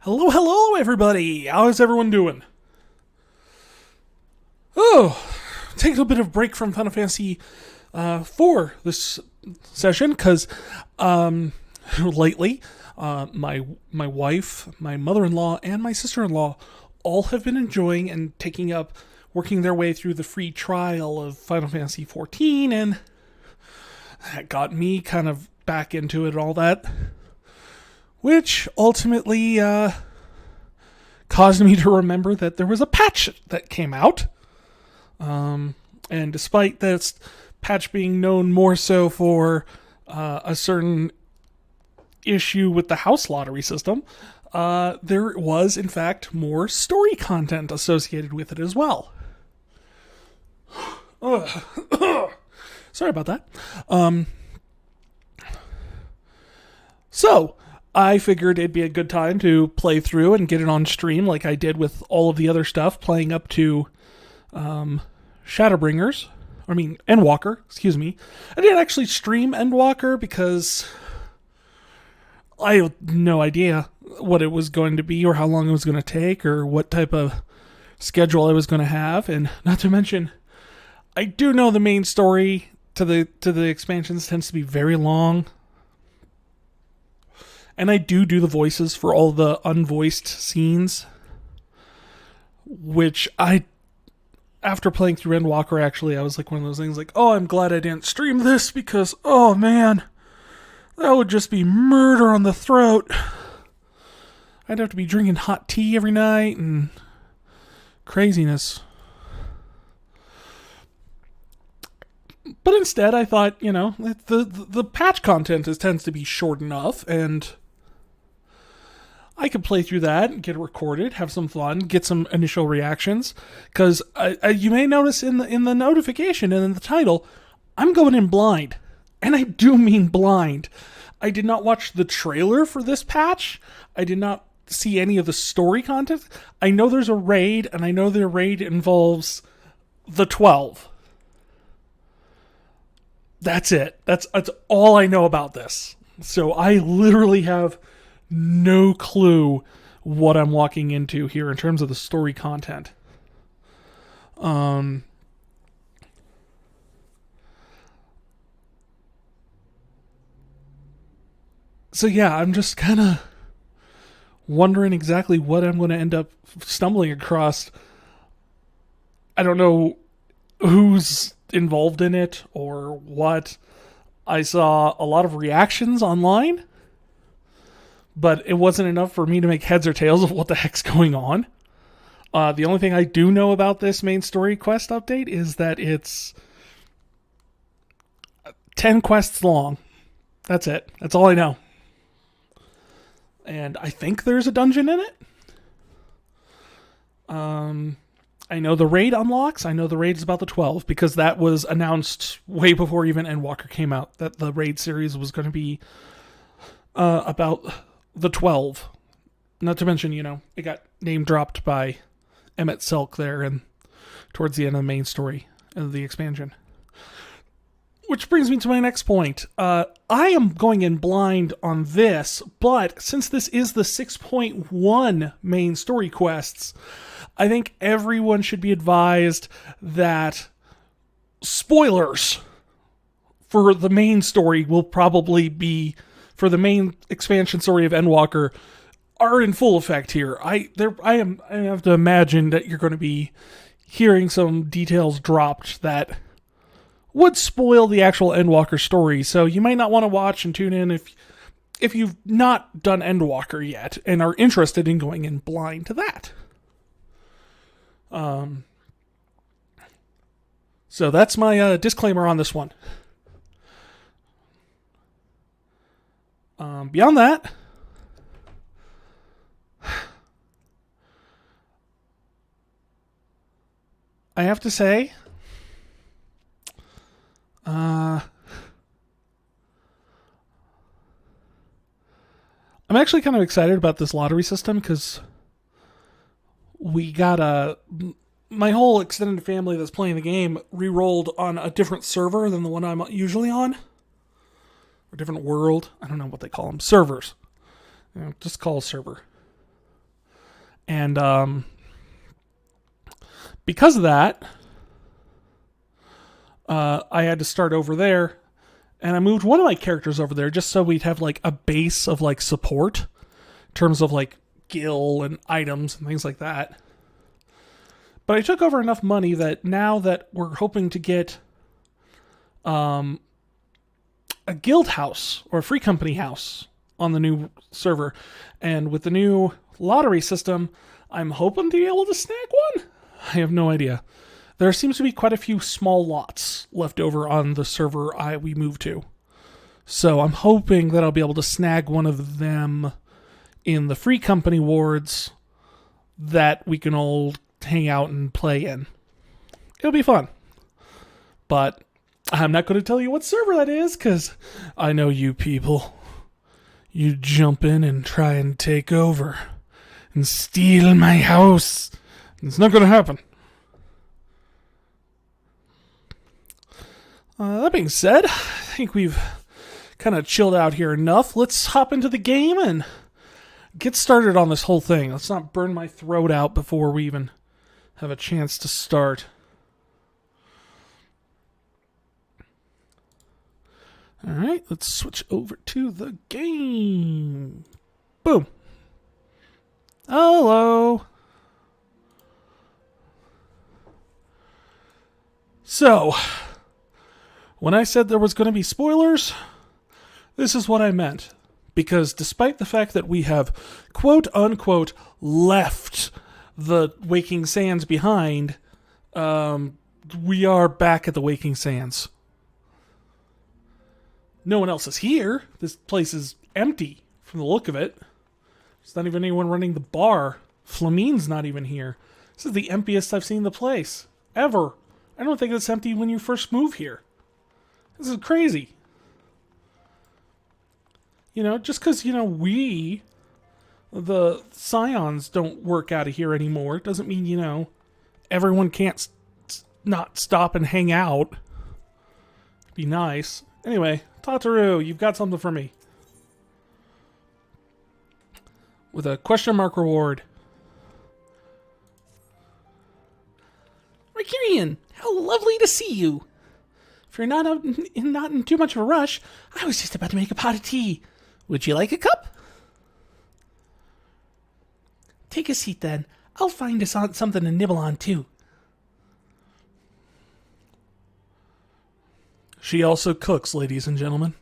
Hello, hello, everybody. How's everyone doing? Oh, taking a bit of break from Final Fantasy 4 this session because lately my wife, my mother-in-law, and my sister-in-law all have been enjoying and taking up working their way through the free trial of Final Fantasy 14, and that got me kind of back into it and all that, which ultimately caused me to remember that there was a patch that came out. And despite this patch being known more so for a certain issue with the house lottery system, there was, in fact, more story content associated with it as well. Sorry about that. So, I figured it'd be a good time to play through and get it on stream like I did with all of the other stuff, playing up to Endwalker, excuse me. I didn't actually stream Endwalker because I had no idea what it was going to be or how long it was going to take or what type of schedule I was going to have, and not to mention, I do know the main story to the expansions tends to be very long. And I do the voices for all the unvoiced scenes, which after playing through Endwalker, actually, I was like one of those things like, oh, I'm glad I didn't stream this because, oh man, that would just be murder on the throat. I'd have to be drinking hot tea every night and craziness. But instead, I thought, the patch content tends to be short enough, and I could play through that, get it recorded, have some fun, get some initial reactions. Because you may notice in the notification and in the title, I'm going in blind. And I do mean blind. I did not watch the trailer for this patch. I did not see any of the story content. I know there's a raid, and I know the raid involves the 12. That's it. That's all I know about this. So I literally have no clue what I'm walking into here in terms of the story content. So yeah, I'm just kind of wondering exactly what I'm going to end up stumbling across. I don't know who's involved in it or what. I saw a lot of reactions online, but it wasn't enough for me to make heads or tails of what the heck's going on. The only thing I do know about this main story quest update is that it's 10 quests long. That's it. That's all I know. And I think there's a dungeon in it. I know the raid unlocks. I know the raid is about the 12 because that was announced way before even Endwalker came out, that the raid series was going to be about the 12. Not to mention, it got name dropped by Emmett Silk there and towards the end of the main story of the expansion. Which brings me to my next point. I am going in blind on this, but since this is the 6.1 main story quests, I think everyone should be advised that spoilers for the main story will probably be, for the main expansion story of Endwalker, are in full effect here. I have to imagine that you're going to be hearing some details dropped that would spoil the actual Endwalker story, so you might not want to watch and tune in if you've not done Endwalker yet and are interested in going in blind to that. So that's my disclaimer on this one. Beyond that, I have to say, I'm actually kind of excited about this lottery system because we got my whole extended family that's playing the game re-rolled on a different server than the one I'm usually on. Or different world. I don't know what they call them. Servers. Just call a server. And because of that, I had to start over there. And I moved one of my characters over there just so we'd have like a base of like support in terms of like gil and items and things like that. But I took over enough money that now that we're hoping to get a guild house or a free company house on the new server, and with the new lottery system, I'm hoping to be able to snag one. I have no idea. There seems to be quite a few small lots left over on the server we moved to. So I'm hoping that I'll be able to snag one of them in the free company wards that we can all hang out and play in. It'll be fun. But I'm not going to tell you what server that is, because I know you people. You jump in and try and take over and steal my house. It's not going to happen. That being said, I think we've kind of chilled out here enough. Let's hop into the game and get started on this whole thing. Let's not burn my throat out before we even have a chance to start. Alright, let's switch over to the game. Boom. Hello. So, when I said there was going to be spoilers, this is what I meant. Because despite the fact that we have, quote-unquote, left the Waking Sands behind, we are back at the Waking Sands. No one else is here. This place is empty from the look of it. There's not even anyone running the bar. Flamine's not even here. This is the emptiest I've seen the place. Ever. I don't think it's empty when you first move here. This is crazy. You know, just because, you know, we, the Scions, don't work out of here anymore, doesn't mean, you know, everyone can't not stop and hang out. Be nice. Anyway, Tataru, you've got something for me. With a question mark reward. Mercurian, how lovely to see you. If you're not in too much of a rush, I was just about to make a pot of tea. Would you like a cup? Take a seat then. I'll find us something to nibble on too. She also cooks, ladies and gentlemen.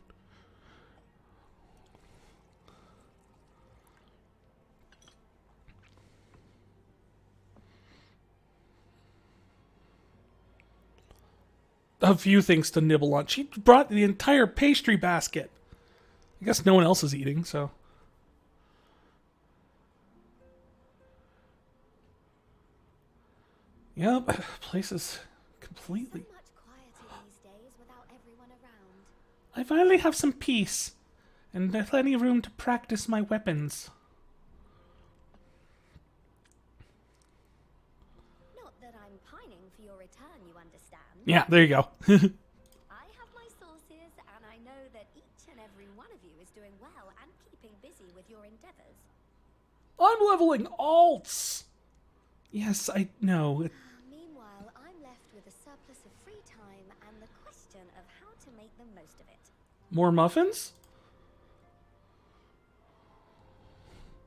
A few things to nibble on. She brought the entire pastry basket. I guess no one else is eating, so. Yep, place is completely. So much quieter these days without everyone around. I finally have some peace, and plenty of room to practice my weapons. Not that I'm pining for your return, you understand. Yeah, there you go. I have my sources, and I know that each and every one of you is doing well and keeping busy with your endeavors. I'm leveling alts. Yes, I know. Meanwhile, I'm left with a surplus of free time and the question of how to make the most of it. More muffins?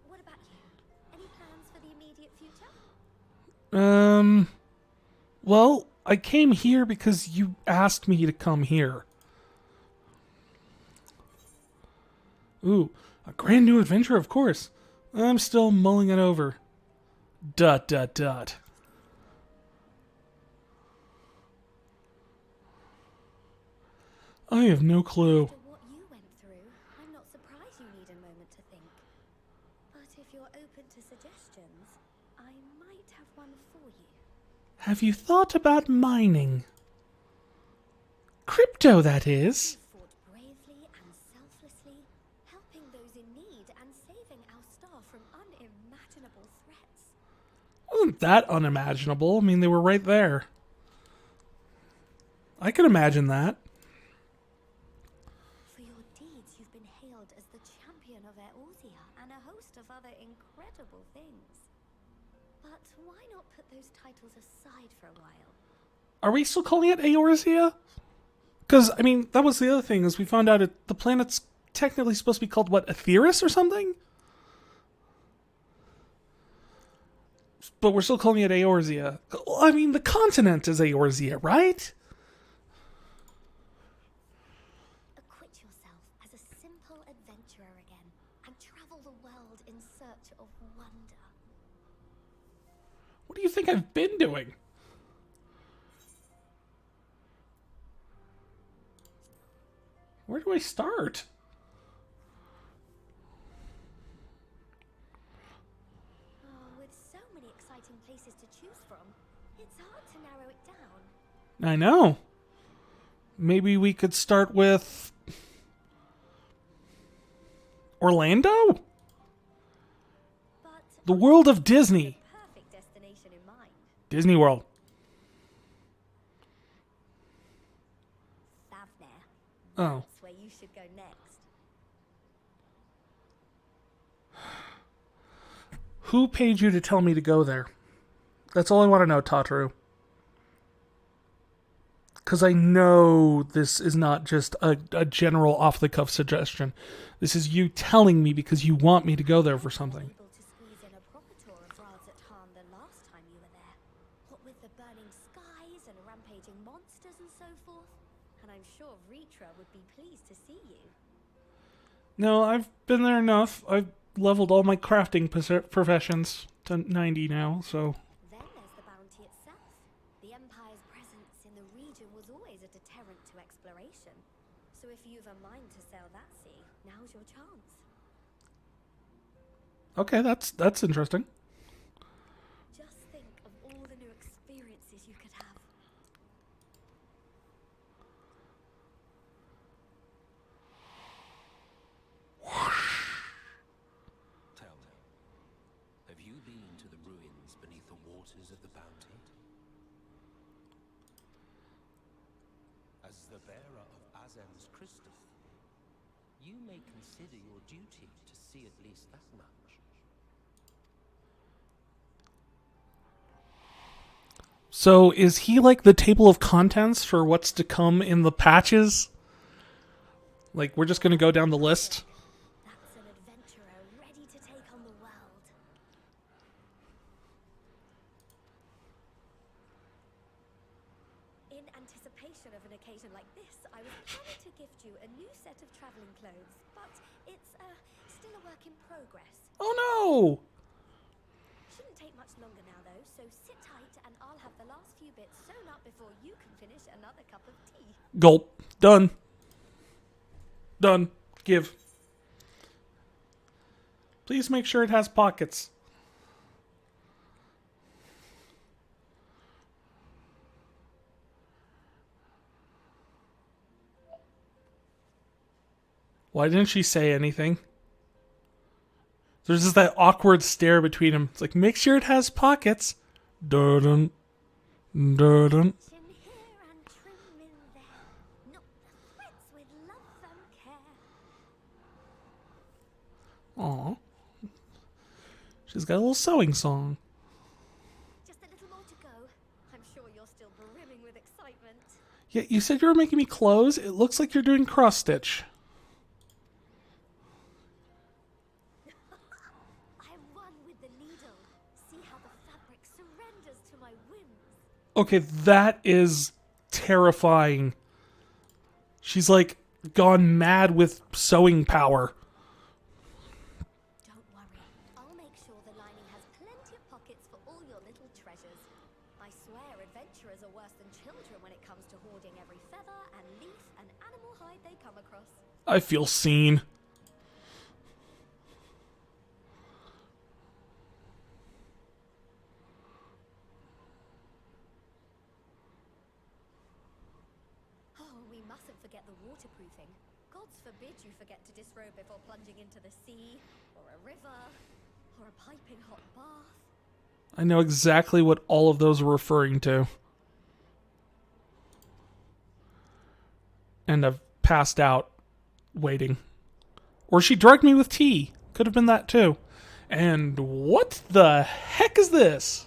What about you? Any plans for the immediate future? Well, I came here because you asked me to come here. Ooh, a grand new adventure, of course. I'm still mulling it over. ... I have no clue. After what you went through, I'm not surprised you need a moment to think. But if you're open to suggestions, I might have one for you. Have you thought about mining? Crypto, that is. You fought bravely and selflessly, helping those in need and saving our star from unimaginable threats. Wasn't that unimaginable? I mean, they were right there. I can imagine that. For your deeds, you've been hailed as the champion of Eorzea and a host of other incredible things. But why not put those titles aside for a while? Are we still calling it Eorzea? Because, I mean, that was the other thing, is we found out the planet's technically supposed to be called, what, Aetheris or something? But we're still calling it Eorzea. I mean, the continent is Eorzea, right? Acquit yourself as a simple adventurer again, and travel the world in search of wonder. What do you think I've been doing? Where do I start? With so many exciting places to choose from, it's hard to narrow it down. I know. Maybe we could start with Orlando? But The world of Disney. perfect destination in mind. Disney World. Thavner. Oh. That's where you should go next. Who paid you to tell me to go there? That's all I want to know, Tataru. Because I know this is not just a general off-the-cuff suggestion. This is you telling me because you want me to go there for something. Able to squeeze in a proper tour of Alzadaal the last time you were there. What with the burning skies and rampaging monsters and so forth. And I'm sure Ritra would be pleased to see you. No, I've been there enough. I've leveled all my crafting professions to 90 now, so... Then there's the bounty itself. The Empire's presence in the region was always a deterrent to exploration. So if you've a mind to sail that sea, now's your chance. Okay, that's interesting. Just think of all the new experiences you could have. Tell me, have you been to the ruins beneath the waters of the Bounty? As the bearer of Azem's crystal, you may consider your duty to see at least that much. So is he like the table of contents for what's to come in the patches? Like, we're just going to go down the list? That's an adventurer ready to take on the world. In anticipation of an occasion like this, I was planning to gift you a new set of traveling clothes, but it's still a work in progress. Oh no! Shouldn't take much longer now though, so sit tight and I'll have the last few bits sewn up before you can finish another cup of tea. Gulp. Done. Done. Give. Please make sure it has pockets. Why didn't she say anything? There's just that awkward stare between them. It's like, make sure it has pockets. Dun dun. Dun. Chin here and trim in there. Knot the threads with love and care. Aw. She's got a little sewing song. Just a little more to go. I'm sure you're still brimming with excitement. Yeah, you said you were making me clothes. It looks like you're doing cross stitch. I run with the needle. See how the fabric surrenders to my whims. Okay, that is terrifying. She's like gone mad with sewing power. Don't worry. I'll make sure the lining has plenty of pockets for all your little treasures. I swear adventurers are worse than children when it comes to hoarding every feather and leaf and animal hide they come across. I feel seen. Oh, we mustn't forget the waterproofing. Gods forbid you forget to disrobe before plunging into the sea, or a river, or a piping hot bath. I know exactly what all of those are referring to. And I've passed out waiting. Or she drugged me with tea. Could have been that too. And what the heck is this?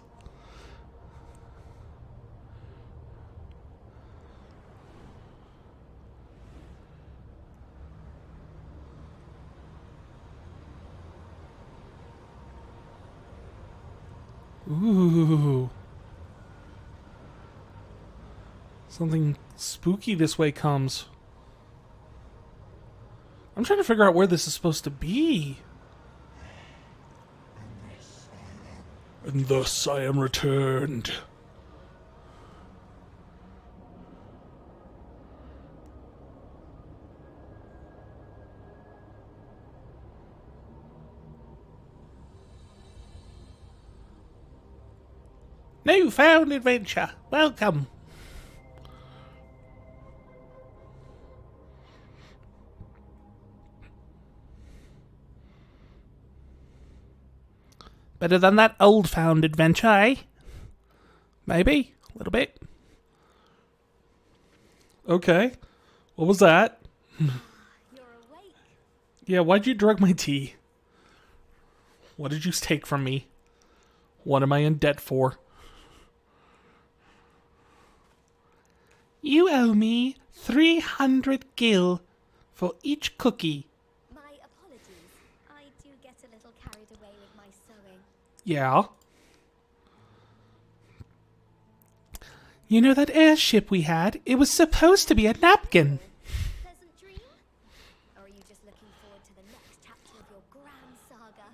Ooh. Something spooky this way comes. I'm trying to figure out where this is supposed to be. And thus I am returned. Newfound Adventure, welcome. Better than that old found adventure, eh? Maybe, a little bit. Okay, what was that? You're awake. Yeah, why'd you drug my tea? What did you take from me? What am I in debt for? You owe me 300 gil for each cookie. My apologies. I do get a little carried away with my sewing. Yeah. You know that airship we had? It was supposed to be a napkin. Pleasant dream? Or are you just looking forward to the next chapter of your grand saga?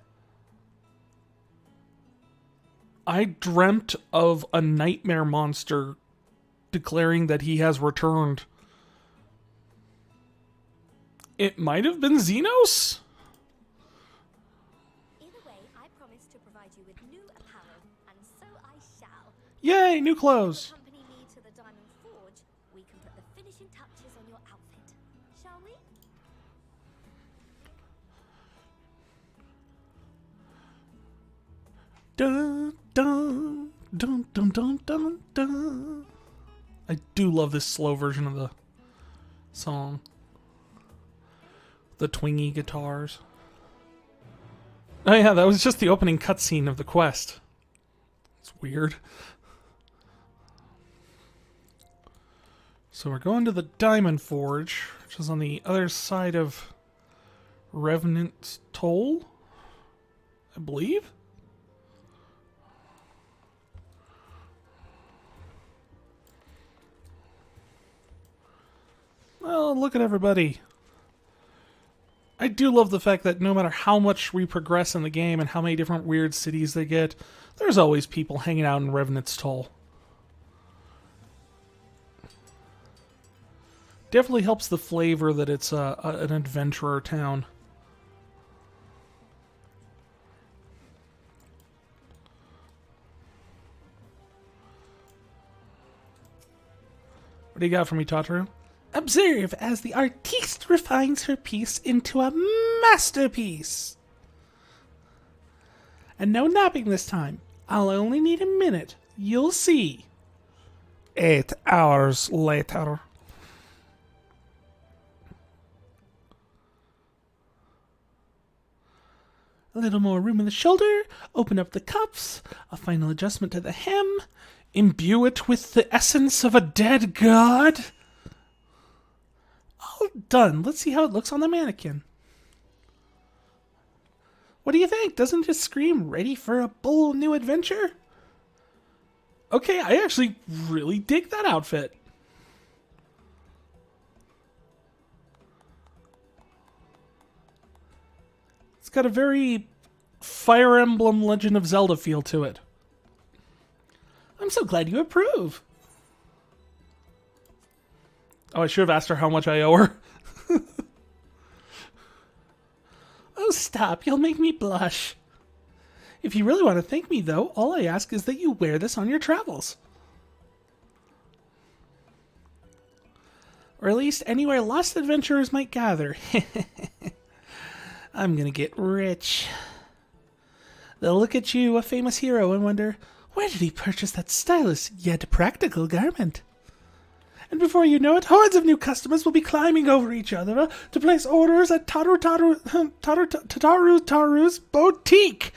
I dreamt of a nightmare monster declaring that he has returned. It might have been Xenos? Either way, I promise to provide you with new apparel, and so I shall. Yay, new clothes. Accompany me to the Diamond Forge. We can put the finishing touches on your outfit. Shall we? Dun, dun, dun, dun, dun, dun, dun. I do love this slow version of the song. The twingy guitars. Oh yeah, that was just the opening cutscene of the quest. It's weird. So we're going to the Diamond Forge, which is on the other side of Revenant's Toll, I believe. Well, look at everybody. I do love the fact that no matter how much we progress in the game and how many different weird cities they get, there's always people hanging out in Revenant's Toll. Definitely helps the flavor that it's an adventurer town. What do you got for me, Tataru? Observe as the artiste refines her piece into a masterpiece. And no napping this time. I'll only need a minute. You'll see. 8 hours later. A little more room in the shoulder. Open up the cuffs. A final adjustment to the hem. Imbue it with the essence of a dead god. All done. Let's see how it looks on the mannequin. What do you think? Doesn't it scream ready for a bold new adventure? Okay, I actually really dig that outfit. It's got a very Fire Emblem Legend of Zelda feel to it. I'm so glad you approve. Oh, I should have asked her how much I owe her. Oh, stop. You'll make me blush. If you really want to thank me, though, all I ask is that you wear this on your travels. Or at least anywhere lost adventurers might gather. I'm gonna get rich. They'll look at you, a famous hero, and wonder, where did he purchase that stylish yet practical garment? And before you know it, hordes of new customers will be climbing over each other to place orders at Tataru's boutique.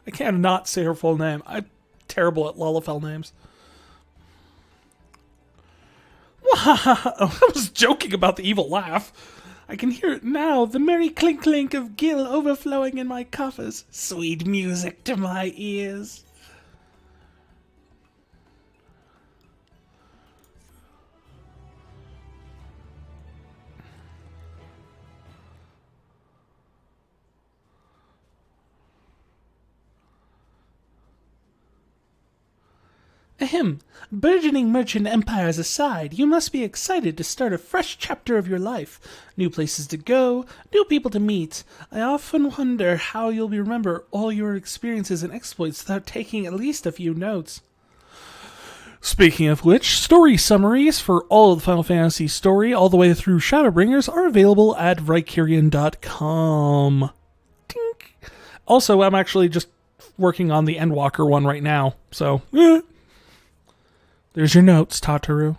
I can't not say her full name. I'm terrible at Lullafell names. I was joking about the evil laugh. I can hear it now, the merry clink-clink of gill overflowing in my coffers. Sweet music to my ears. Ahem. Burgeoning merchant empires aside, you must be excited to start a fresh chapter of your life. New places to go, new people to meet. I often wonder how you'll remember all your experiences and exploits without taking at least a few notes. Speaking of which, story summaries for all of the Final Fantasy story, all the way through Shadowbringers, are available at Vicarion.com. Tink. Also, I'm actually just working on the Endwalker one right now, so... There's your notes, Tataru.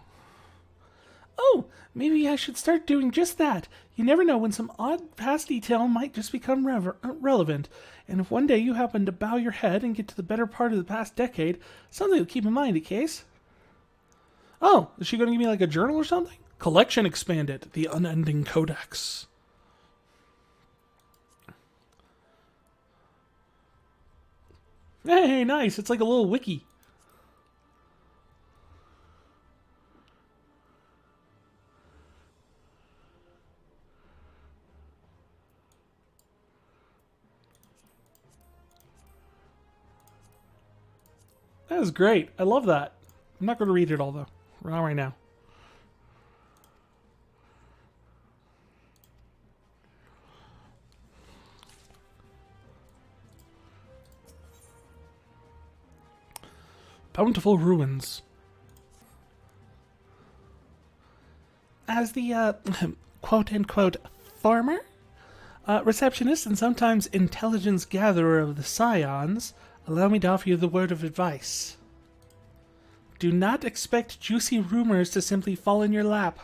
Oh, maybe I should start doing just that. You never know when some odd past detail might just become relevant. And if one day you happen to bow your head and get to the better part of the past decade, something to keep in mind in case. Oh, is she going to give me like a journal or something? Collection expanded. The Unending Codex. Hey, nice. It's like a little wiki. That is great. I love that. I'm not going to read it all, though. Not right now. Bountiful Ruins. As the, quote-unquote, farmer, receptionist, and sometimes intelligence gatherer of the Scions, allow me to offer you the word of advice. Do not expect juicy rumors to simply fall in your lap.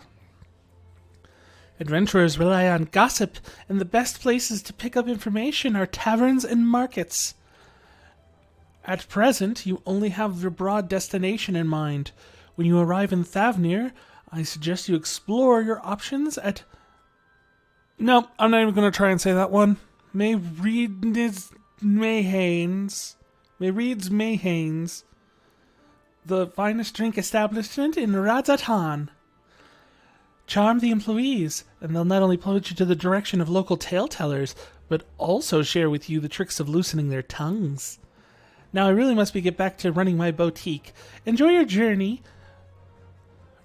Adventurers rely on gossip, and the best places to pick up information are taverns and markets. At present, you only have your broad destination in mind. When you arrive in Thavnir, I suggest you explore your options at... No, I'm not even going to try and say that one. Mayreed's Mayhanes, the finest drink establishment in Radzatan. Charm the employees, and they'll not only point you to the direction of local tale-tellers, but also share with you the tricks of loosening their tongues. Now I really must get back to running my boutique. Enjoy your journey,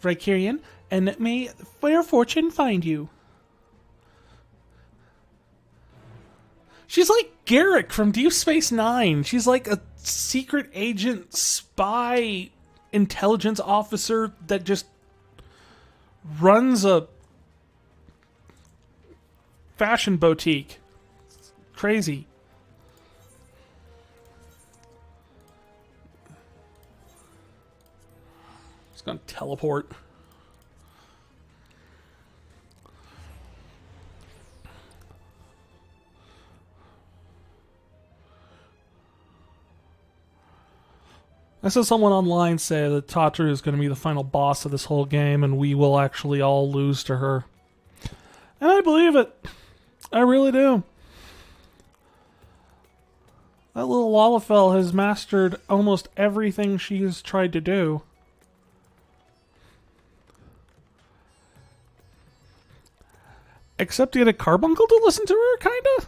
Vicarion, and may fair fortune find you. She's like Garrick from Deep Space Nine. She's like a secret agent, spy, intelligence officer that just runs a fashion boutique. It's crazy. It's gonna teleport. I saw someone online say that Tataru is going to be the final boss of this whole game and we will actually all lose to her. And I believe it. I really do. That little Lalafell has mastered almost everything she's tried to do. Except to get a carbuncle to listen to her, kinda?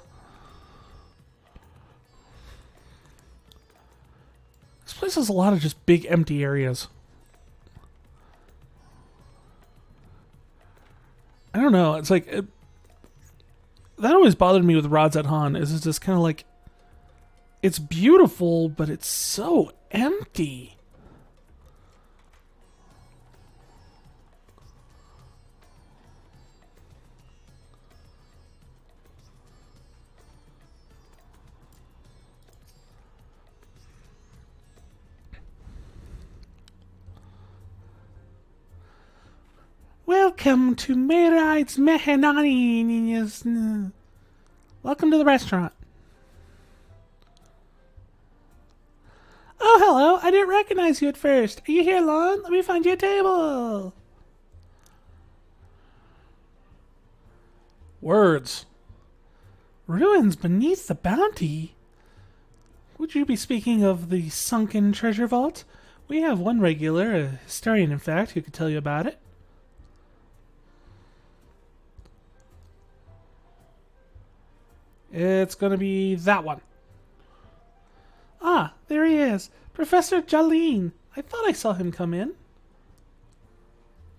This place has a lot of just big empty areas. I don't know, it's like... that always bothered me with Radzatan, is it's just kind of like... it's beautiful, but it's so empty. Welcome to Meride's Mehanani. Welcome to the restaurant. Oh, hello. I didn't recognize you at first. Are you here alone? Let me find you a table. Words. Ruins beneath the bounty? Would you be speaking of the sunken treasure vault? We have one regular, a historian in fact, who could tell you about it. It's going to be that one. Ah, there he is. Professor Jalene. I thought I saw him come in.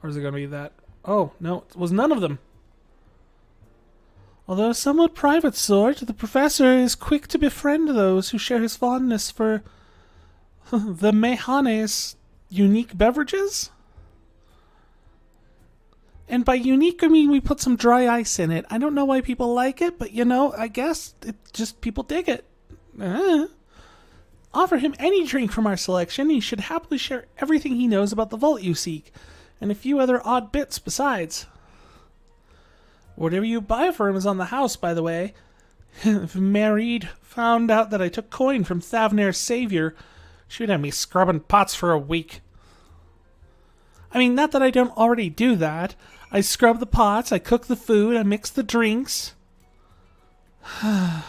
Or is it going to be that? Oh, no, it was none of them. Although a somewhat private sort, the professor is quick to befriend those who share his fondness for the Mehane's unique beverages. And by unique, I mean we put some dry ice in it. I don't know why people like it, but you know, I guess it just people dig it. Offer him any drink from our selection. He should happily share everything he knows about the vault you seek, and a few other odd bits besides. Whatever you buy for him is on the house, by the way. If Married found out that I took coin from Thavnair's savior, she'd have me scrubbing pots for a week. I mean, not that I don't already do that. I scrub the pots, I cook the food, I mix the drinks. And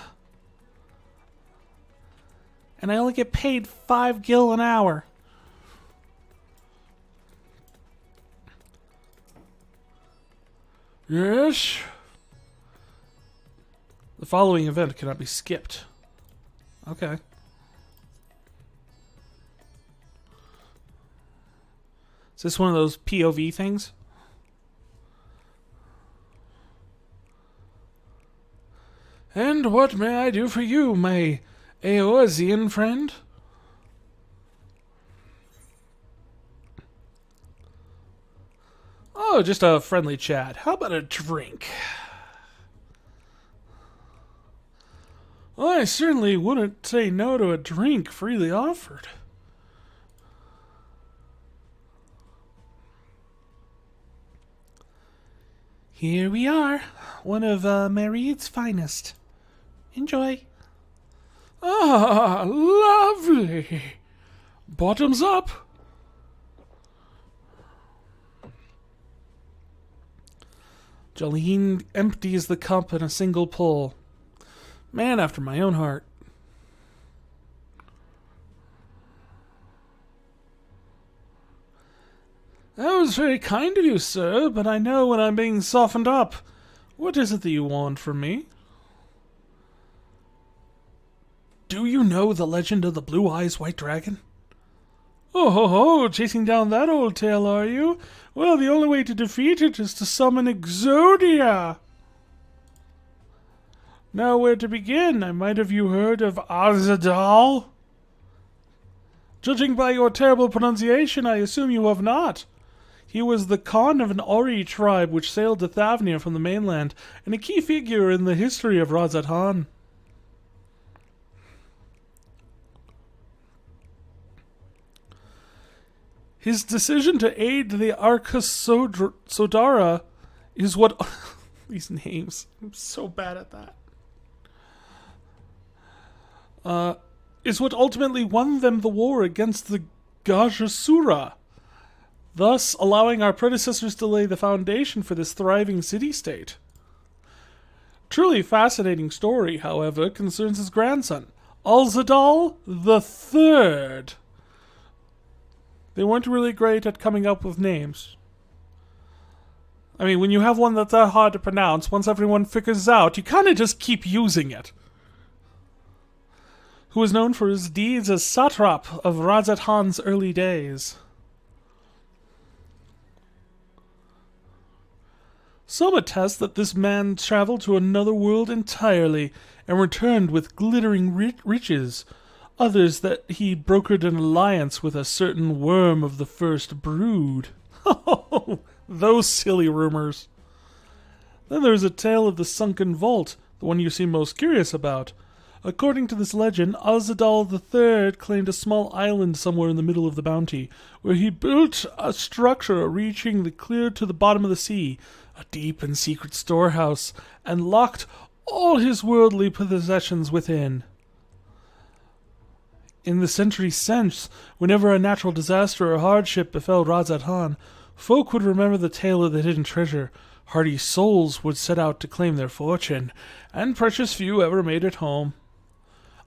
I only get paid 5 gil an hour. Yes. The following event cannot be skipped. Okay. Is this one of those POV things? And what may I do for you, my Eorzean friend? Oh, just a friendly chat. How about a drink? I certainly wouldn't say no to a drink freely offered. Here we are, one of Marie's finest. Enjoy. Ah, lovely. Bottoms up. Jalene empties the cup in a single pull. Man after my own heart. That was very kind of you, sir, but I know when I'm being softened up. What is it that you want from me? Do you know the legend of the Blue Eyes White Dragon? Oh ho ho, chasing down that old tale, are you? Well, the only way to defeat it is to summon Exodia. Now, where to begin? Might have you heard of Alzadaal? Judging by your terrible pronunciation, I assume you have not. He was the Khan of an Ori tribe which sailed to Thavnair from the mainland, and a key figure in the history of Alzadaal. His decision to aid the Arcus Sodara is what... These names. I'm so bad at that. Is what ultimately won them the war against the Gajasura, thus allowing our predecessors to lay the foundation for this thriving city-state. Truly fascinating story, however, concerns his grandson, Alzadaal the Third. They weren't really great at coming up with names. I mean, when you have one that's that hard to pronounce, once everyone figures out, you kind of just keep using it. Who was known for his deeds as Satrap of Razathan's early days. Some attest that this man traveled to another world entirely and returned with glittering riches. Others that he brokered an alliance with a certain worm of the first brood. Oh, those silly rumors. Then there's a tale of the sunken vault, the one you seem most curious about. According to this legend, Alzadaal III claimed a small island somewhere in the middle of the bounty, where he built a structure reaching clear to the bottom of the sea, a deep and secret storehouse, and locked all his worldly possessions within. In the centuries since, whenever a natural disaster or hardship befell Razat folk would remember the tale of the hidden treasure. Hardy souls would set out to claim their fortune, and precious few ever made it home.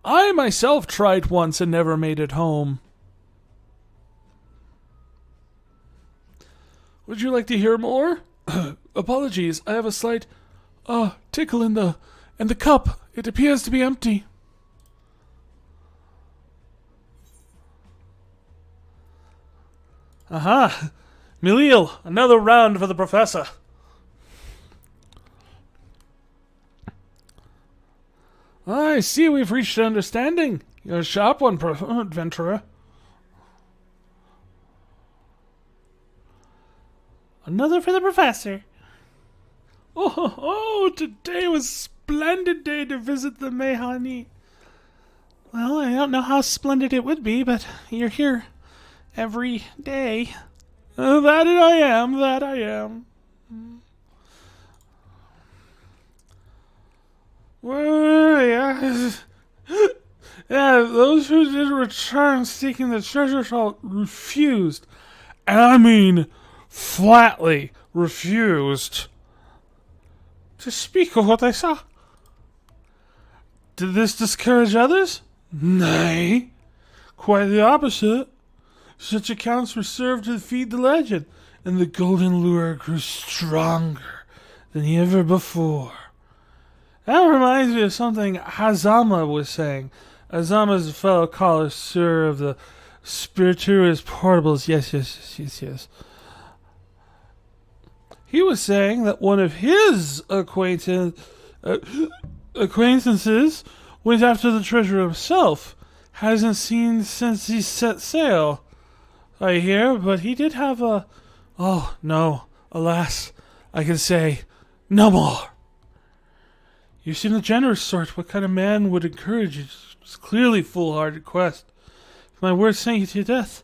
I myself tried once and never made it home. Would you like to hear more? Apologies, I have a slight tickle in the cup. It appears to be empty. Aha! Milil, another round for the professor. I see we've reached an understanding. You're a sharp one, adventurer. Another for the professor. Oh, today was a splendid day to visit the Mehani. Well, I don't know how splendid it would be, but you're here every day. That I am. Well, yeah. Yeah, those who did return seeking the treasure shall refused. And I mean flatly refused to speak of what I saw. Did this discourage others? Nay, quite the opposite. Such accounts were served to feed the legend, and the golden lure grew stronger than ever before. That reminds me of something Hazama was saying. Hazama is a fellow connoisseur of the spirituous portables. Yes. He was saying that one of his acquaintances went after the treasure himself. Hasn't seen since he set sail, I hear, but he did have a... Oh, no. Alas, I can say no more. You seem the generous sort. What kind of man would encourage you? It's clearly a foolhardy quest. If my words sent you to death,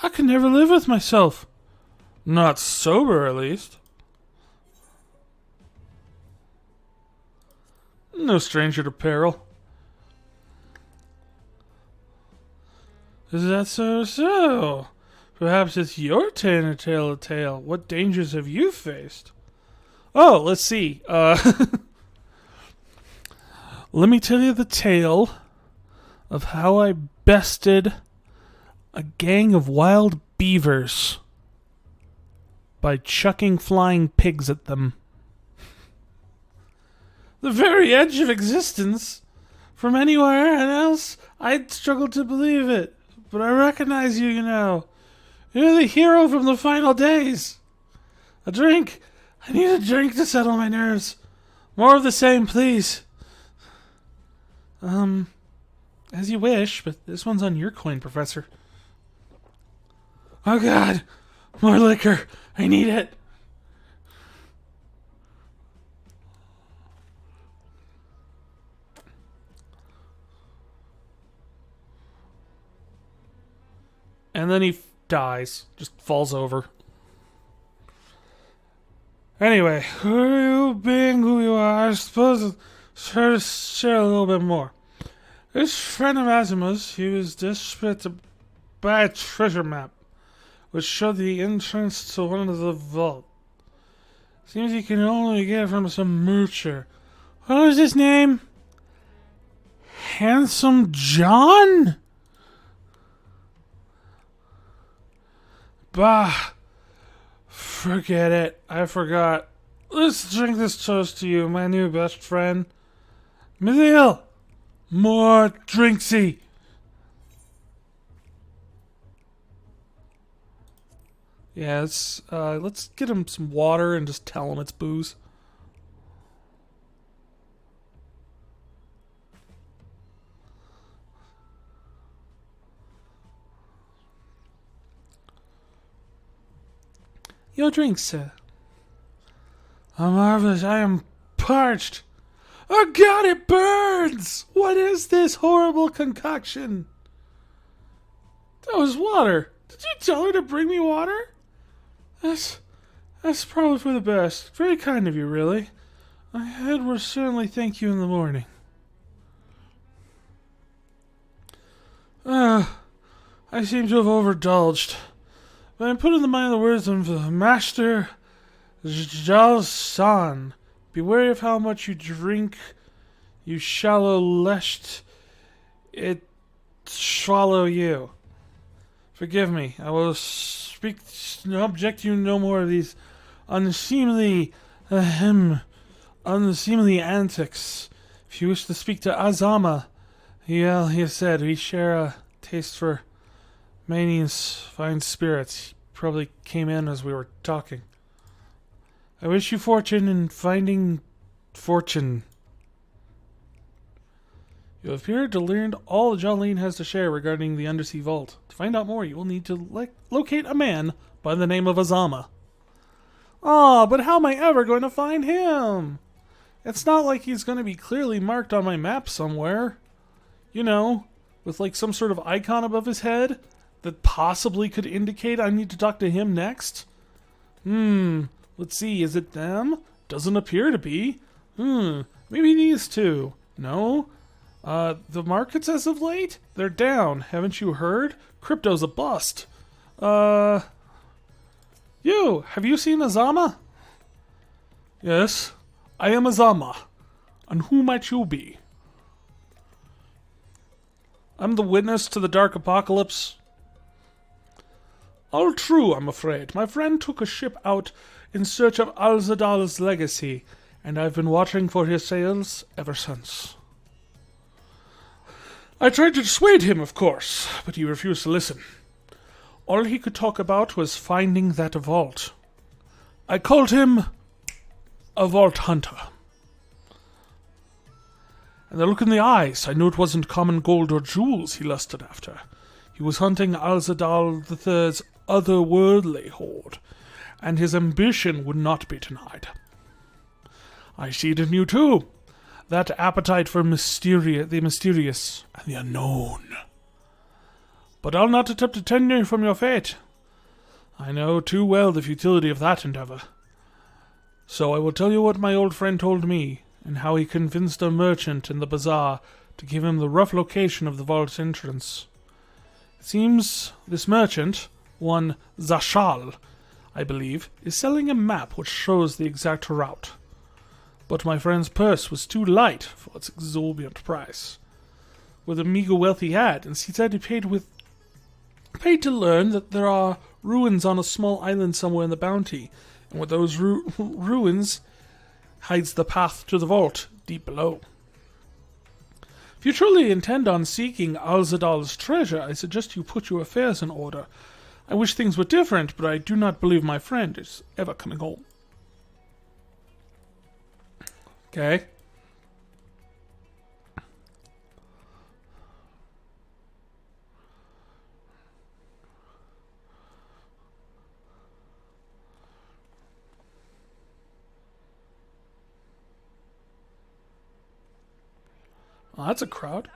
I could never live with myself. Not sober, at least. No stranger to peril. Is that so? Perhaps it's your turn to tell a tale. What dangers have you faced? Oh, let's see. Let me tell you the tale of how I bested a gang of wild beavers by chucking flying pigs at them. The very edge of existence. From anywhere else, I'd struggle to believe it. But I recognize you, You're the hero from the final days. A drink. I need a drink to settle my nerves. More of the same, please. As you wish, but this one's on your coin, Professor. Oh, God. More liquor. I need it. And then he dies. Just falls over. Anyway, who you being who you are, I suppose try to share a little bit more. This friend of Azimuth's, he was desperate to buy a treasure map, which showed the entrance to one of the vaults. Seems he can only get it from some moocher. What was his name? Handsome John? Bah, forget it. I forgot. Let's drink this toast to you, my new best friend. Milil, more drinksy. Yeah, let's get him some water and just tell him it's booze. Your drink, sir. Oh, marvelous. I am parched. Oh God, it burns! What is this horrible concoction? That was water. Did you tell her to bring me water? That's probably for the best. Very kind of you, really. My head will certainly thank you in the morning. I seem to have overindulged. But I'm put in the mind of the words of the Master Jalsan. Be wary of how much you drink, you shallow lest it swallow you. Forgive me. I will object to you no more of these unseemly antics. If you wish to speak to Azama, he has said we share a taste for Mani's fine spirits. He probably came in as we were talking. I wish you fortune in finding fortune. You appear to learn all Jolene has to share regarding the undersea vault. To find out more, you will need to locate a man by the name of Azama. But how am I ever going to find him? It's not like he's going to be clearly marked on my map somewhere. You know, with like some sort of icon above his head that possibly could indicate I need to talk to him next. Let's see, is it them? Doesn't appear to be. Maybe these two. No? The markets as of late? They're down. Haven't you heard? Crypto's a bust. Have you seen Azama? Yes, I am Azama. And who might you be? I'm the witness to the dark apocalypse. All true, I'm afraid. My friend took a ship out in search of Alzadaal's legacy, and I've been watching for his sails ever since. I tried to dissuade him, of course, but he refused to listen. All he could talk about was finding that vault. I called him a vault hunter. And the look in the eyes, I knew it wasn't common gold or jewels he lusted after. He was hunting Alzadaal III's otherworldly hoard, and his ambition would not be denied. I see it in you too, that appetite for the mysterious and the unknown. But I'll not attempt to turn you from your fate. I know too well the futility of that endeavor. So I will tell you what my old friend told me, and how he convinced a merchant in the bazaar to give him the rough location of the vault's entrance. It seems this merchant, one Zashal, I believe, is selling a map which shows the exact route. But my friend's purse was too light for its exorbitant price. With the meager wealth he had, and he said he paid to learn that there are ruins on a small island somewhere in the Bounty, and with those ruins hides the path to the vault deep below. If you truly intend on seeking Alzadaal's treasure, I suggest you put your affairs in order. I wish things were different, but I do not believe my friend is ever coming home. Okay. Oh, that's a crowd.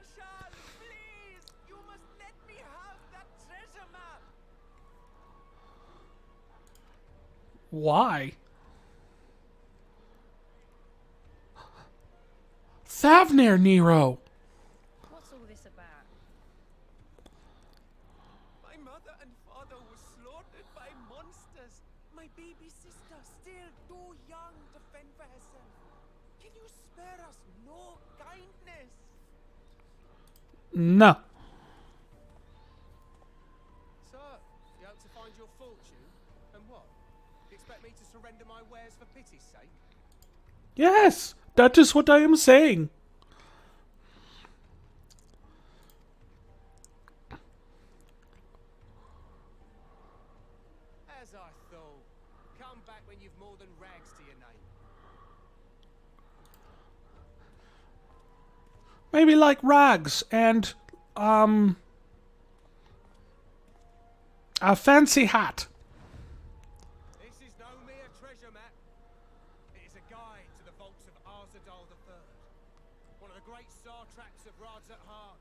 Please, you must let me have that treasure map. Why? Thavnir, Nero! What's all this about? My mother and father were slaughtered by monsters. My baby sister, still too young to fend for herself. Can you spare us no kindness? No. Sir, you hope to find your fortune? And what? You expect me to surrender my wares for pity's sake? Yes, that is what I am saying. As I thought. Come back when you've more than rags to your name. Maybe like rags and, a fancy hat. This is no mere treasure map. It is a guide to the vaults of Alzadaal III. at heart,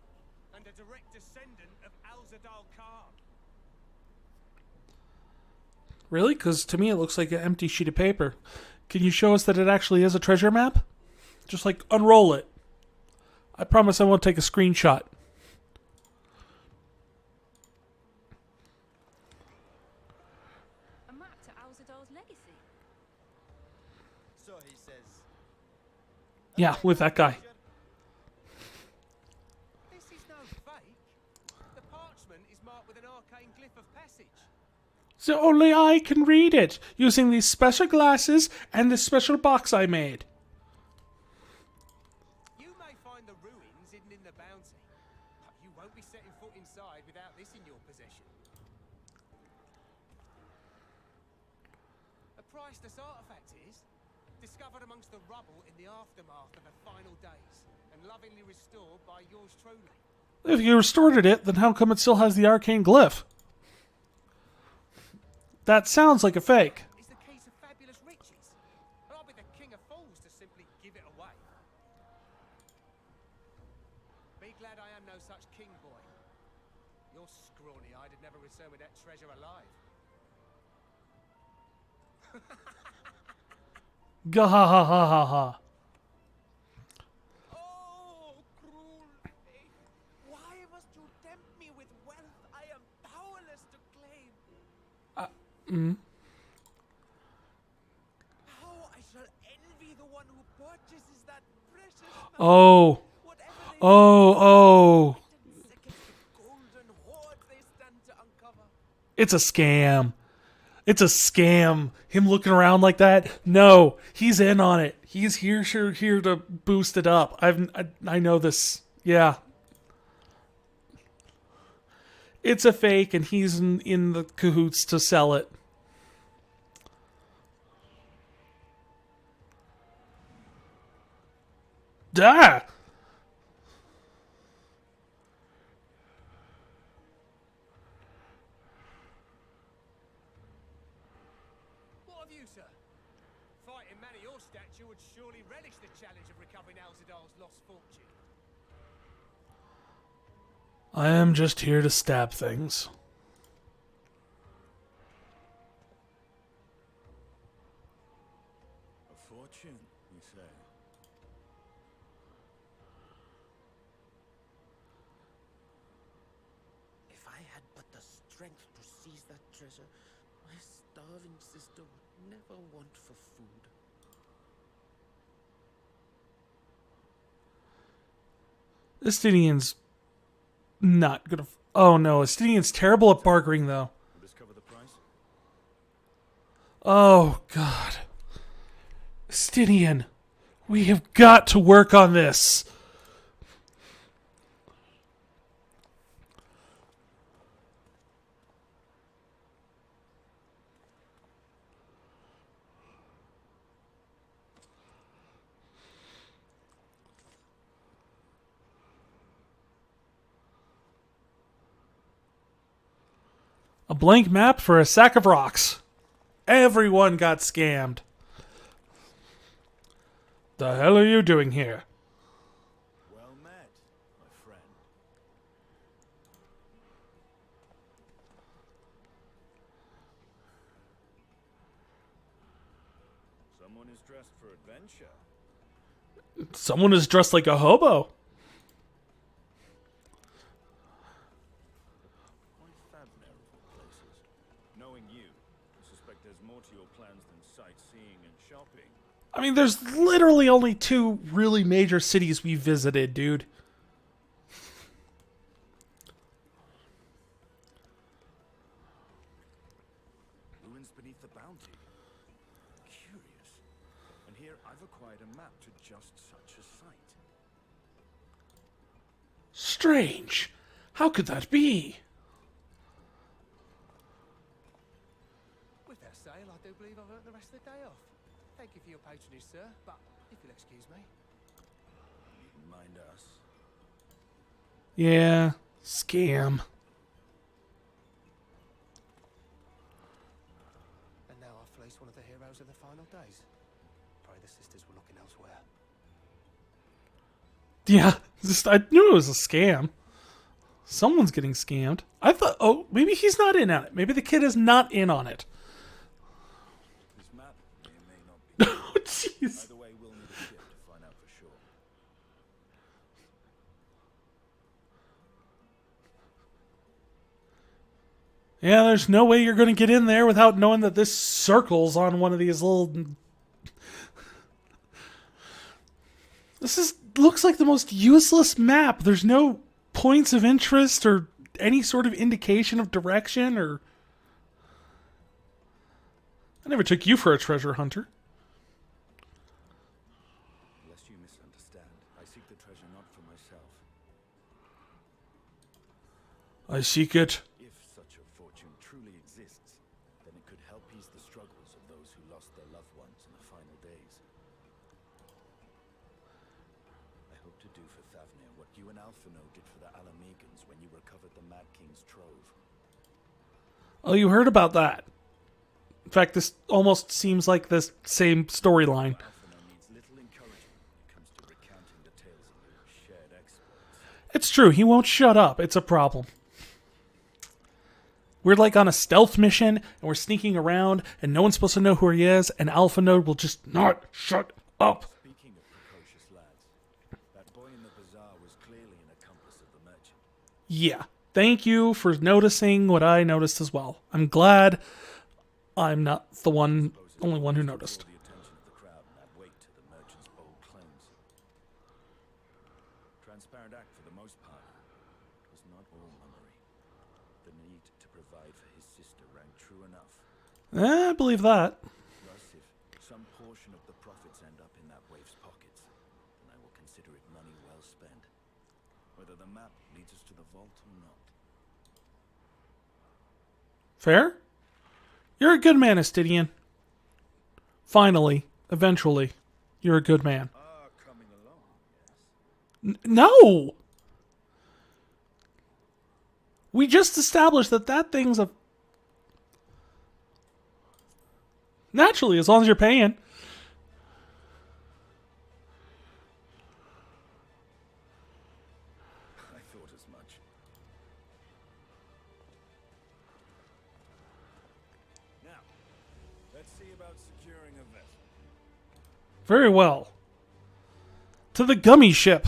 and a direct descendant of Alzadaal Khan. Really? Because to me it looks like an empty sheet of paper. Can you show us that it actually is a treasure map? Just like unroll it. I promise I won't take a screenshot. A map to Alzadaal's legacy. So he says. Yeah, with that guy. This is no fake. The parchment is marked with an arcane glyph of passage. So only I can read it, using these special glasses and this special box I made. You may find the ruins hidden in the Bounty, but you won't be setting foot inside without this in your possession. A priceless artifact is discovered amongst the rubble in the aftermath of the final days, and lovingly restored by yours truly. If you restored it, then how come it still has the arcane glyph? That sounds like a fake. Is the key to fabulous riches. I'll be the king of fools to simply give it away. Be glad I am no such king, boy. Your scrawny-eyed would never return with that treasure alive. Gah ha ha ha ha ha. Oh, cruel fate! Why must you tempt me with wealth I am powerless to claim? How I shall envy the one who purchases that precious metal. Oh. Whatever they Oh. against the golden hoard they stand to uncover. It's a scam. It's a scam. Him looking around like that. No, he's in on it. He's here to boost it up. I know this. Yeah. It's a fake, and he's in the cahoots to sell it. Ah! What of you, sir? Fighting man of your stature would surely relish the challenge of recovering Alzadaal's lost fortune. I am just here to stab things. A fortune, you say? If I had but the strength to seize that treasure, my starving sister would never want for food. Estinian's not gonna. Oh no, Estinian's terrible at bargaining though. Will this cover the price? Oh god. Estinian, we have got to work on this. A blank map for a sack of rocks. Everyone got scammed. The hell are you doing here? Well met, my friend. Someone is dressed for adventure. Someone is dressed like a hobo. Quite fathomable places. Knowing you, I suspect there's more to your plans than sightseeing and shopping. I mean, there's literally only 2 really major cities we visited, dude. Ruins beneath the Bounty. Curious. And here I've acquired a map to just such a site. Strange. How could that be? With that sale, I do believe I've earned the rest of the day off. Thank you for your patronage, sir, but if you'll excuse me. Needn't mind us. Yeah, scam. And now I've fleeced one of the heroes of the final days. Pray the sisters were looking elsewhere. Yeah, Just, I knew it was a scam. Someone's getting scammed. I thought, oh, maybe he's not in on it. Maybe the kid is not in on it. This map may or may not be. Oh, jeez. Either way, we'll need a ship to find out for sure. Yeah, there's no way you're going to get in there without knowing that this circle's on one of these little... looks like the most useless map. There's no points of interest or any sort of indication of direction or... I never took you for a treasure hunter. Lest you misunderstand, I seek the treasure not for myself. I seek it. If such a fortune truly exists, then it could help ease the struggles of those who lost their loved ones in the final days. I hope to do for Thavnir what you and Alphino did for the Alamegans when you recovered the Mad King's trove. Oh, you heard about that. In fact, this almost seems like the same storyline. Alphino needs little encouragement when it comes to recounting the tales of your shared exploits. It's true, he won't shut up. It's a problem. We're like on a stealth mission, and we're sneaking around, and no one's supposed to know who he is, and Alpha Node will just not shut up. Speaking of precocious lads, that boy in the bazaar was clearly an accomplice of the merchant. Yeah. Thank you for noticing what I noticed as well. I'm glad I'm not the only one who noticed. Draw the attention of the crowd and add weight to the merchant's bold claims. Transparent act for the most part. It was not all mummery. The need to provide for his sister rang true enough. I believe that. Thus, if some portion of the profits end up in that waif's pockets, then I will consider it money well spent. Whether the map leads us to the vault or not. Fair? You're a good man, Astidian. Finally, eventually, you're a good man. Coming along, yes. No! We just established that thing's a... Naturally, as long as you're paying. I thought as much. Now, let's see about securing a vessel. Very well. To the gummy ship.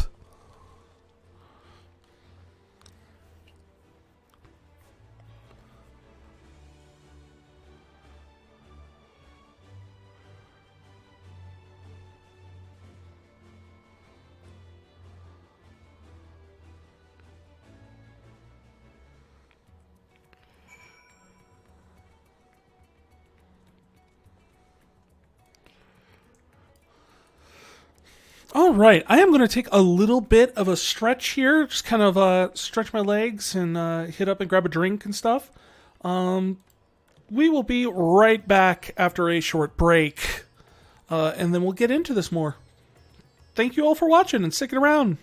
All right, I am going to take a little bit of a stretch here, just kind of stretch my legs and hit up and grab a drink and stuff. We will be right back after a short break, and then we'll get into this more. Thank you all for watching and sticking around.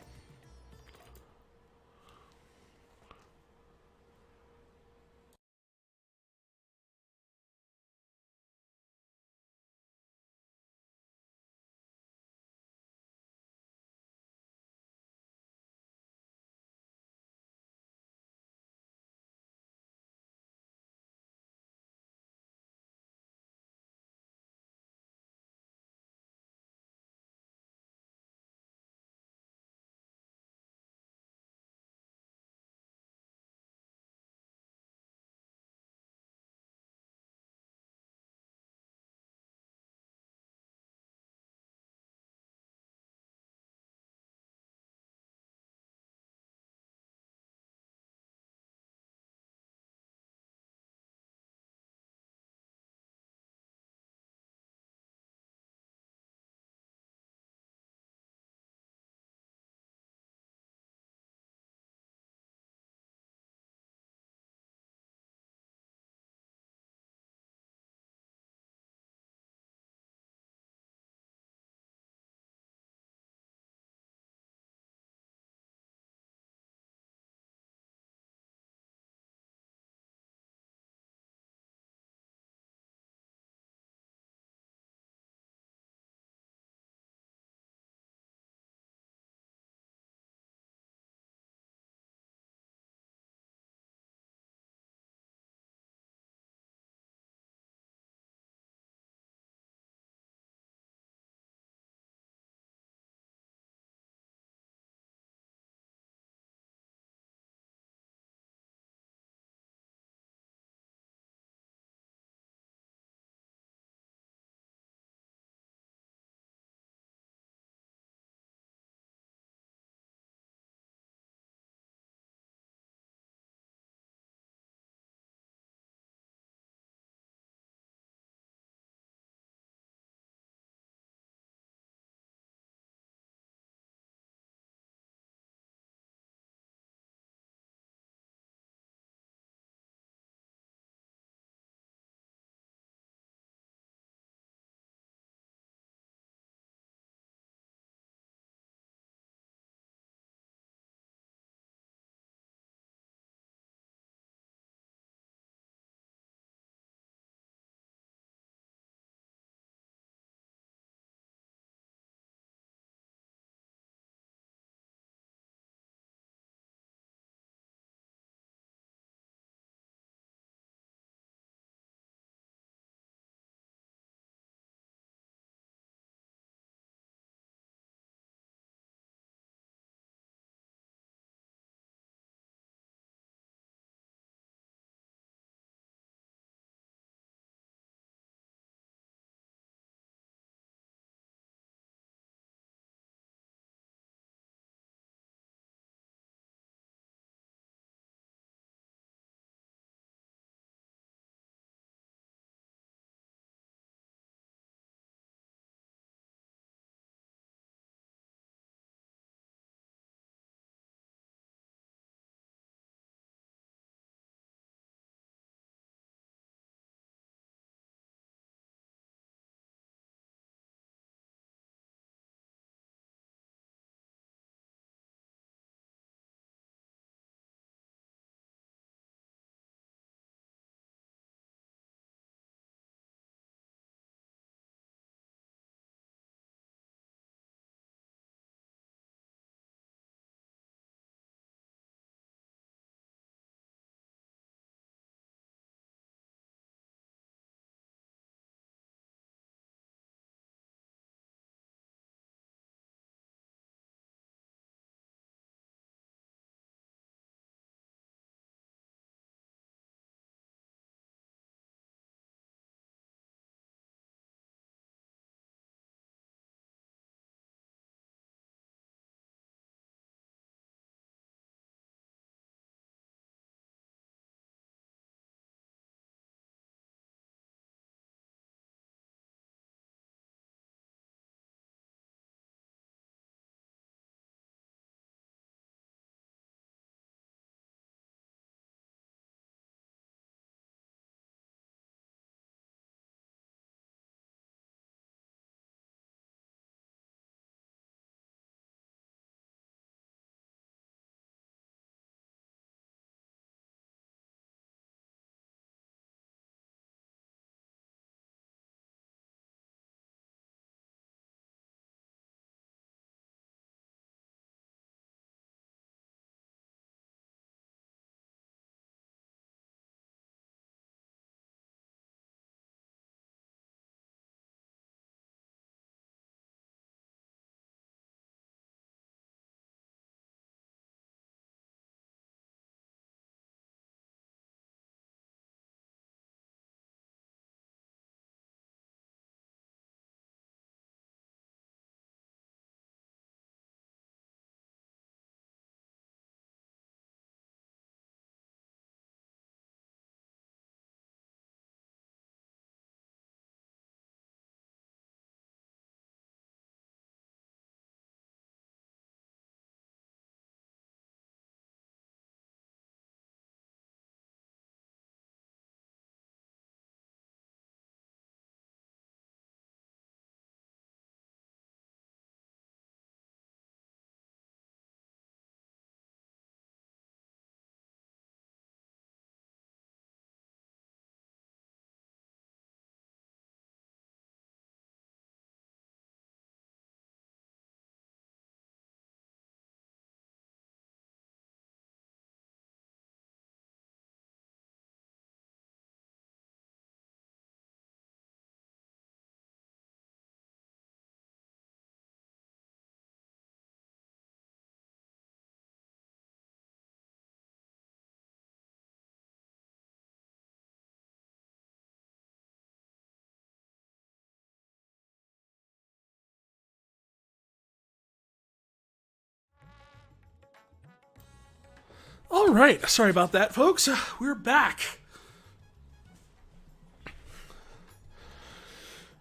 All right, sorry about that, folks. We're back.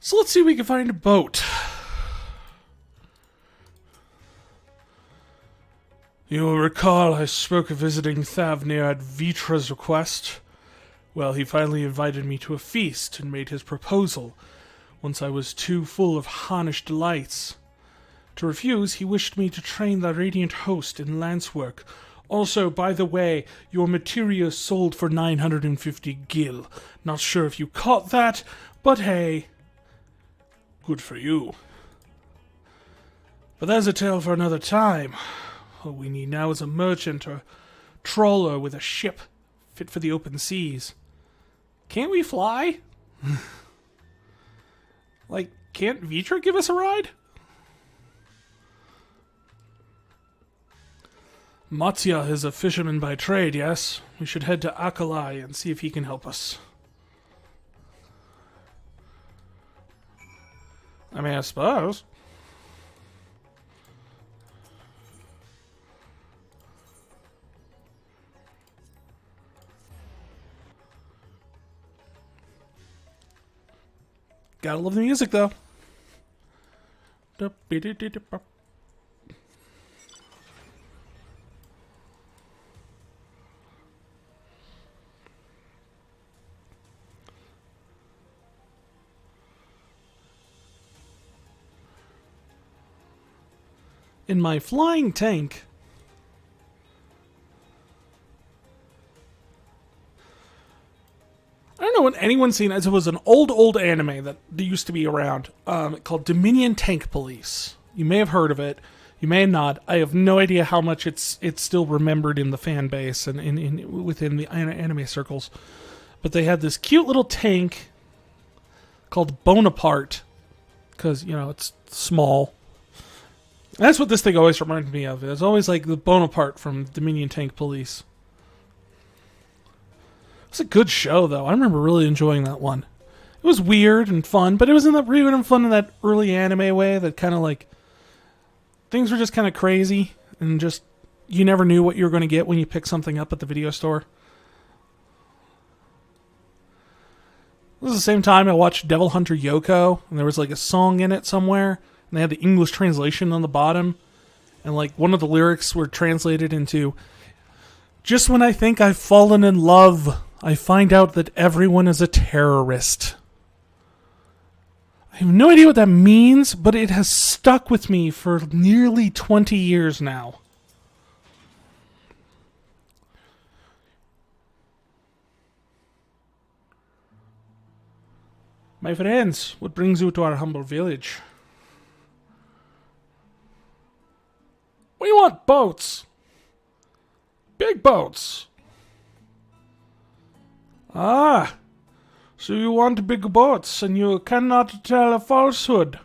So let's see if we can find a boat. You will recall I spoke of visiting Thavnir at Vitra's request. Well, he finally invited me to a feast and made his proposal, once I was too full of Hannish delights. To refuse, he wished me to train the Radiant Host in lance work. Also, by the way, your materia sold for 950 gil. Not sure if you caught that, but hey, good for you. But that's a tale for another time. All we need now is a merchant or trawler with a ship fit for the open seas. Can't we fly? Like, can't Vitra give us a ride? Matsya is a fisherman by trade, yes? We should head to Akalai and see if he can help us. I mean, I suppose. Gotta love the music, though. In my flying tank, I don't know when anyone's seen it. It was an old anime that used to be around called Dominion Tank Police. You may have heard of it. You may have not. I have no idea how much it's still remembered in the fan base and within the anime circles. But they had this cute little tank called Bonaparte because, you know, it's small. And that's what this thing always reminded me of. It's always like the Bonaparte from Dominion Tank Police. It's a good show, though. I remember really enjoying that one. It was weird and fun, but it was weird and fun in that early anime way that kind of like... Things were just kind of crazy, and just... You never knew what you were going to get when you picked something up at the video store. It was the same time I watched Devil Hunter Yoko, and there was like a song in it somewhere, and they had the English translation on the bottom, and like one of the lyrics were translated into... Just when I think I've fallen in love, I find out that everyone is a terrorist. I have no idea what that means, but it has stuck with me for nearly 20 years now. My friends, what brings you to our humble village? We want boats. Big boats. Ah, so you want big boats and you cannot tell a falsehood.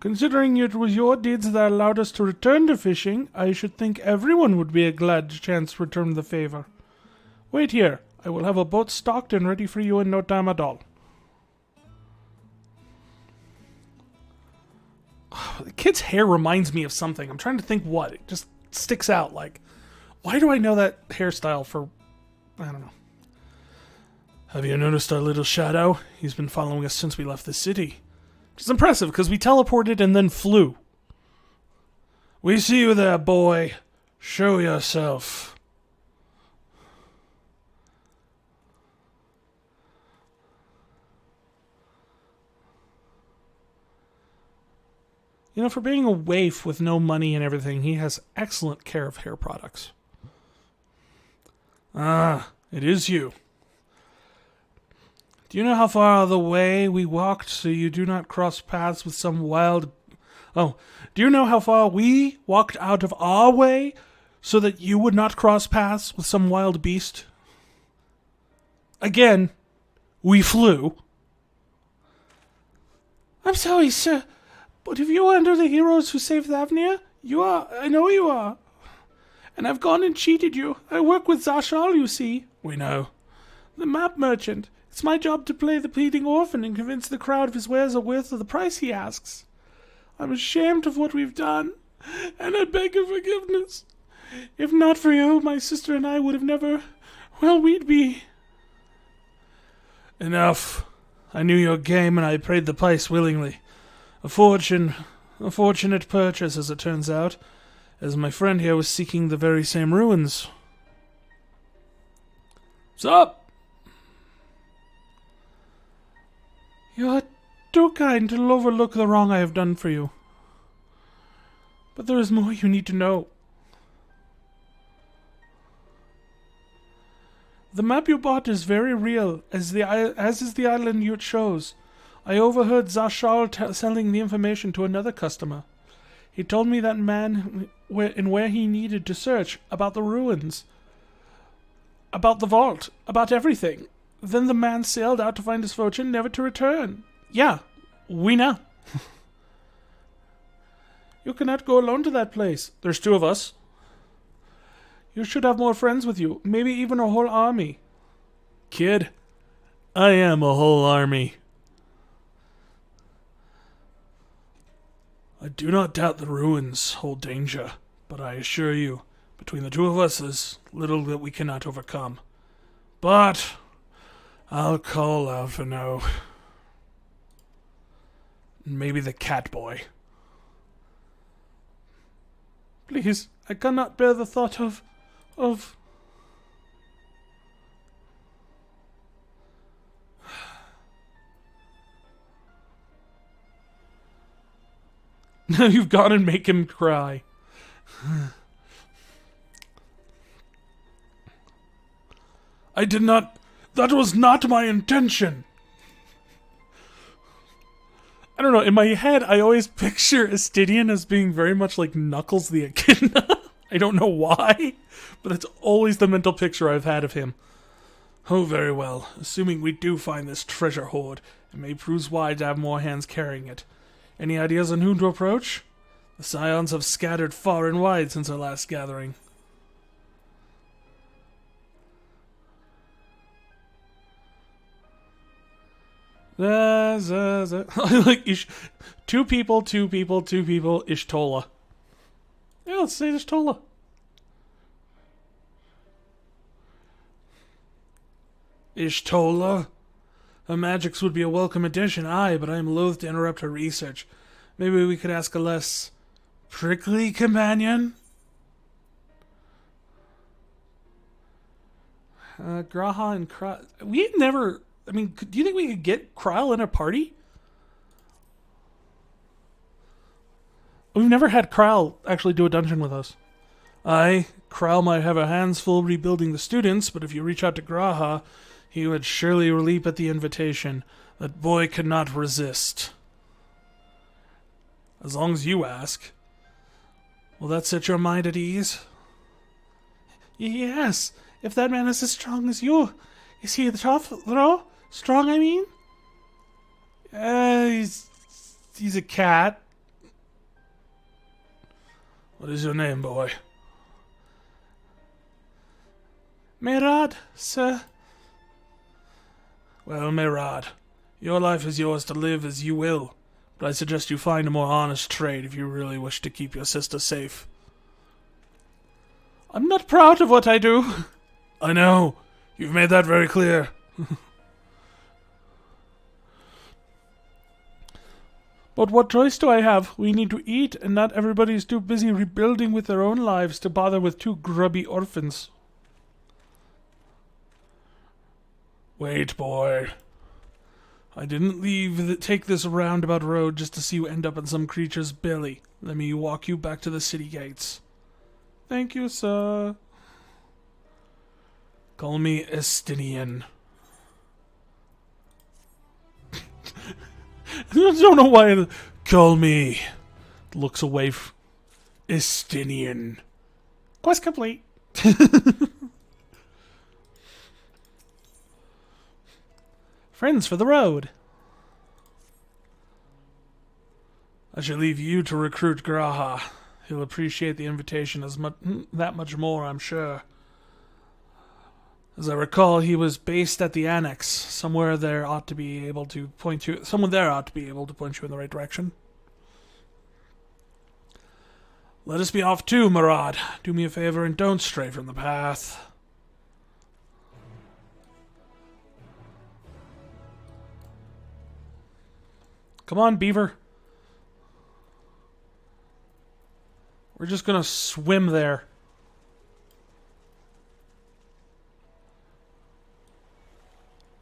Considering it was your deeds that allowed us to return to fishing, I should think everyone would be a glad chance to return the favor. Wait here. I will have a boat stocked and ready for you in no time at all. The kid's hair reminds me of something. I'm trying to think what. It just sticks out. Like, why do I know that hairstyle for... I don't know. Have you noticed our little shadow? He's been following us since we left the city. Which is impressive, because we teleported and then flew. We see you there, boy. Show yourself. You know, for being a waif with no money and everything, he has excellent care of hair products. Ah, it is you. Do you know how far out of the way we walked so you do not cross paths with some wild... Oh, do you know how far we walked out of our way so that you would not cross paths with some wild beast? Again, we flew. I'm sorry, sir. But if you are under the heroes who saved Thavnir, you are. I know you are. And I've gone and cheated you. I work with Zashal, you see. We know. The map merchant. It's my job to play the pleading orphan and convince the crowd of his wares are worth of the price he asks. I'm ashamed of what we've done. And I beg your forgiveness. If not for you, my sister and I would have never... Well, we'd be... Enough. I knew your game and I paid the price willingly. A fortunate purchase, as it turns out, as my friend here was seeking the very same ruins. What's up? You are too kind to overlook the wrong I have done for you. But there is more you need to know. The map you bought is very real, as is the island you chose. I overheard Zashal selling the information to another customer. He told me that man where he needed to search, about the ruins, about the vault, about everything. Then the man sailed out to find his fortune, never to return. Yeah, we know. You cannot go alone to that place. There's two of us. You should have more friends with you, maybe even a whole army. Kid, I am a whole army. I do not doubt the ruins hold danger, but I assure you, between the two of us, there's little that we cannot overcome. But I'll call out for now. Maybe the cat boy. Please, I cannot bear the thought of... Now you've gone and make him cry. I did not... That was not my intention. I don't know, in my head, I always picture Astidian as being very much like Knuckles the Echidna. I don't know why, but that's always the mental picture I've had of him. Oh, very well. Assuming we do find this treasure hoard, it may prove wise to have more hands carrying it. Any ideas on whom to approach? The Scions have scattered far and wide since our last gathering. I like two people, Ishtola. Yeah, let's say Ishtola. Ishtola? Her magics would be a welcome addition, aye, but I am loath to interrupt her research. Maybe we could ask a less prickly companion? Graha and Kral... We never... I mean, do you think we could get Kral in a party? We've never had Kral actually do a dungeon with us. Aye, Kral might have her hands full rebuilding the students, but if you reach out to Graha, he would surely leap at the invitation. That boy could not resist. As long as you ask. Will that set your mind at ease? Yes, if that man is as strong as you. Is he tough, though? Strong, I mean? He's a cat. What is your name, boy? Merad, sir. Well, Merad, your life is yours to live as you will, but I suggest you find a more honest trade if you really wish to keep your sister safe. I'm not proud of what I do. I know. You've made that very clear. But what choice do I have? We need to eat, and not everybody's too busy rebuilding with their own lives to bother with two grubby orphans. Wait, boy. I didn't take this roundabout road just to see you end up in some creature's belly. Let me walk you back to the city gates. Thank you, sir. Call me Estinian. I don't know why. Call me. Looks away from Estinian. Quest complete. Friends for the road. I shall leave you to recruit Graha. He'll appreciate the invitation that much more, I'm sure. As I recall, he was based at the annex. Someone there ought to be able to point you in the right direction. Let us be off too, Murad. Do me a favor and don't stray from the path. Come on, beaver. We're just gonna swim there.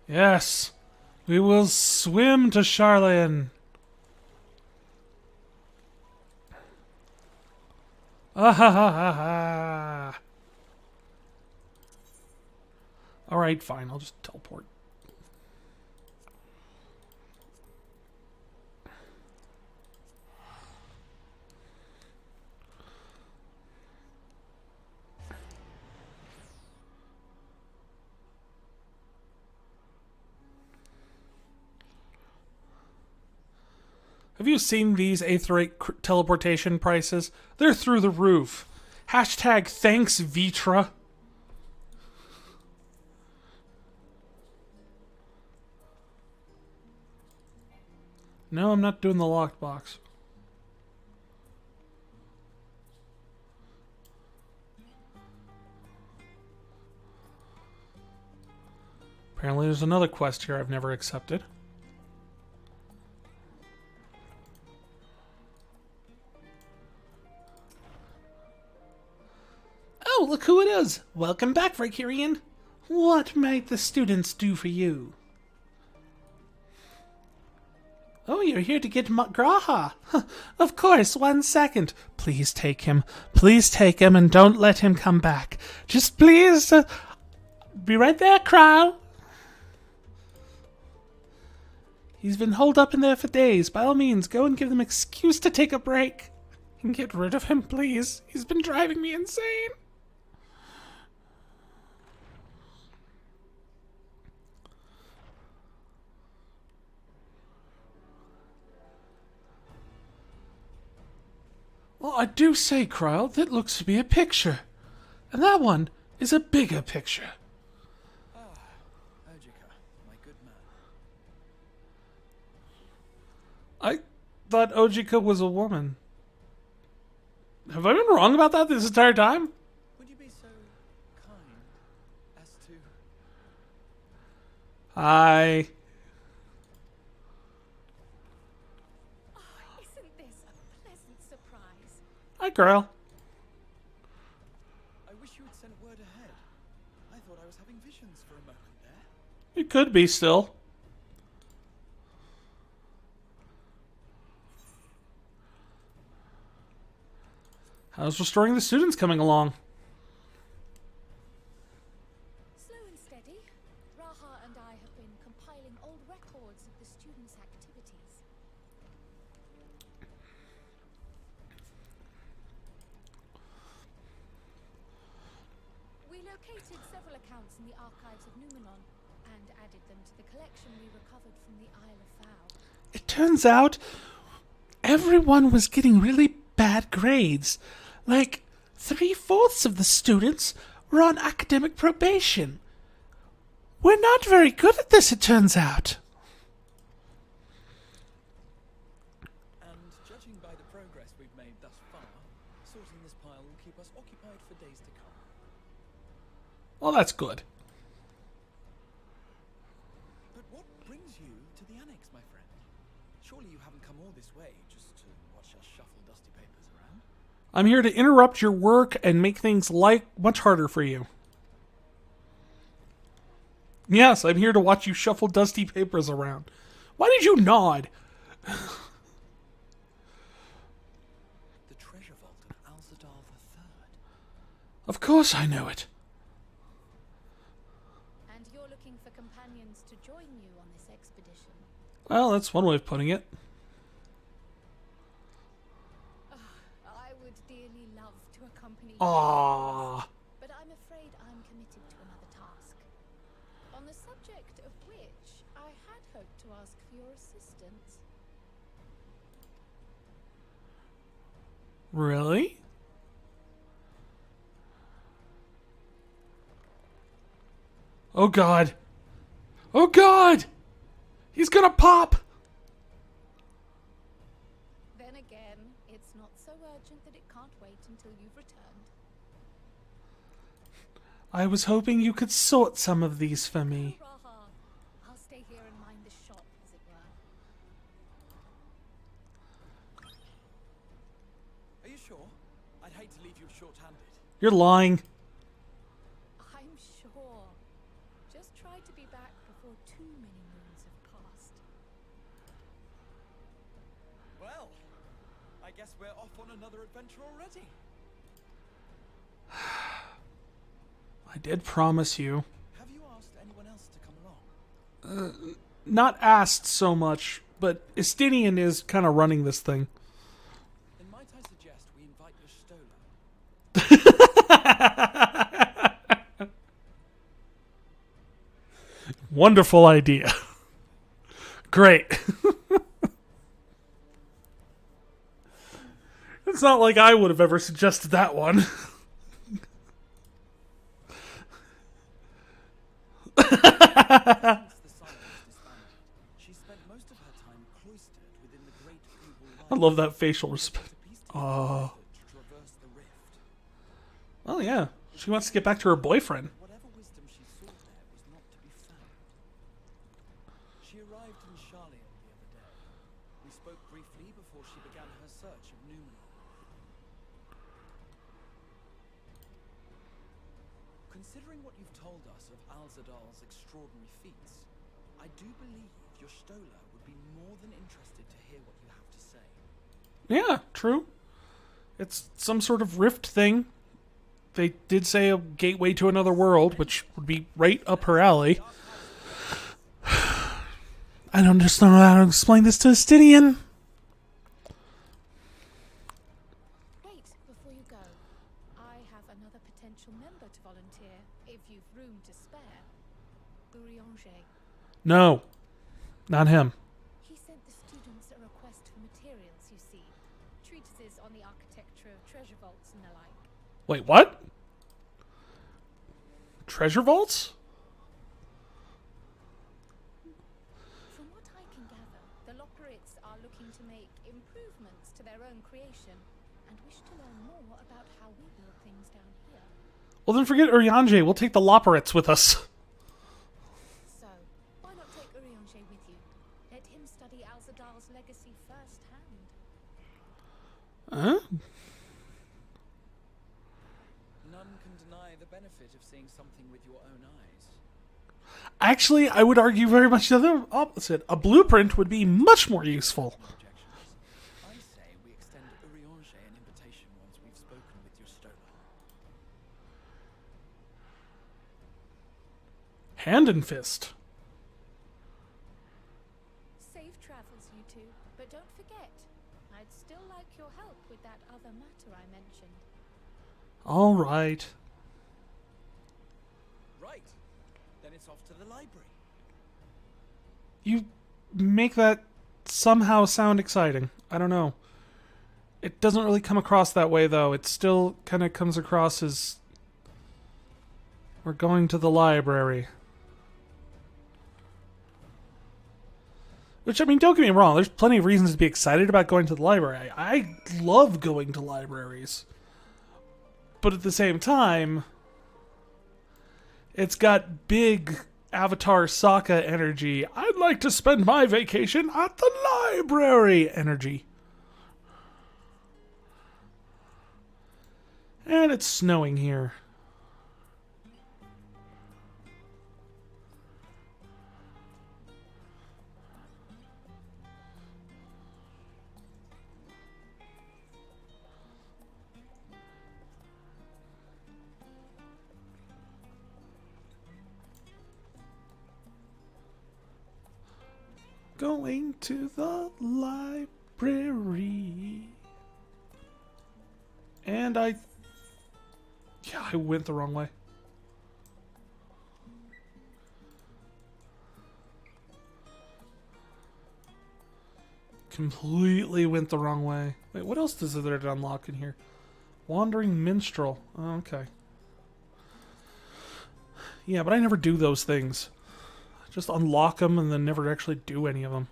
Yes. We will swim to Charlene. Ah ha ha ha ha. Alright, fine. I'll just teleport. Have you seen these Aetherite teleportation prices? They're through the roof. Hashtag thanks, Vitra. No, I'm not doing the locked box. Apparently there's another quest here I've never accepted. Oh, look who it is! Welcome back, Valkyrian. What might the students do for you? Oh, you're here to get Graha. Of course, 1 second. Please take him. Please take him and don't let him come back. Just please. Be right there, Crow. He's been holed up in there for days. By all means, go and give them an excuse to take a break. And get rid of him, please. He's been driving me insane. Well, I do say, Cryle, that looks to be a picture. And that one is a bigger picture. Ah, Ojika, my good man. I thought Ojika was a woman. Have I been wrong about that this entire time? Would you be so kind as to... Hi. Oh, isn't this a pleasant surprise? Hi, girl. I wish you had sent word ahead. I thought I was having visions for a moment there. It could be still. How's restoring the students coming along? Slow and steady. Raha and I have been compiling old records of the students' activities. We located several accounts in the archives of Numenon and added them to the collection we recovered from the Isle of Fowl. It turns out everyone was getting really bad grades. Like, 3/4 of the students were on academic probation. We're not very good at this, it turns out. And judging by the progress we've made thus far, sorting this pile will keep us occupied for days to come. Well, that's good. But what brings you to the annex, my friend? Surely you haven't come all this way just to watch us shuffle dusty papers around? I'm here to interrupt your work and make things much harder for you. Yes, I'm here to watch you shuffle dusty papers around. Why did you nod? The treasure vault of Alzadaal III. Of course I know it. And you're looking for companions to join you on this expedition. Well, that's one way of putting it. I would dearly love to accompany you. Aww. But I'm afraid I'm committed to another task. On the subject of which I had hoped to ask for your assistance. Really? Oh god. Oh god! He's gonna pop! Then again, it's not so so urgent that it can't wait until you've returned. I was hoping you could sort some of these for me. Raha, I'll stay here and mind the shop, as it were. Are you sure? I'd hate to leave you short-handed. You're lying. I'm sure. Just try to be back before too many moons have passed. Well, I guess we're off on another adventure already. I did promise you. Have you asked anyone else to come along? Not asked so much, but Estinian is kind of running this thing. Then might I suggest we invite your Stola? Wonderful idea. Great. It's not like I would have ever suggested that one. Since the Silence disbanded, she spent most of her time cloistered within the great Google I love that facial response. to piece Oh. together to traverse the rift. Oh yeah, she wants to get back to her boyfriend. Whatever wisdom she sought there was not to be found. She arrived in Charlian the other day. We spoke briefly before she began her search of Numenor. Considering what you've told us of Alzadaal's extraordinary feats, I do believe your Stola would be more than interested to hear what you have to say. Yeah, true. It's some sort of rift thing. They did say a gateway to another world, which would be right up her alley. I don't just know how to explain this to Estinian. Wait, before you go. I have another potential member to volunteer, if you've room to spare. Urianger. No, not him. He sent the students a request for materials, you see. Treatises on the architecture of treasure vaults and the like. Wait, what? Treasure vaults? From what I can gather, the Lockerites are looking to make improvements to their own creation and wish to learn more about how we build things down here. Well, then forget Urianger. We'll take the Loporits with us. So, why not take Urianger with you? Let him study Alzadaal's legacy firsthand. Huh? None can deny the benefit of seeing something with your own eyes. Actually, I would argue very much the other opposite. A blueprint would be much more useful. No objections. I say we extend Urianger an invitation once we've spoken with your Stola. Hand and fist. Safe travels, you two. But don't forget, I'd still like your help with that other matter I mentioned. All right. Right. Then it's off to the library. You make that somehow sound exciting. I don't know. It doesn't really come across that way, though. It still kind of comes across as we're going to the library. Which, I mean, don't get me wrong. There's plenty of reasons to be excited about going to the library. I love going to libraries. But at the same time, it's got big Avatar Sokka energy. I'd like to spend my vacation at the library energy. And it's snowing here. Going to the library. And I went the wrong way. Completely went the wrong way. Wait, what else is there to unlock in here? Wandering Minstrel. Oh, okay. Yeah, but I never do those things. Just unlock them and then never actually do any of them.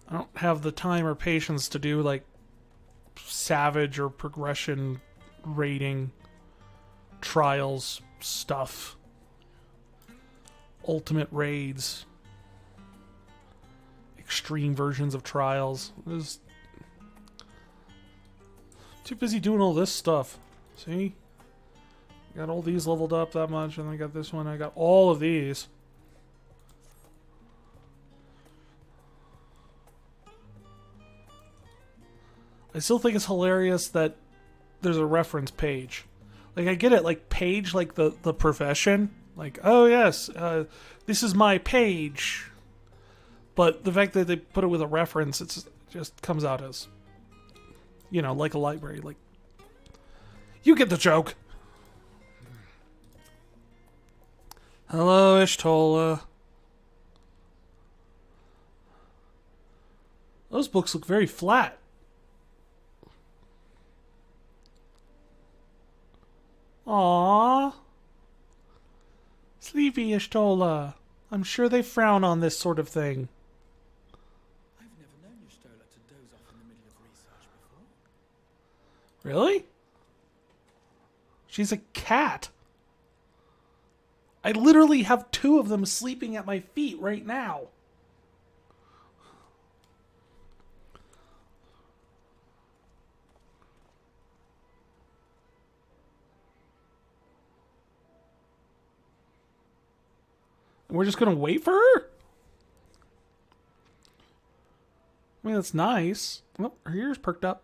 I don't have the time or patience to do, like, savage or progression rating trials stuff. Ultimate raids. Extreme versions of trials. I was too busy doing all this stuff. See? Got all these leveled up that much, and I got this one. I got all of these. I still think it's hilarious that there's a reference page. Like, I get it, like, page, like the profession. Like, oh, yes, this is my page. But the fact that they put it with a reference, it just comes out as, you know, like a library. Like, you get the joke. Hello, Ishtola. Those books look very flat. Aww. Sleepy Ishtola. I'm sure they frown on this sort of thing. I've never known Y'shtola to doze off in the middle of research before. Really? She's a cat. I literally have two of them sleeping at my feet right now. And we're just going to wait for her? I mean, that's nice. Oh, her ears perked up.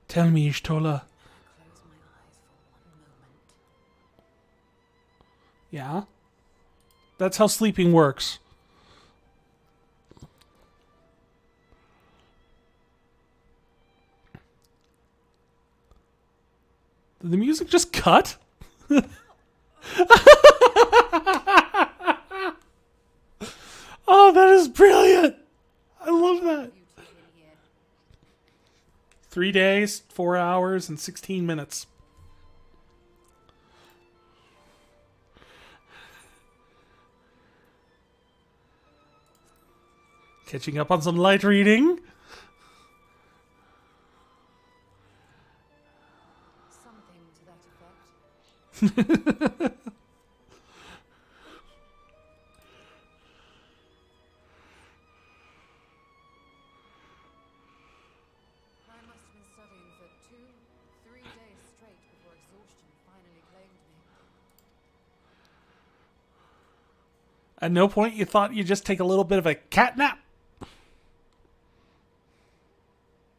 Tell me, Ishtola. Close my eyes for one moment. Yeah? That's how sleeping works. Did the music just cut? Oh, that is brilliant. I love that. 3 days, 4 hours, and 16 minutes. Catching up on some light reading. Something to that effect. I must have been studying for 2-3 days straight before exhaustion finally claimed me. At no point you thought you'd just take a little bit of a cat nap?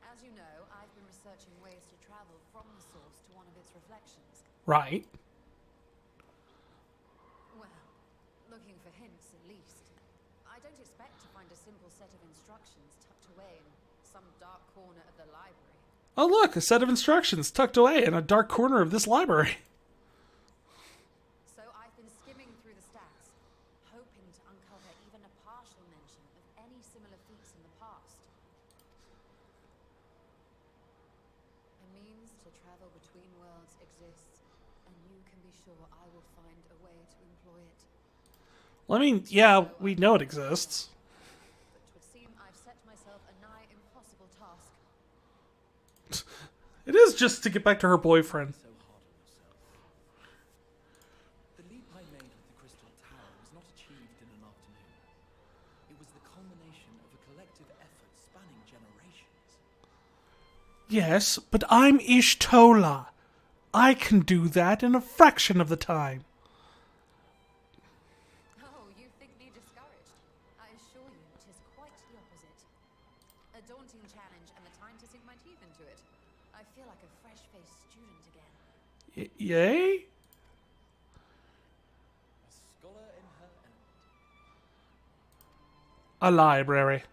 As you know, I've been researching ways to travel from the source to one of its reflections. Right. Well, looking for hints at least. I don't expect to find a simple set of instructions tucked away in some dark corner of the library. Oh, look, a set of instructions tucked away in a dark corner of this library. So I've been skimming through the stacks, hoping to uncover even a partial mention of any similar feats in the past. A means to travel between worlds exists, and you can be sure I will find a way to employ it. Well, I mean, yeah, we know it exists. But 'twould seem I've set myself a nigh impossible task. It is just to get back to her boyfriend. So hard on yourself. The leap I made with the Crystal Tower was not achieved in an afternoon. It was the culmination of a collective effort spanning generations. Yes, but I'm Ishtola. I can do that in a fraction of the time. Oh, you think me discouraged? I assure you it is quite the opposite. A daunting challenge and the time to sink my teeth into it. I feel like a fresh-faced student again. Yay? A scholar in her element. A library.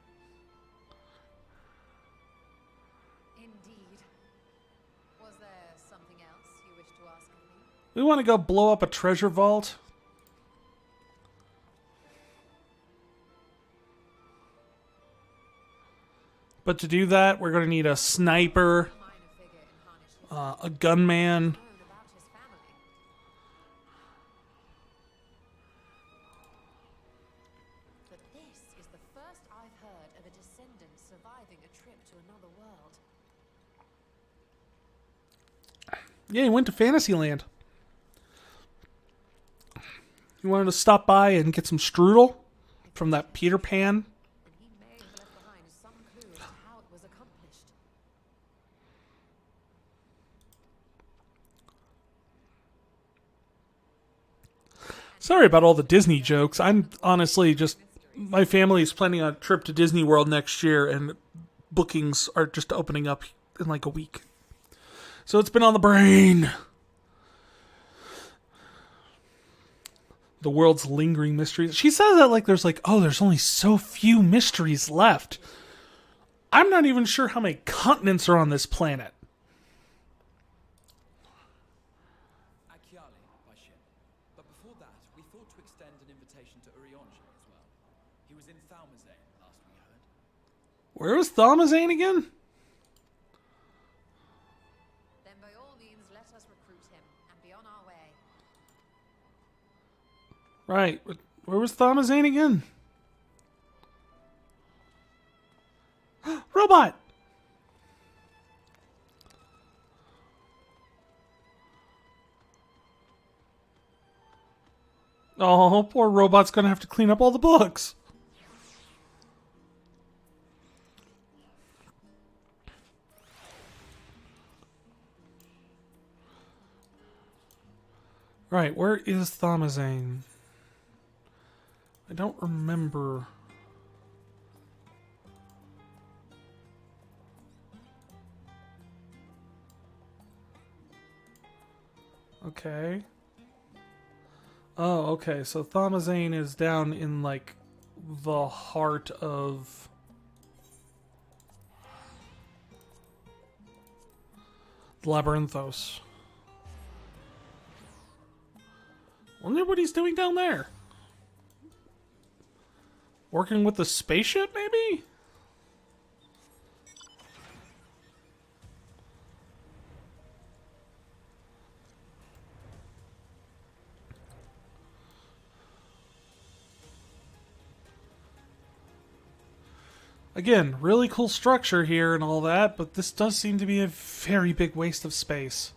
Indeed. Was there something else you wish to ask of me? We want to go blow up a treasure vault. But to do that, we're going to need a sniper, A minor figure in harness a gunman. known about his family. surviving a trip to another world. Yeah, he went to Fantasyland. He wanted to stop by and get some strudel from that Peter Pan. And he may have left behind some clue as to how it was accomplished. Sorry about all the Disney jokes. I'm honestly just... My family is planning a trip to Disney World next year, and bookings are just opening up in like a week. So it's been on the brain. The world's lingering mysteries. She says that like there's only so few mysteries left. I'm not even sure how many continents are on this planet. Achiali by ship. But before that, we thought to extend an invitation to Urianger as well. He was in Thalmazane last we heard. Where was Thalmazane again? Then by all means, let us recruit him and be on our way. Right. Where was Thalmazane again? Robot! Oh, poor Robot's gonna have to clean up all the books. Right, where is Thalmazane? I don't remember. Okay. Oh, okay. So Thalmazane is down in, like, the heart of... Labyrinthos. Wonder what he's doing down there. Working with the spaceship, maybe? Again, really cool structure here and all that, but this does seem to be a very big waste of space.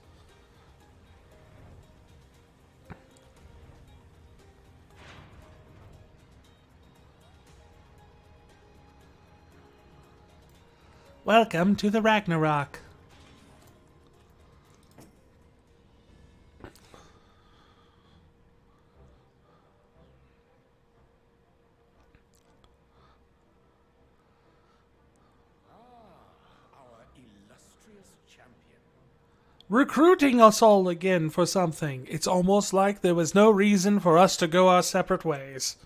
Welcome to the Ragnarok. Recruiting us all again for something. It's almost like there was no reason for us to go our separate ways.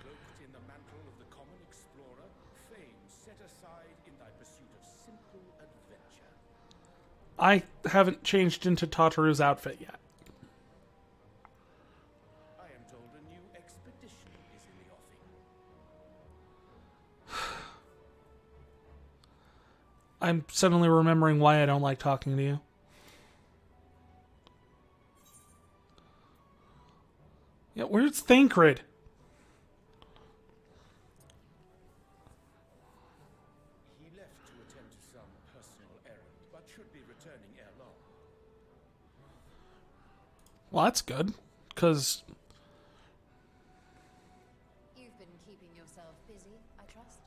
Cloaked in the mantle of the common explorer, fame set aside in thy pursuit of simple adventure. I haven't changed into Tataru's outfit yet. I am told a new expedition is in the offing. I'm suddenly remembering why I don't like talking to you. Yeah, where's Thancred? He left to attend to some personal errand, but should be returning ere long. Well, that's good, because... You've been keeping yourself busy, I trust?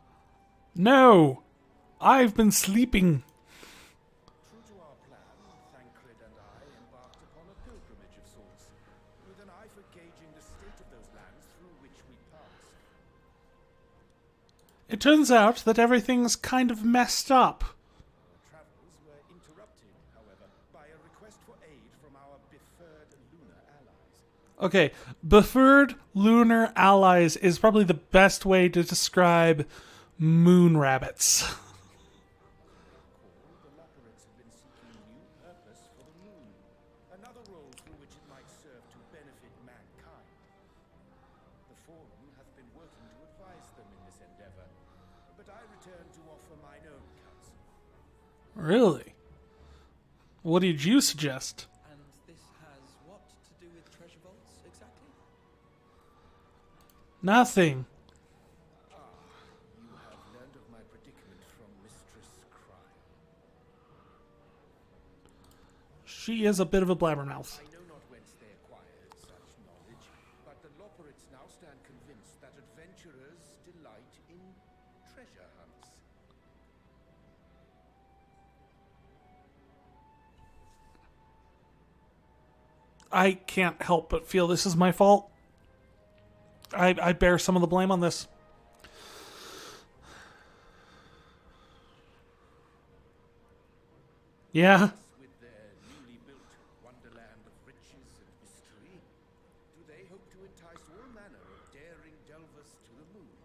No! I've been sleeping. True to our plan, Thancred and I embarked upon a pilgrimage of sorts, with an eye for gauging the state of those lands through which we passed. It turns out that everything's kind of messed up. Our travels were interrupted, however, by a request for aid from our befurred lunar allies. Okay, befurred lunar allies is probably the best way to describe moon rabbits. The Laparates have been seeking new purpose for the moon, another role through which it might serve to benefit mankind. The Forum hath been working to advise them in this endeavor, but I return to offer mine own counsel. Really? What did you suggest? And this has what to do with treasure vaults, exactly? Nothing. You have She is a bit of a blabbermouth. I know not whence they acquired such knowledge, but the Loporrits now stand convinced that adventurers delight in treasure hunts. I can't help but feel this is my fault. I bear some of the blame on this. Yeah. With their newly built wonderland of riches and mystery, do they hope to entice all manner of daring delvers to the moon?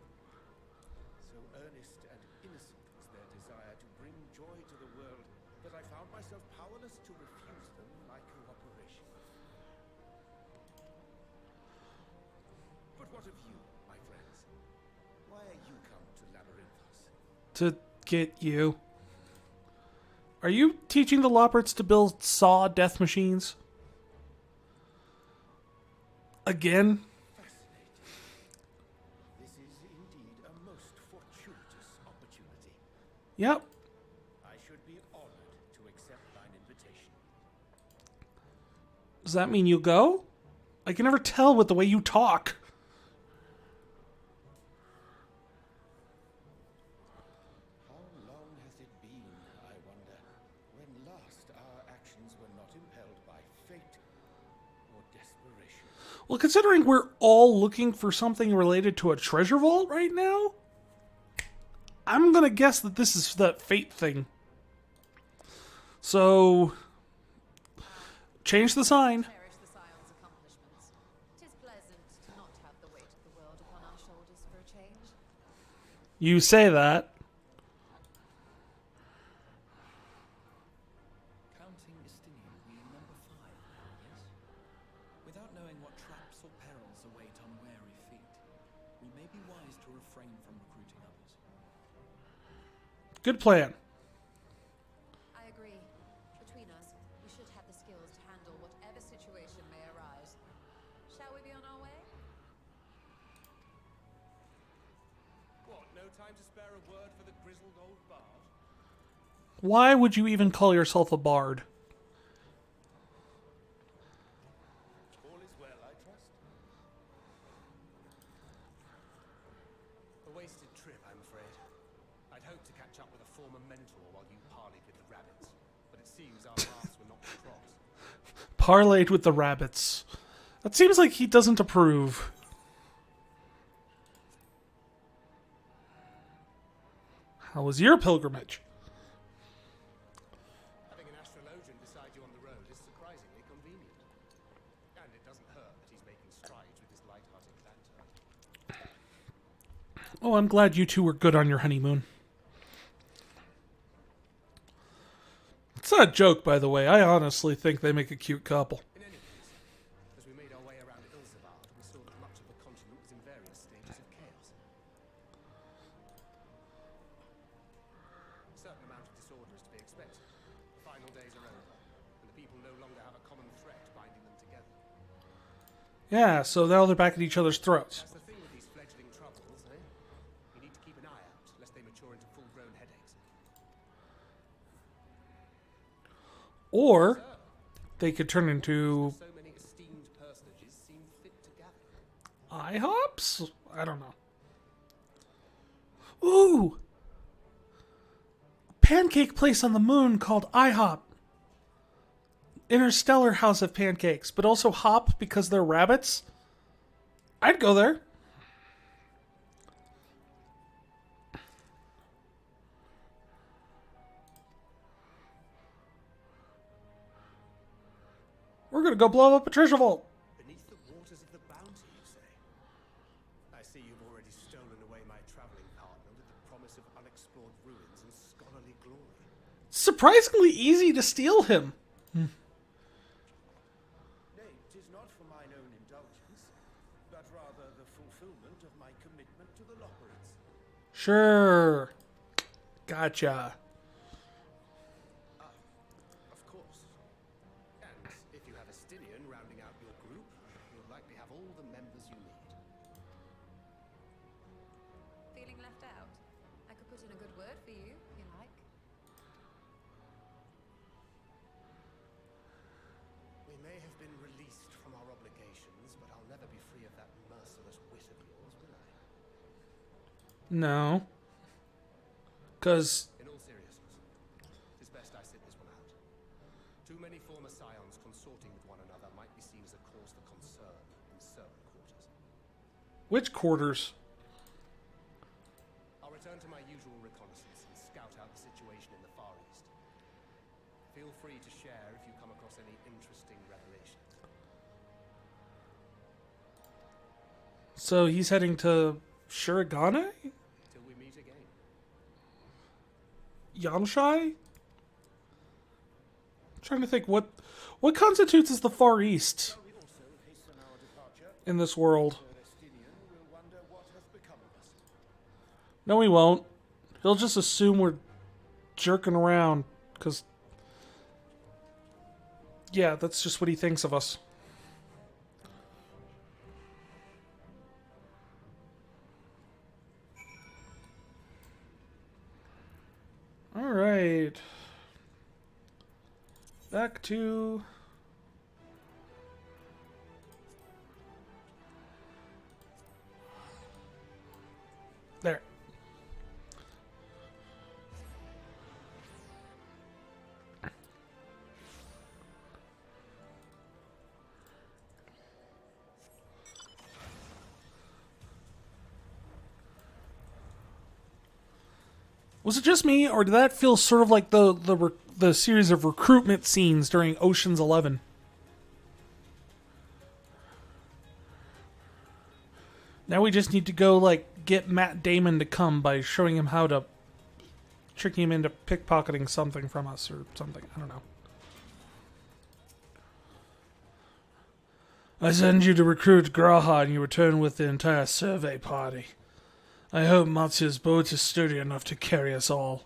So earnest and innocent was their desire to bring joy to the world that I found myself powerless to refuse them my cooperation. But what of you, my friends? Why are you come to Labyrinthos? To get you. Are you teaching the Loporrits to build saw death machines? Again? Fascinating. This is indeed a most fortuitous opportunity. Yep. I should be honored to accept thine invitation. Does that mean you go? I can never tell with the way you talk. How long hath it been, I wonder, when last our actions were not impelled by fate or desperation? Well, considering we're all looking for something related to a treasure vault right now, I'm gonna guess that this is that fate thing. So, change the sign. Cherish the Scion's accomplishments. 'Tis pleasant to not have the weight of the world upon our shoulders for a change. You say that. Counting Estinian, we are number 5, yes? Without knowing what traps or perils await unwary feet, we may be wise to refrain from recruiting others. Good plan. I agree. Between us, we should have the skills to handle whatever situation may arise. Shall we be on our way? What, no time to spare a word for the grizzled old bard? Why would you even call yourself a bard? All is well, I trust. A wasted trip, I'm afraid. I'd hoped to catch up with a former mentor while you parleyed with the rabbits, but it seems our paths were not to cross. Parlayed with the rabbits. That seems like he doesn't approve. How was your pilgrimage? Having an astrologian beside you on the road is surprisingly convenient. And it doesn't hurt that he's making strides with his light-hearted banter. Oh, I'm glad you two were good on your honeymoon. It's not a joke, by the way. I honestly think they make a cute couple. In any case, as we made our way around Alzadaal, we saw that much of the continent was in various stages of chaos. A certain amount of disorder is to be expected. The final days are over, and the people no longer have a common threat binding them together. Yeah, so now they're back at each other's throats. That's the thing with these fledgling troubles, eh? You need to keep an eye out, lest they mature into full-grown headaches. Or they could turn into So many esteemed personages seem fit to gather. IHOPs? I don't know. Ooh! Pancake place on the moon called IHOP. Interstellar House of Pancakes, but also hop because they're rabbits. I'd go there. We're gonna go blow up a treasure vault. Beneath the waters of the Bounty, you say? I see you've already stolen away my traveling partner with the promise of unexplored ruins and scholarly glory. Surprisingly easy to steal him. Nay, 'tis not for mine own indulgence, but rather the fulfillment of my commitment to the Loporrits. Sure. Gotcha. Of course. And if you have a Stinian rounding out your group, you'll likely have all the members you need. Feeling left out? I could put in a good word for you, if you like. may have been released from our obligations, but I'll never be free of that merciless wit of yours, will I? No. Because... In all seriousness, it's best I sit this one out. Too many former scions consorting with one another might be seen as a cause for concern in certain quarters. Which quarters? I'll return to my usual reconnaissance and scout out the situation in the Far East. Feel free to share if you come across any interesting revelations. So he's heading to Shirogane? Till we meet again. Yamshai? I'm trying to think what constitutes as the Far East We also hasten our departure. in this world. Celestinian will wonder what has become of us. No, he won't. He'll just assume we're jerking around, because... yeah, that's just what he thinks of us. Alright. Back to... there. Was it just me, or did that feel sort of like the series of recruitment scenes during Ocean's 11? Now we just need to go, like, get Matt Damon to come by showing him how to... tricking him into pickpocketing something from us, or something. I don't know. I send you to recruit Graha, and you return with the entire survey party. I hope Matsu's boat is sturdy enough to carry us all.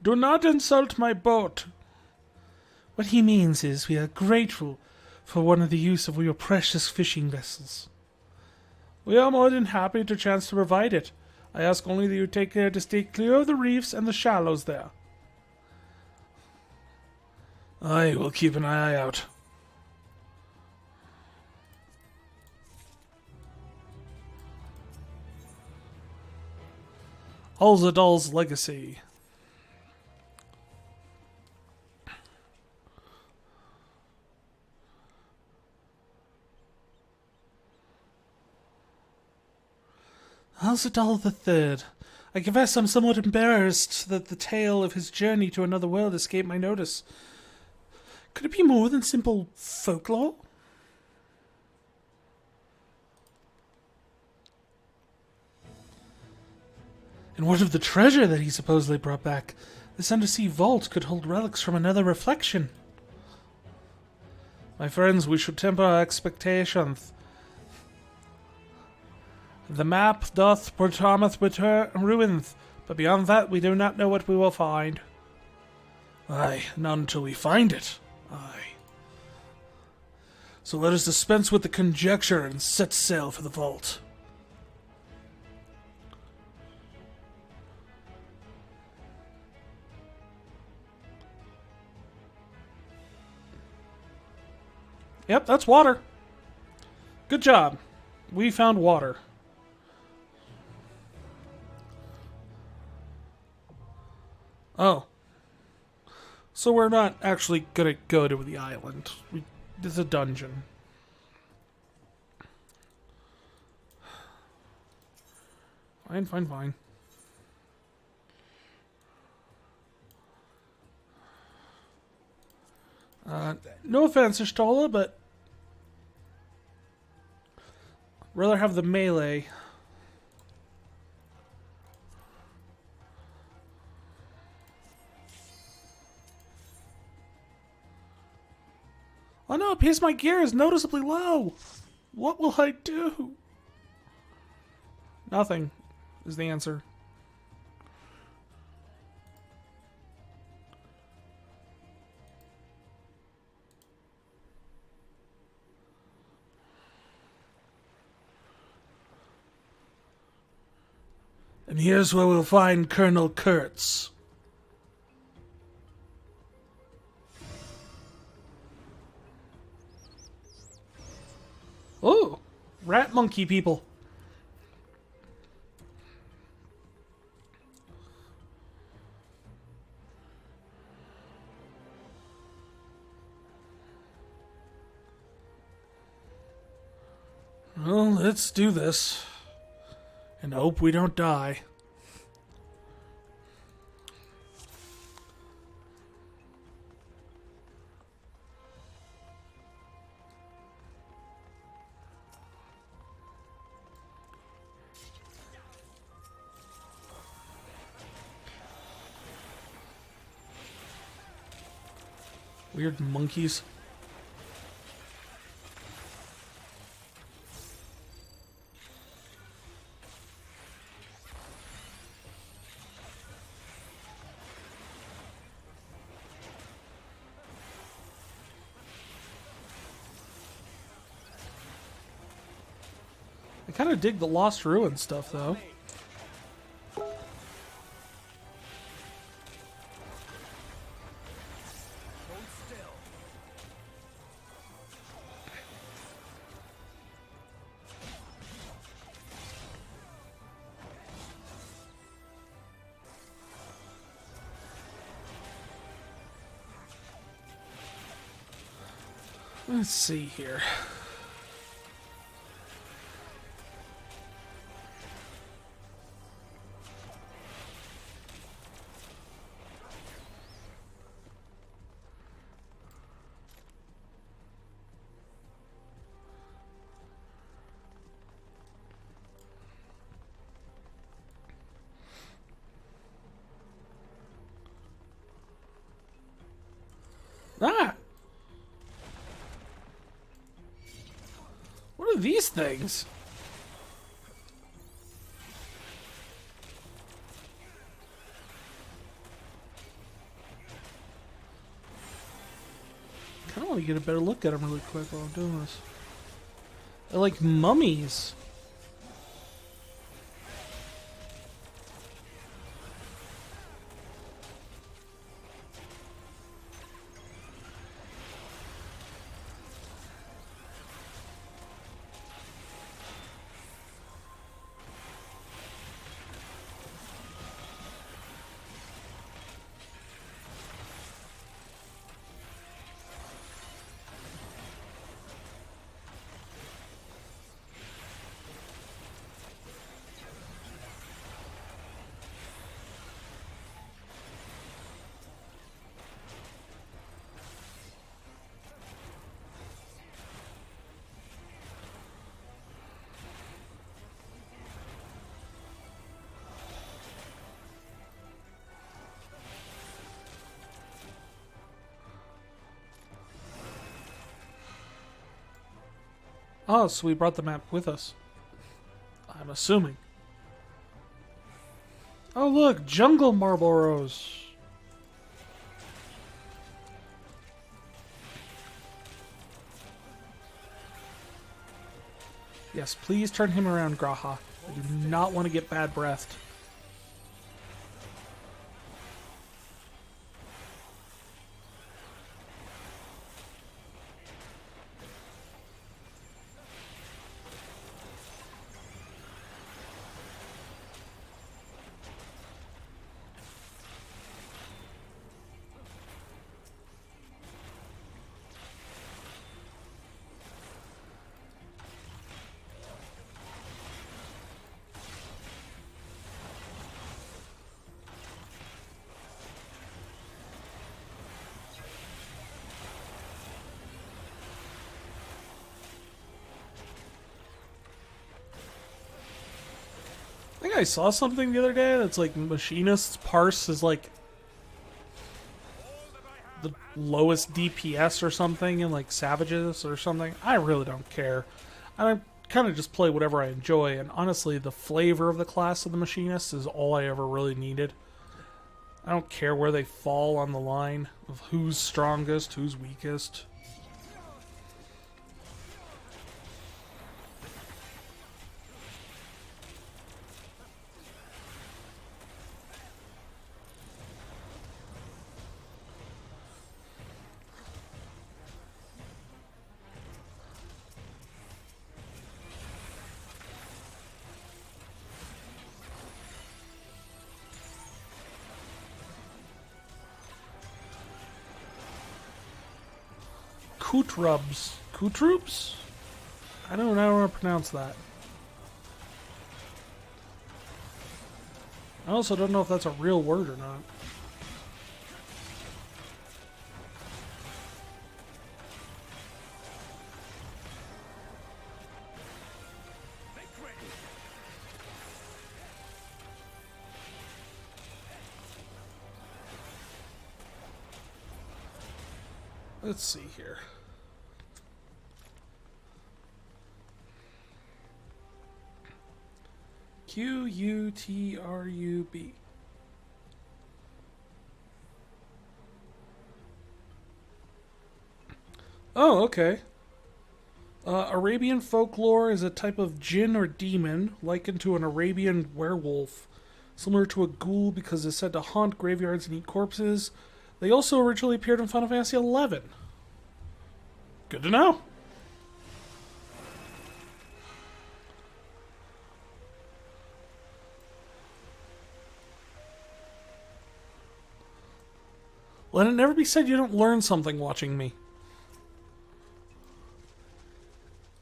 Do not insult my boat. What he means is we are grateful for one of the use of your precious fishing vessels. We are more than happy to chance to provide it. I ask only that you take care to stay clear of the reefs and the shallows there. I will keep an eye out. Alzadaal's legacy. Alzadaal III. I confess I'm somewhat embarrassed that the tale of his journey to another world escaped my notice. Could it be more than simple folklore? And what of the treasure that he supposedly brought back? This undersea vault could hold relics from another reflection. My friends, we should temper our expectations. The map doth promise ruins, but beyond that we do not know what we will find. Aye, not until we find it. Aye. So let us dispense with the conjecture and set sail for the vault. Yep, that's water. Good job. We found water. Oh. So we're not actually gonna go to the island. It's a dungeon. Fine, fine, fine. No offense, Ishtola, but rather have the melee. Oh no, it appears my gear is noticeably low. What will I do? Nothing is the answer. And here's where we'll find Colonel Kurtz. Oh, rat monkey people. Well, let's do this. And hope we don't die. Weird monkeys. I kind of dig the Lost Ruin stuff, though. Let's see here. Ah! What are these things? I kind of want to get a better look at them really quick while I'm doing this. They're like mummies. Oh, so we brought the map with us. I'm assuming. Oh, look, jungle Marlboros. Yes, please turn him around, Graha. I do not want to get bad breathed. I think I saw something the other day that's like Machinist's Parse is like the lowest DPS or something in like Savages or something. I really don't care. I kind of just play whatever I enjoy, and honestly the flavor of the class of the Machinist is all I ever really needed. I don't care where they fall on the line of who's strongest, who's weakest. Kutrubs. Kutrubs? I don't know how to pronounce that. I also don't know if that's a real word or not. Let's see here. Qutrub. Oh, okay. Arabian folklore is a type of jinn or demon likened to an Arabian werewolf, similar to a ghoul because it's said to haunt graveyards and eat corpses. They also originally appeared in Final Fantasy XI. Good to know. Let it never be said you don't learn something watching me.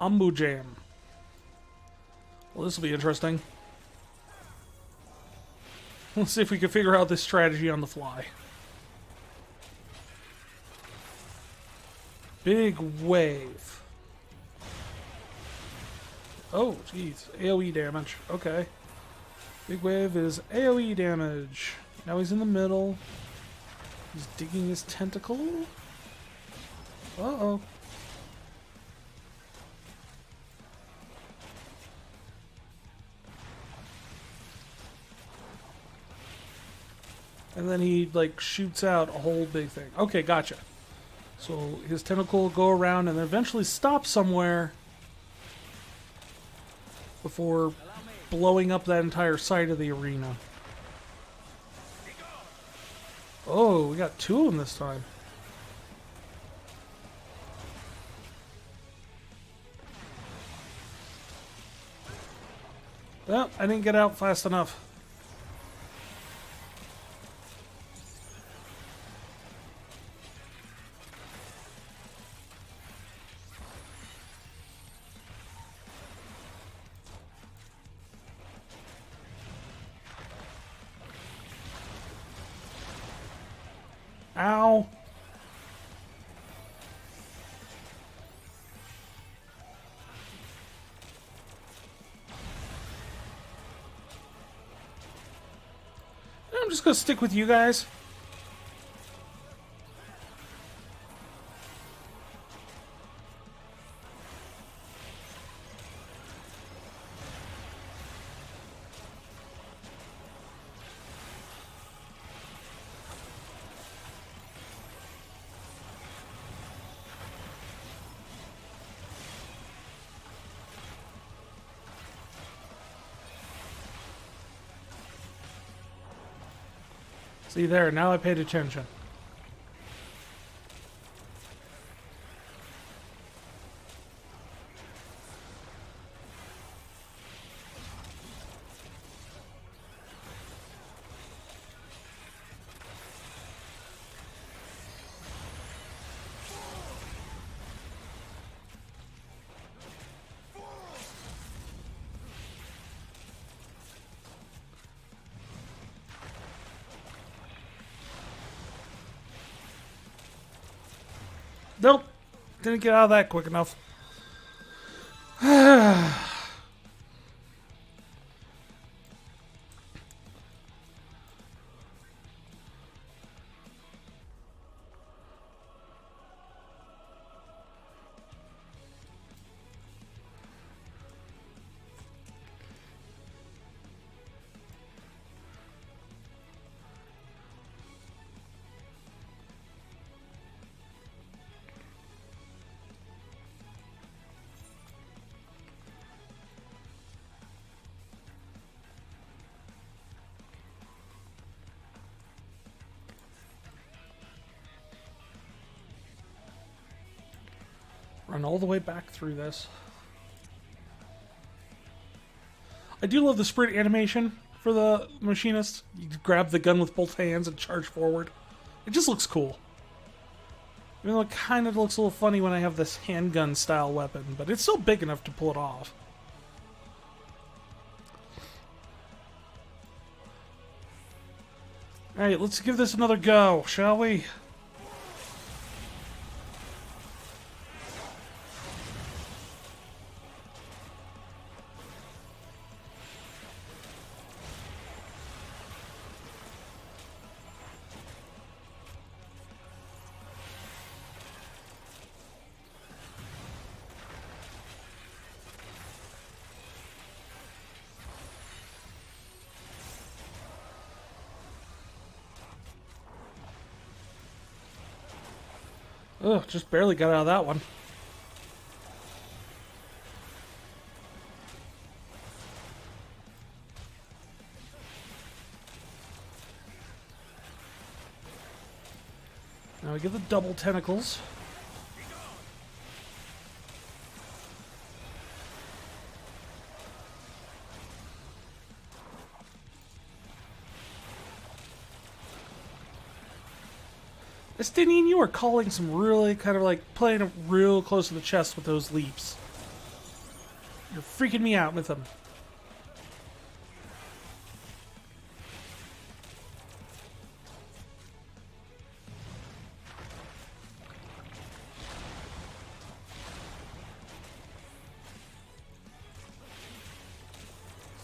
Ambu Jam. Well, this will be interesting. Let's see if we can figure out this strategy on the fly. Big wave. Oh, jeez. AoE damage. Okay. Big wave is AoE damage. Now he's in the middle. He's digging his tentacle. Uh-oh. And then he, like, shoots out a whole big thing. Okay, gotcha. So his tentacle will go around and then eventually stop somewhere before blowing up that entire side of the arena. Oh, we got two of them this time. Well, I didn't get out fast enough. Ow. I'm just gonna stick with you guys. See there, now I paid attention. Nope. Didn't get out of that quick enough. Run all the way back through this. I do love the sprint animation for the machinist. You grab the gun with both hands and charge forward. It just looks cool. Even though it kind of looks a little funny when I have this handgun style weapon, but it's still big enough to pull it off. Alright, let's give this another go, shall we? Ugh, just barely got out of that one. Now we get the double tentacles. Estinian, you are calling some really kind of like playing it real close to the chest with those leaps. You're freaking me out with them.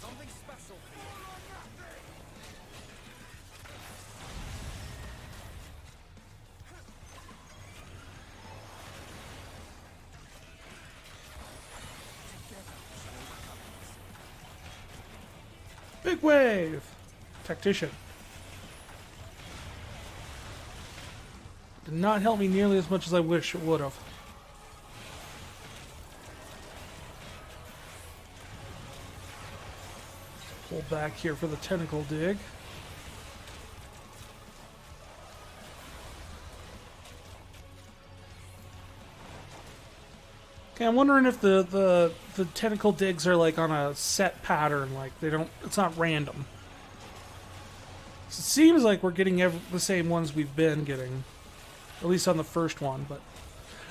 Something special here. Big wave! Tactician. Did not help me nearly as much as I wish it would have. Pull back here for the tentacle dig. Okay, I'm wondering if the tentacle digs are like on a set pattern, like they don't. It's not random. So it seems like we're getting the same ones we've been getting, at least on the first one. But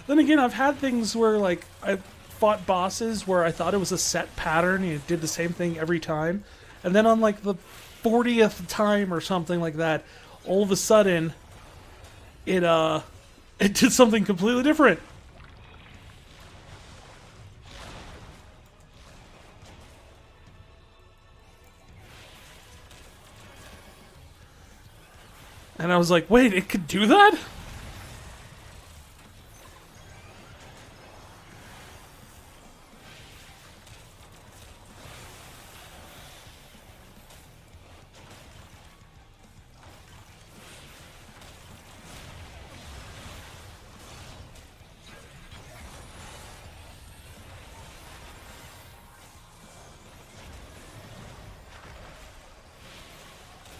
then again, I've had things where like I fought bosses where I thought it was a set pattern and it did the same thing every time, and then on like the 40th time or something like that, all of a sudden, it did something completely different. And I was like, wait, it could do that?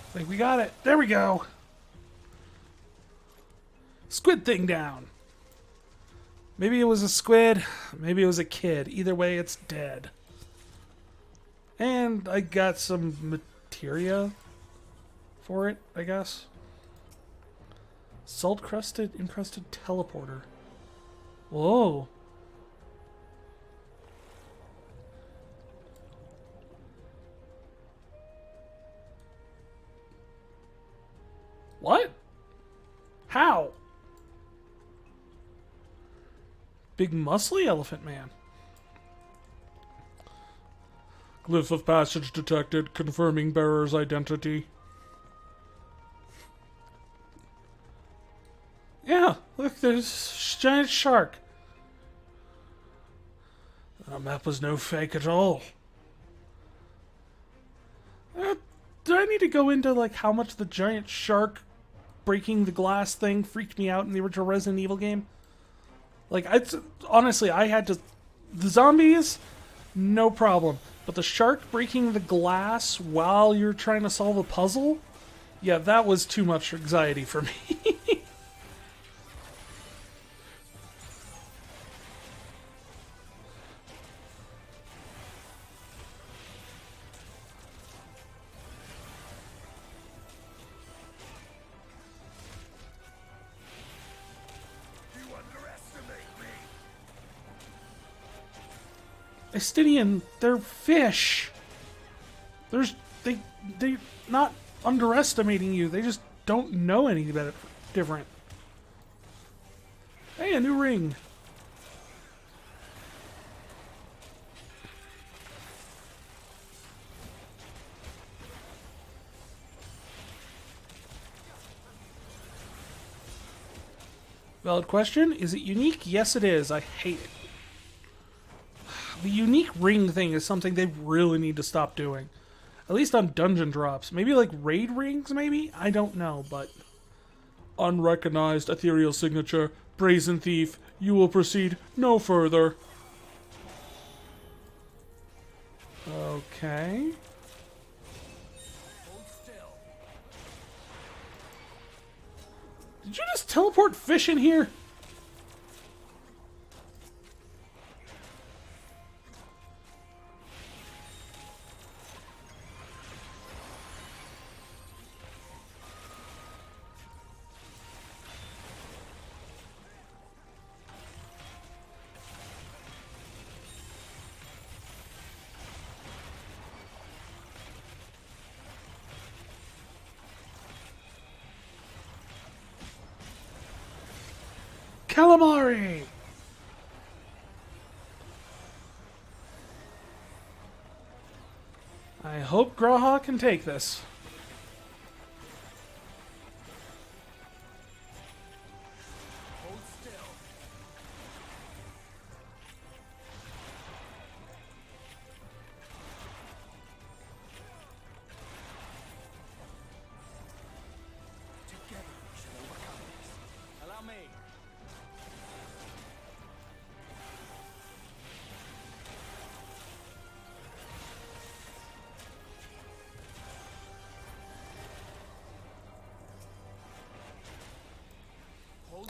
I think we got it. There we go. Squid thing down. Maybe it was a squid, maybe it was a kid. Either way, it's dead. And I got some materia for it, I guess. Salt-crusted, encrusted teleporter. Whoa. What? How? Big muscly elephant man. Glyph of passage detected, confirming bearer's identity. Yeah, look, there's a giant shark. That map was no fake at all. Do I need to go into like how much the giant shark breaking the glass thing freaked me out in the original Resident Evil game? Like, honestly, I had to... The zombies, no problem. But the shark breaking the glass while you're trying to solve a puzzle? Yeah, that was too much anxiety for me. Estinian, they're fish. They're not underestimating you. They just don't know any better, different. Hey, a new ring. Valid question. Is it unique? Yes, it is. I hate it. The unique ring thing is something they really need to stop doing. At least on dungeon drops. Maybe like raid rings, maybe? I don't know, but... Unrecognized ethereal signature. Brazen thief. You will proceed no further. Okay. Did you just teleport fish in here? Calamari! I hope Graha can take this.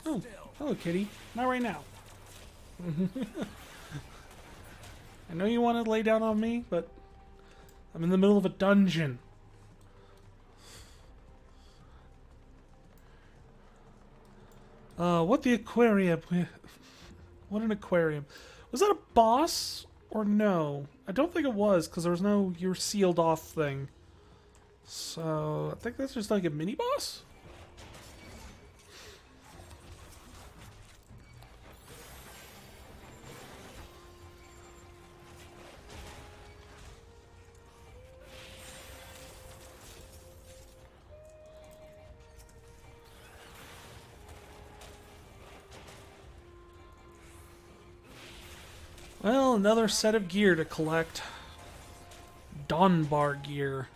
Oh, hello, kitty. Not right now. I know you want to lay down on me, but I'm in the middle of a dungeon. What the aquarium? What an aquarium. Was that a boss or no? I don't think it was, because there was no you're sealed off thing. So, I think that's just like a mini boss? Well, another set of gear to collect. Donbar gear.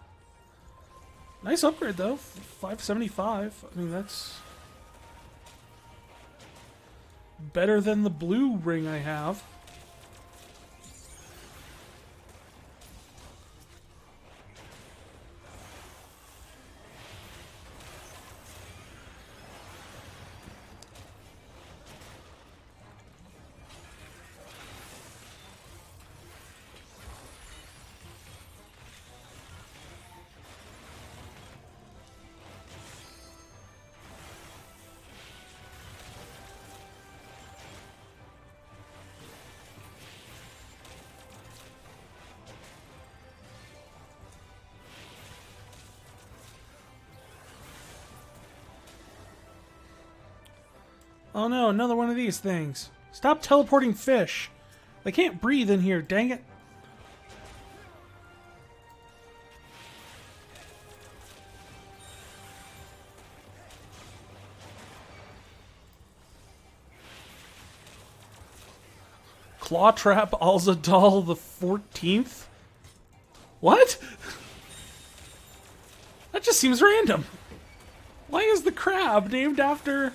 Nice upgrade, though. 575. I mean, that's... better than the blue ring I have. Oh no, another one of these things. Stop teleporting fish. They can't breathe in here, dang it. Claw Trap Alzadaal the 14th? What? That just seems random. Why is the crab named after...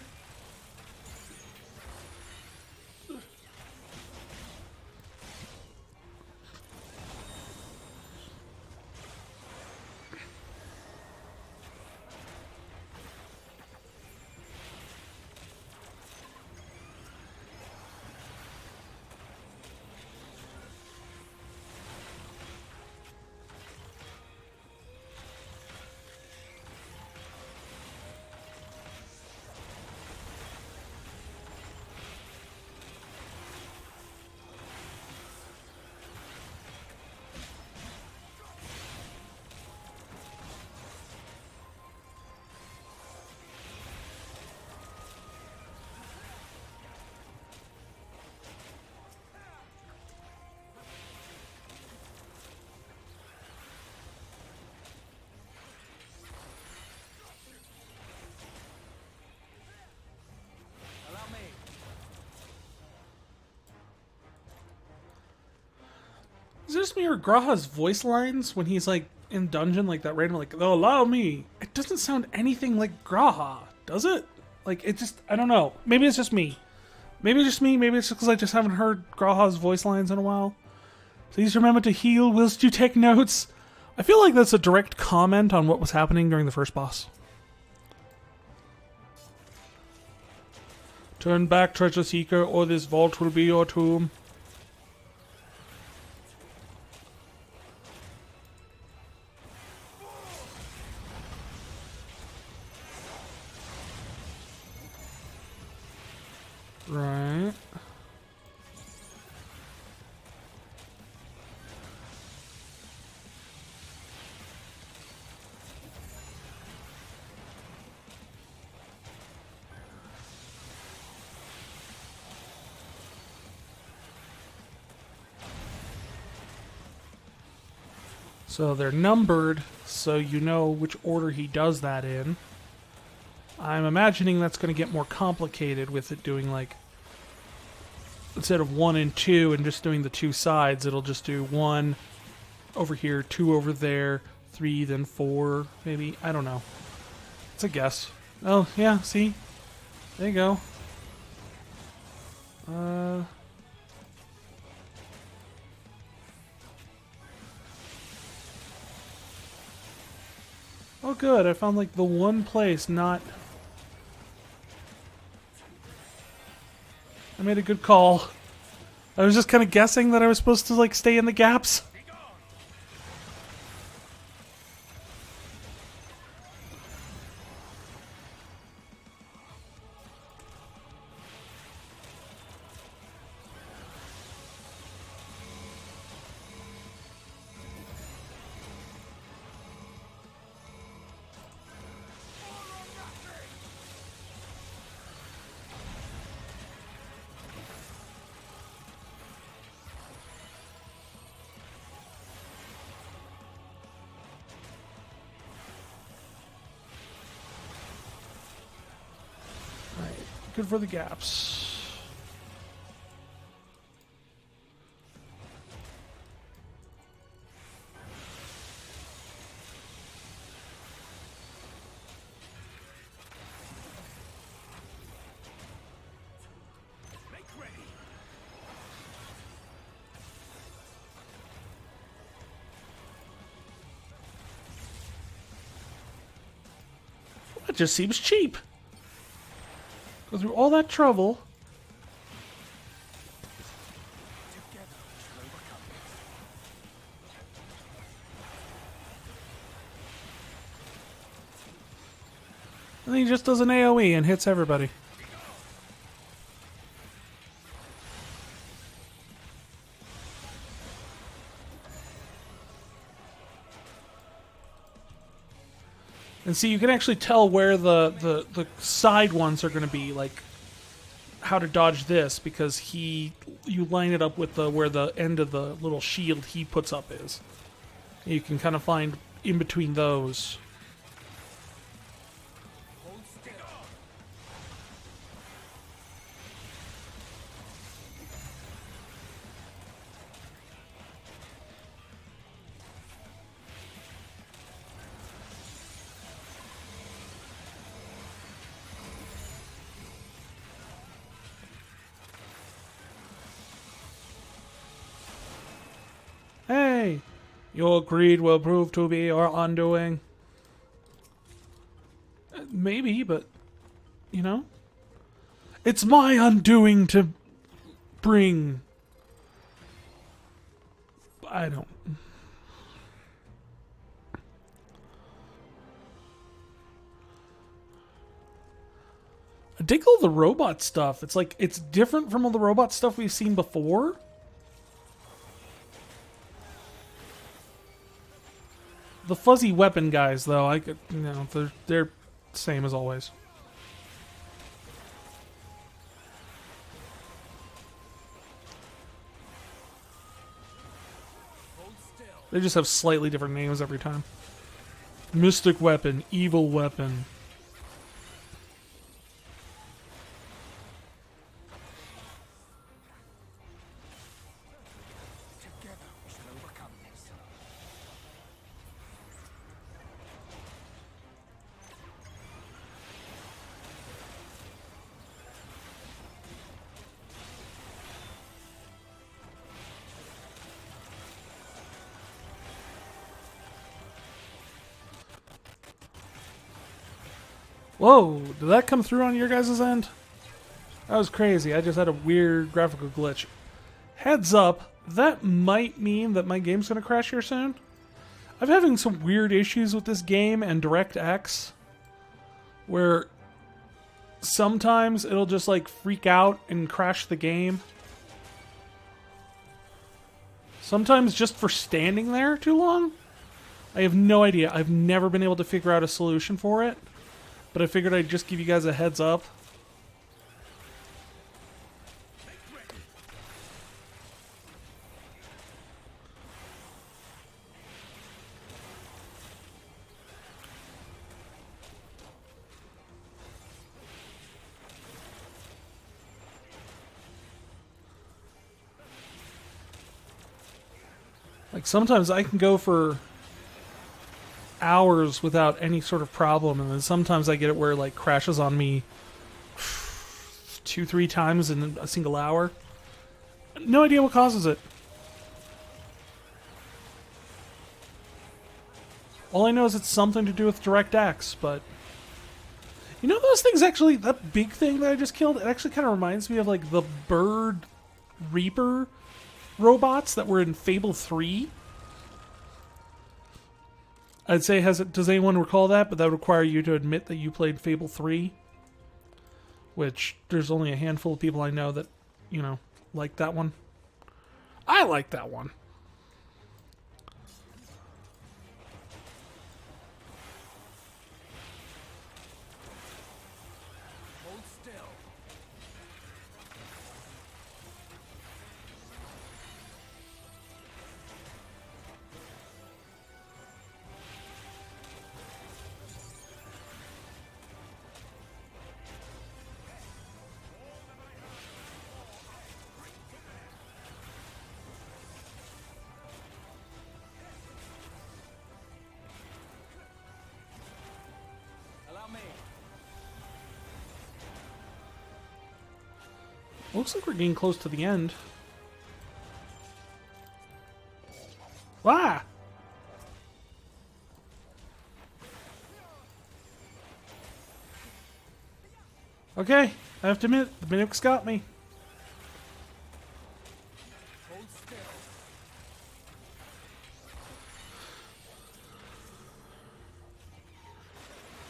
Is it just me or Graha's voice lines when he's like in dungeon, like that random, like, "Oh, allow me"? It doesn't sound anything like Graha, does it? Like, it just, I don't know. Maybe it's just me. Maybe it's just me. Maybe it's just because I just haven't heard Graha's voice lines in a while. Please remember to heal whilst you take notes. I feel like that's a direct comment on what was happening during the first boss. Turn back, treasure seeker, or this vault will be your tomb. Right. So they're numbered, so you know which order he does that in. I'm imagining that's going to get more complicated with it doing, like, instead of 1 and 2 and just doing the two sides, it'll just do 1 over here, 2 over there, 3, then 4, maybe. I don't know. It's a guess. Oh, yeah, see? There you go. Oh, good. I found, like, the one place not... I made a good call. I was just kind of guessing that I was supposed to, like, stay in the gaps. Good for the gaps. Make ready. That just seems cheap. Go through all that trouble. And then he just does an AoE and hits everybody. And see, you can actually tell where the side ones are going to be, like how to dodge this, because you line it up with where the end of the little shield he puts up is. You can kind of find in between those. Hey, your greed will prove to be your undoing. Maybe, but, you know, it's my undoing to bring. I don't. I dig all the robot stuff. It's like, it's different from all the robot stuff we've seen before. The fuzzy weapon guys, though, they're same as always. They just have slightly different names every time. Mystic weapon, evil weapon. Together we shall overcome. Whoa, did that come through on your guys' end? That was crazy. I just had a weird graphical glitch. Heads up, that might mean that my game's going to crash here soon. I'm having some weird issues with this game and DirectX, where sometimes it'll just like freak out and crash the game. Sometimes just for standing there too long. I have no idea. I've never been able to figure out a solution for it, but I figured I'd just give you guys a heads up. Like, sometimes I can go for hours without any sort of problem, and then sometimes I get it where it, like, crashes on me 2-3 times in a single hour. No idea what causes it. All I know is it's something to do with DirectX, but... You know those things actually, that big thing that I just killed, it actually kind of reminds me of, like, the Bird Reaper robots that were in Fable 3. I'd say, does anyone recall that? But that would require you to admit that you played Fable 3. Which, there's only a handful of people I know that, you know, like that one. I like that one. Hold still. Allow me. Looks like we're getting close to the end. Ah! Okay, I have to admit, the mimics got me. Hold still.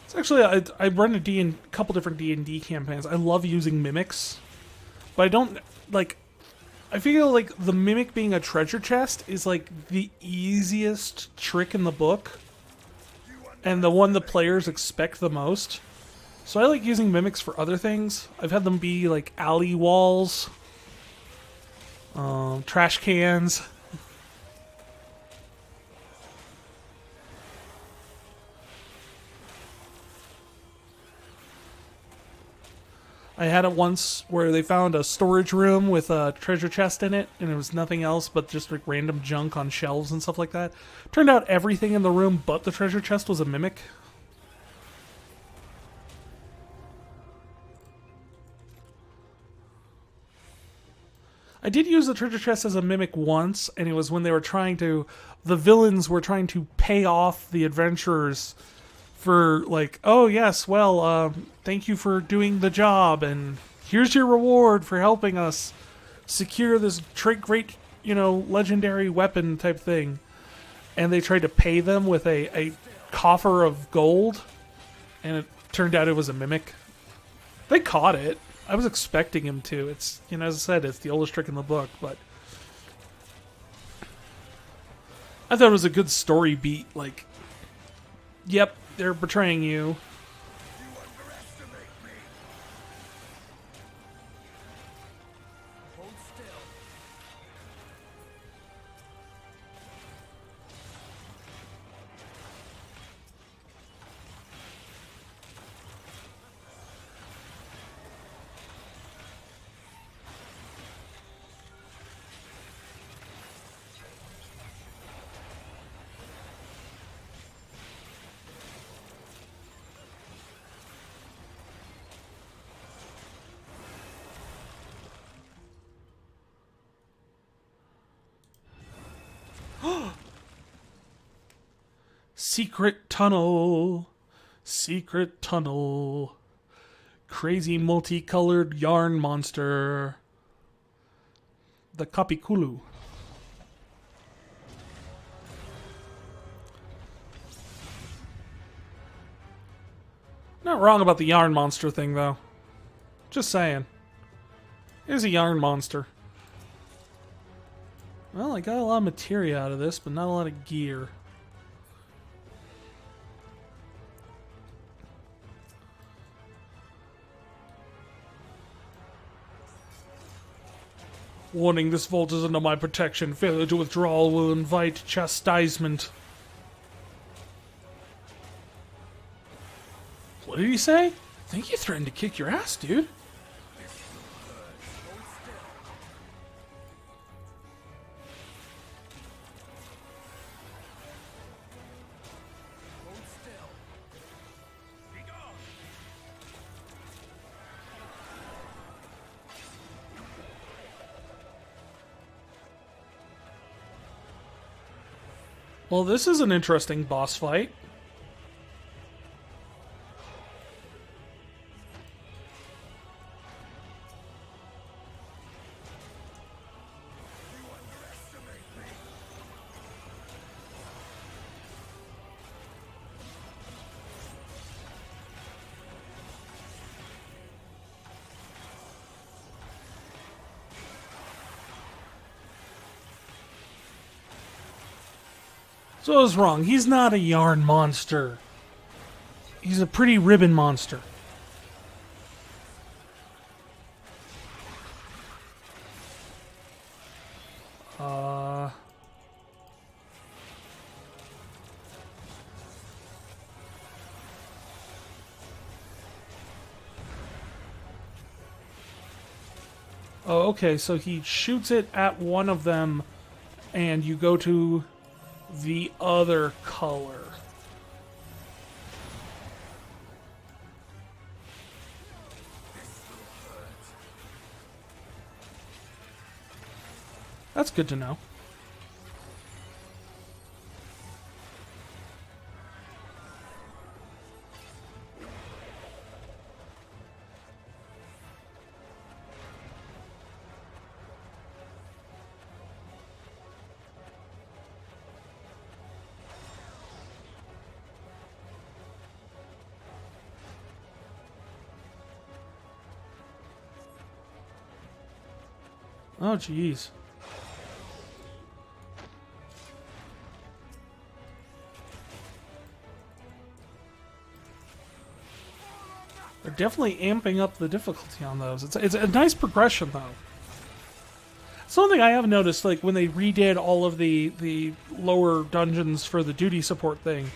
It's actually, I run a couple different D&D campaigns. I love using mimics, but I don't, like, I feel like the mimic being a treasure chest is like the easiest trick in the book, and the one the players expect the most. So I like using mimics for other things. I've had them be like alley walls, trash cans. I had it once where they found a storage room with a treasure chest in it, and it was nothing else but just like random junk on shelves and stuff like that. Turned out everything in the room but the treasure chest was a mimic. I did use the treasure chest as a mimic once, and it was when they were the villains were trying to pay off the adventurers for, like, oh yes, well, thank you for doing the job, and here's your reward for helping us secure this great, you know, legendary weapon type thing. And they tried to pay them with a coffer of gold, and it turned out it was a mimic. They caught it. I was expecting him to. It's, you know, as I said, it's the oldest trick in the book, but I thought it was a good story beat. Like, yep, they're betraying you. Hold still. Secret tunnel. Secret tunnel. Crazy multicolored yarn monster. The Kapikulu. Not wrong about the yarn monster thing, though. Just saying. Here's a yarn monster. Well, I got a lot of materia out of this, but not a lot of gear. Warning, this vault is under my protection. Failure to withdraw will invite chastisement. What did he say? I think you threatened to kick your ass, dude. Well, this is an interesting boss fight. So I was wrong. He's not a yarn monster. He's a pretty ribbon monster. Oh, okay, so he shoots it at one of them, and you go to the other color. That's good to know. Oh, jeez. They're definitely amping up the difficulty on those. It's a nice progression, though. Something I have noticed, like, when they redid all of the lower dungeons for the duty support thing,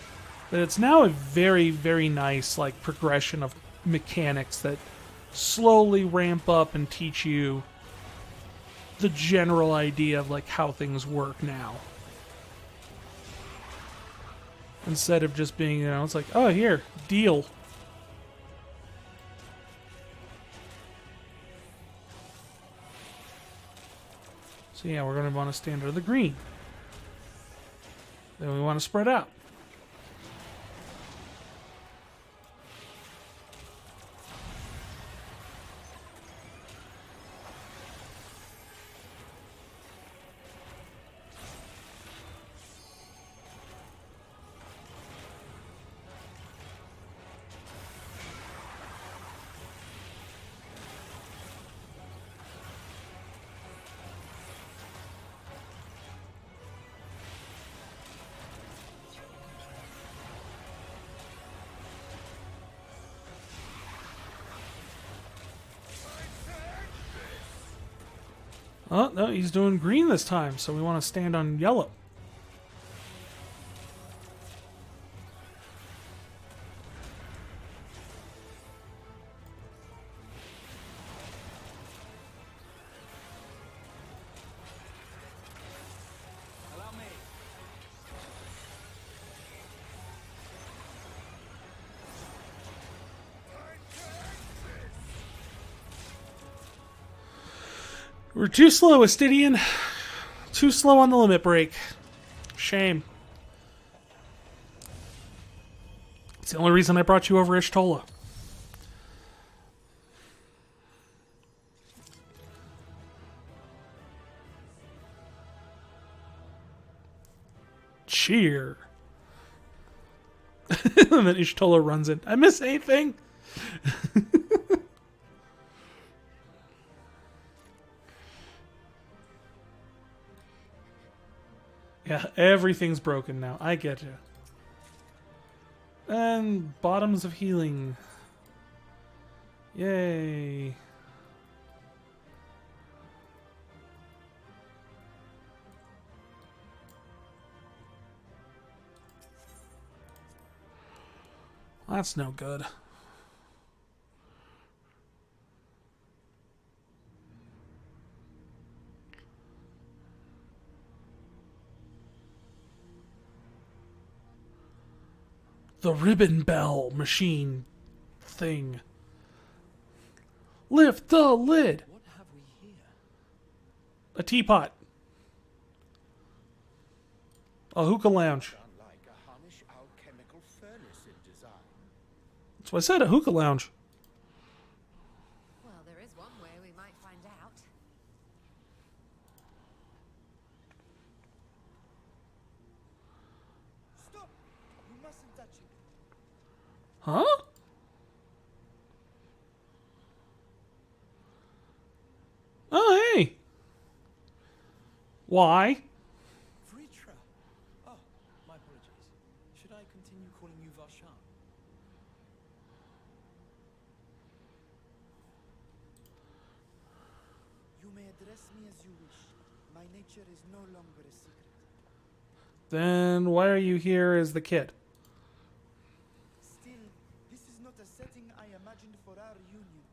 that it's now a very, very nice, like, progression of mechanics that slowly ramp up and teach you the general idea of, like, how things work now. Instead of just being, you know, it's like, oh, here, deal. So yeah, we're going to want to stand under the green. Then we want to spread out. Oh, no, he's doing green this time, so we want to stand on yellow. Allow me. We're too slow, Astidian. Too slow on the limit break. Shame. It's the only reason I brought you over Ishtola. Cheer. And then Ishtola runs in. I miss anything? Yeah, everything's broken now. I get you. And bottoms of healing. Yay. That's no good. The ribbon bell machine thing. Lift the lid. What have we here? A teapot. A hookah lounge. Unlike a Hunnish alchemical furnace in design. That's what I said, a hookah lounge. Well, there is one way we might find out. Stop! You mustn't touch it. Huh? Oh, hey. Why? Vritra! Oh, my apologies. Should I continue calling you Varshan? You may address me as you wish. My nature is no longer a secret. Then why are you here as the kid? Still, this is not a setting I imagined for our union.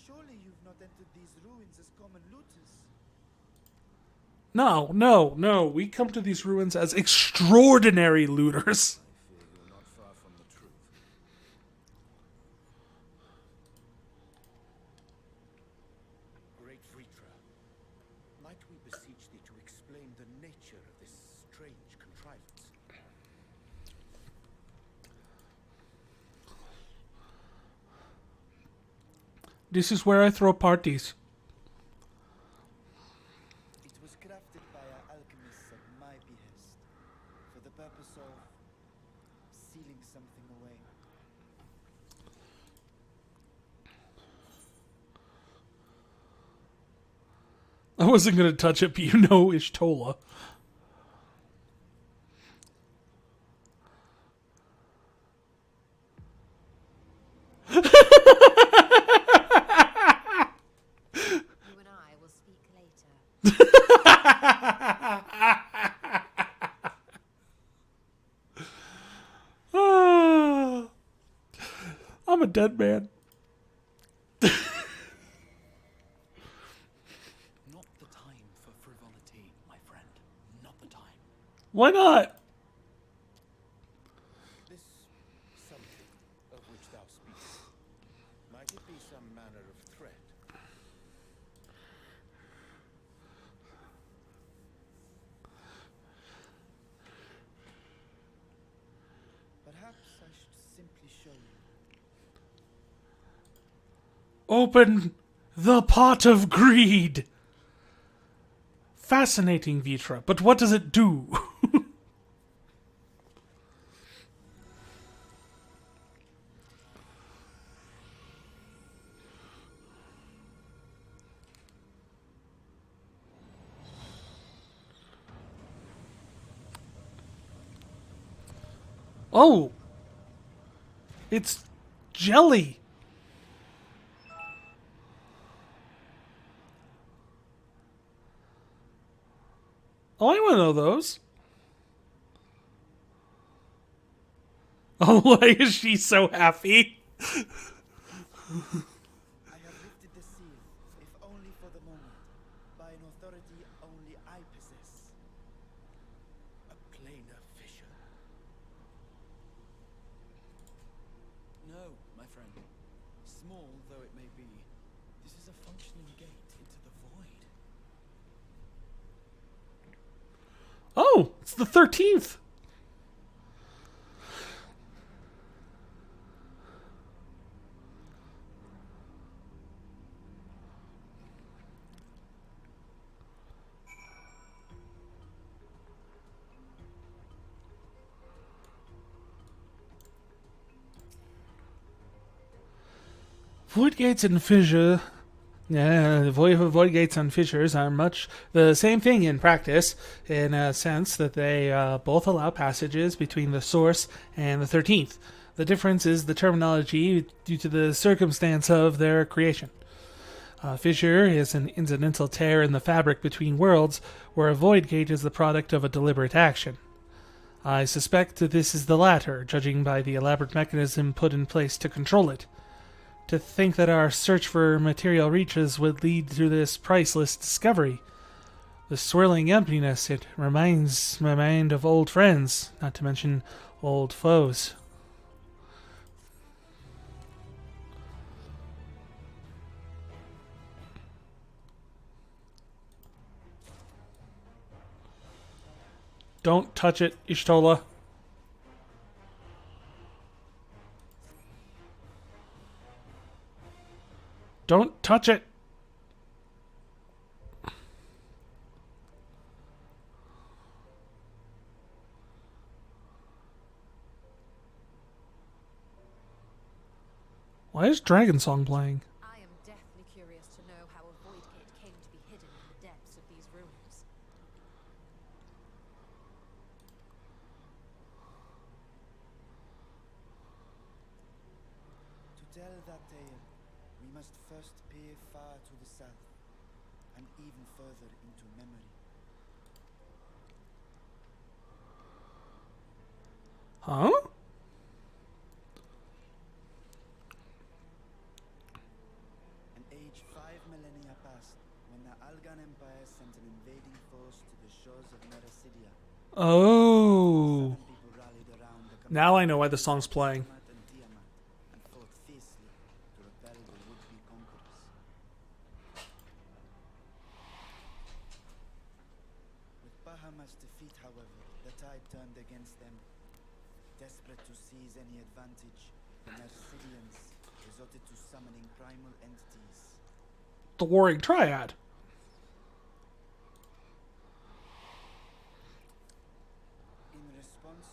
Surely you've not entered these ruins as common looters. No, no, no. We come to these ruins as extraordinary looters. I fear you're not far from the truth. Great Vritra, might we beseech thee to explain the nature of this strange contrivance? This is where I throw parties. It was crafted by our alchemists at my behest, for the purpose of sealing something away. I wasn't going to touch it, but you know Ishtola. You and I will speak later. I'm a dead man. Not the time for frivolity, my friend. Not the time. Why not? This something of which thou speakest, might it be some manner of threat? Perhaps I should simply show you. Open the pot of greed. Fascinating, Vitra, but what does it do? Oh! It's jelly! Oh, I want to know those. Oh, why is she so happy? I have lifted the seal, if only for the moment, by an authority only I possess. A planar fissure. No, my friend. Small though it may be, this is a functioning gate into the void. Oh, it's the 13th. Void gates and fissure. Yeah, void gates and fissures are much the same thing in practice, in a sense that they both allow passages between the source and the 13th. The difference is the terminology due to the circumstance of their creation. Fissure is an incidental tear in the fabric between worlds, where a void gate is the product of a deliberate action. I suspect that this is the latter, judging by the elaborate mechanism put in place to control it. To think that our search for material reaches would lead to this priceless discovery. The swirling emptiness, it reminds my mind of old friends, not to mention old foes. Don't touch it, Ishtola. Don't touch it! Why is Dragon Song playing? I am deathly curious to know how a void gate came to be hidden in the depths of these ruins. To tell that tale, we must first peer far to the south, and even further into memory. Huh? An age 5 millennia past, when the Algan Empire sent an invading force to the shores of Mericidia. Oh. People rallied around the Now I know why the song's playing. Tiamat and Tiamat, and fought fiercely to repel the would-be conquerors. With Bahamut's defeat, however, the tide turned against them. Desperate to seize any advantage, the Mercidians resorted to summoning primal entities. The Warring Triad. In response,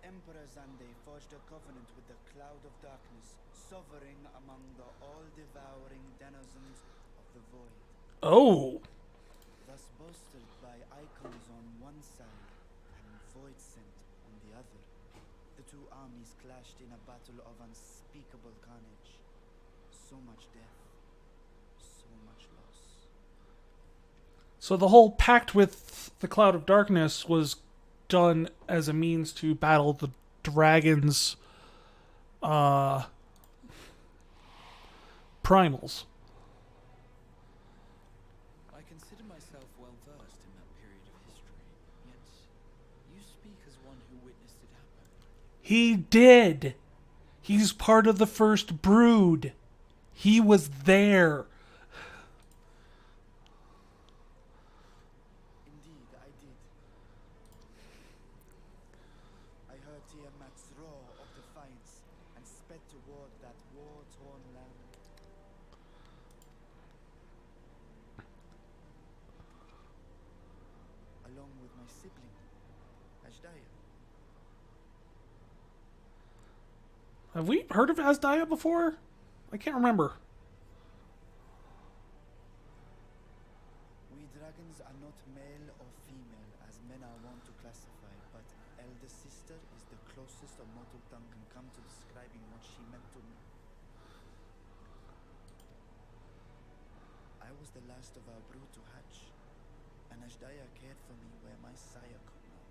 Emperor Zande forged a covenant with the Cloud of Darkness, sovereign among the all-devouring denizens of the void. Oh. Thus bolstered by icons on one side and void scent on the other, the two armies clashed in a battle of unspeakable carnage. So much death, so much loss. So the whole pact with the Cloud of Darkness was done as a means to battle the dragons' primals. I consider myself well versed in that period of history, yet you speak as one who witnessed it happen. He did. He's part of the first brood. He was there. Indeed, I did. I heard Tiamat's roar of defiance and sped toward that war-torn land. Along with my sibling, Ashdaya. Have we heard of Asdaya before? I can't remember. We dragons are not male or female as men are wont to classify, but elder sister is the closest a mortal tongue can come to describing what she meant to me. I was the last of our brood to hatch, and Ashdaya cared for me where my sire could not.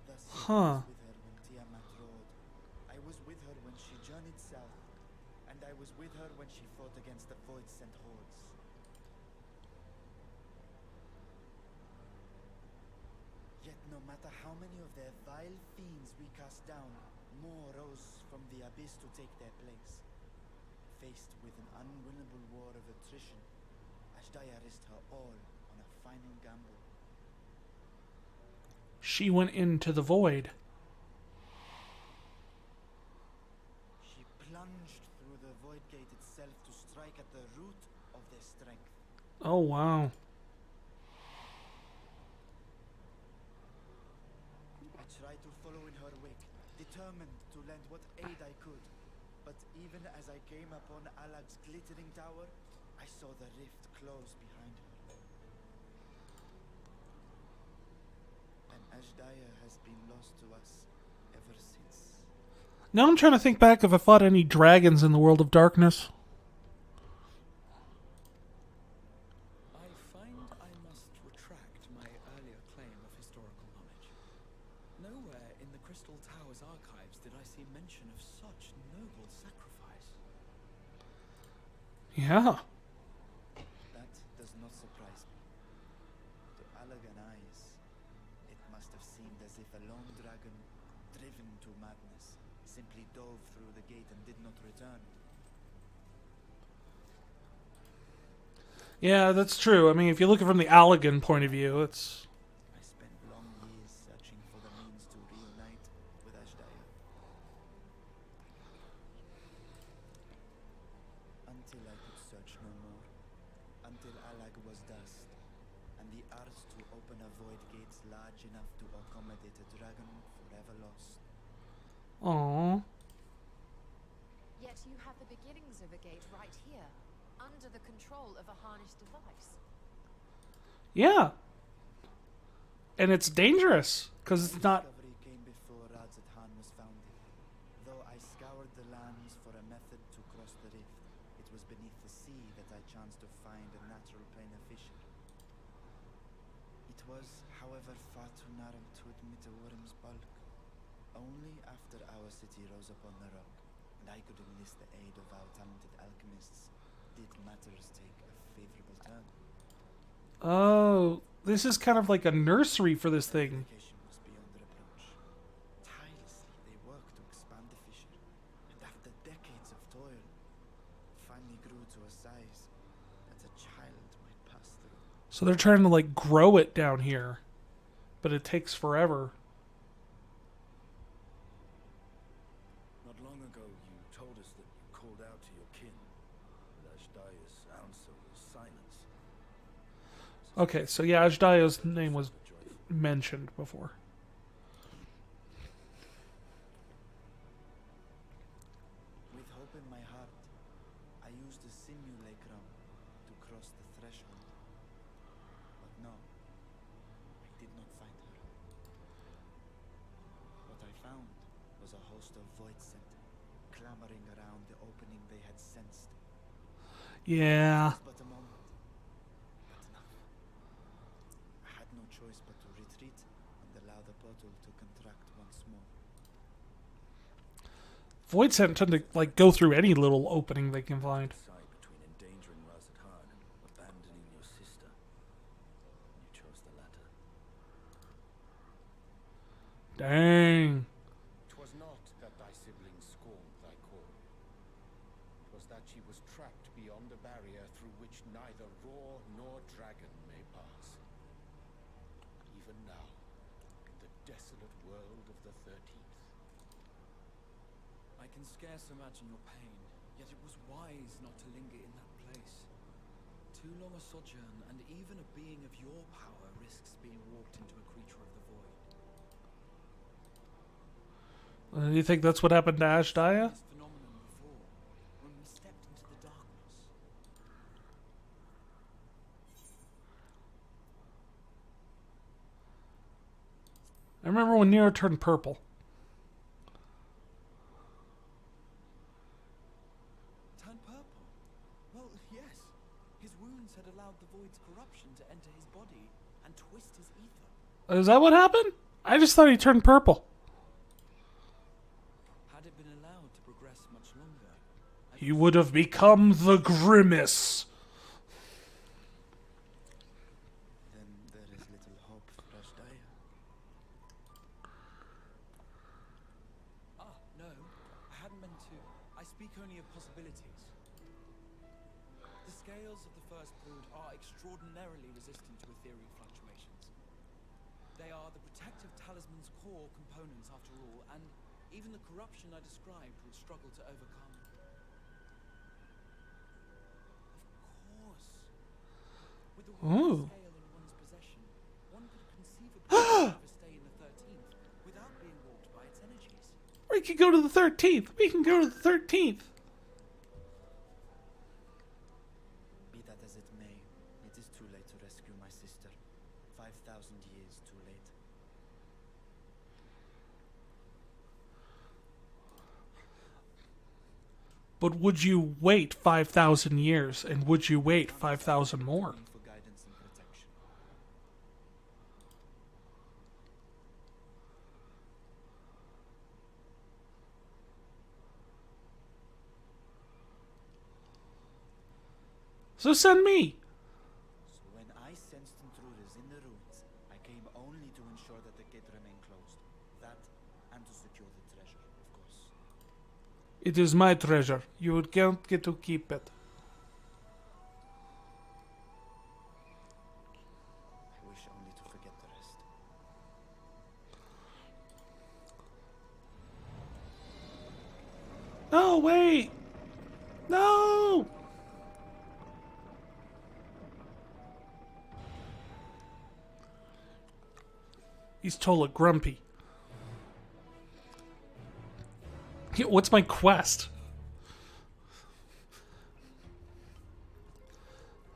Thus I was with her when Tiamat roared. I was with her when she journeyed south, and I was with her when she fought against the void-sent hordes. Yet no matter how many of their vile fiends we cast down, more rose from the abyss to take their place. Faced with an unwinnable war of attrition, Ashdaya risked her all on a final gamble. She went into the void. She plunged through the void gate itself to strike at the root of their strength. Oh, wow. I tried to follow in her wake, determined to lend what aid I could. But even as I came upon Alag's glittering tower, I saw the rift close behind her. And Ashdaya has been lost to us ever since. Now I'm trying to think back if I fought any dragons in the World of Darkness. I find I must retract my earlier claim of historical knowledge. Nowhere in the Crystal Tower's archives did I see mention of such noble sacrifice. Yeah. That does not surprise me. To Alagan eyes, it must have seemed as if a lone dragon, driven to madness, simply dove through the gate and did not return. Yeah, that's true. I mean, if you look at it from the Allegan point of view, it's... I spent long years searching for the means to reunite with Ashdaya. Until I could search no more. Until Alag was dust, and the arts to open a void gate large enough to accommodate a dragon forever lost. Aww. Yet you have the beginnings of a gate right here, under the control of a harnessed device. Yeah. And it's dangerous, because it's not... Discovery came before Alzadaal was founded. Though I scoured the lands for a method to cross the rift, it was beneath the sea that I chanced to find a natural planar fissure. It was, however, far too narrow to admit a worm's bulk. Only after our city rose upon the rock, and I could enlist the aid of our talented alchemists, did matters take a favorable turn. Oh, this is kind of like a nursery for this thing. Dedication was beyond reproach. Tirelessly they worked to expand the fissure, and after decades of toil, it finally grew to a size that a child might pass through. So they're trying to, like, grow it down here. But it takes forever. Not long ago, you told us that you called out to your kin, but Ashdaya's answer was silence. Okay, so yeah, Ajdaya's name was mentioned before. With hope in my heart, I used a simulacrum to cross the threshold. But no, I did not find her. What I found was a host of void scent, clamoring around the opening they had sensed. Yeah. But a moment. But enough. I had no choice but to retreat and allow the portal to contract once more. Void Scent tend to, like, go through any little opening they can find. Decide between endangering Alzadaal and abandoning your sister. You chose the latter. Dang. 'Twas not that thy siblings scorned thy call. 'Twas that she was trapped beyond a barrier through which neither roar nor dragon may pass. Even now, in the desolate world of the 13th. I can scarce imagine your pain, yet it was wise not to linger in that place. Too long a sojourn, and even a being of your power risks being warped into a creature of the void. You think that's what happened to Ashdaya? This phenomenon before, when we stepped into the darkness. I remember when Nero turned purple. Turned purple? Well, yes. His wounds had allowed the void's corruption to enter his body and twist his ether. Is that what happened? I just thought he turned purple. Had it been allowed to progress much longer, He would have become the Grimace. Then there is little hope for Ashdaya. No, I hadn't meant to. I speak only of possibilities. The scales of the first brood are extraordinarily resistant to ethereal fluctuations. They are the protective talisman's core components after all, and even the corruption I described would struggle to overcome. Of course. With the Ooh. scale in one's possession, one could conceivably never stay in the 13th without being warped by its energies. We can go to the 13th. We can go to the 13th. Be that as it may, it is too late to rescue my sister. 5,000 years too late. But would you wait 5,000 years, and would you wait 5,000 more? For guidance and protection. So send me. So when I sensed intruders in the ruins, I came only to ensure that the gate remained closed. That, and to secure the treasure, of course. It is my treasure. You can't get to keep it. I wish only to forget the rest. No, wait. No. He's Tola grumpy. Yeah, what's my quest?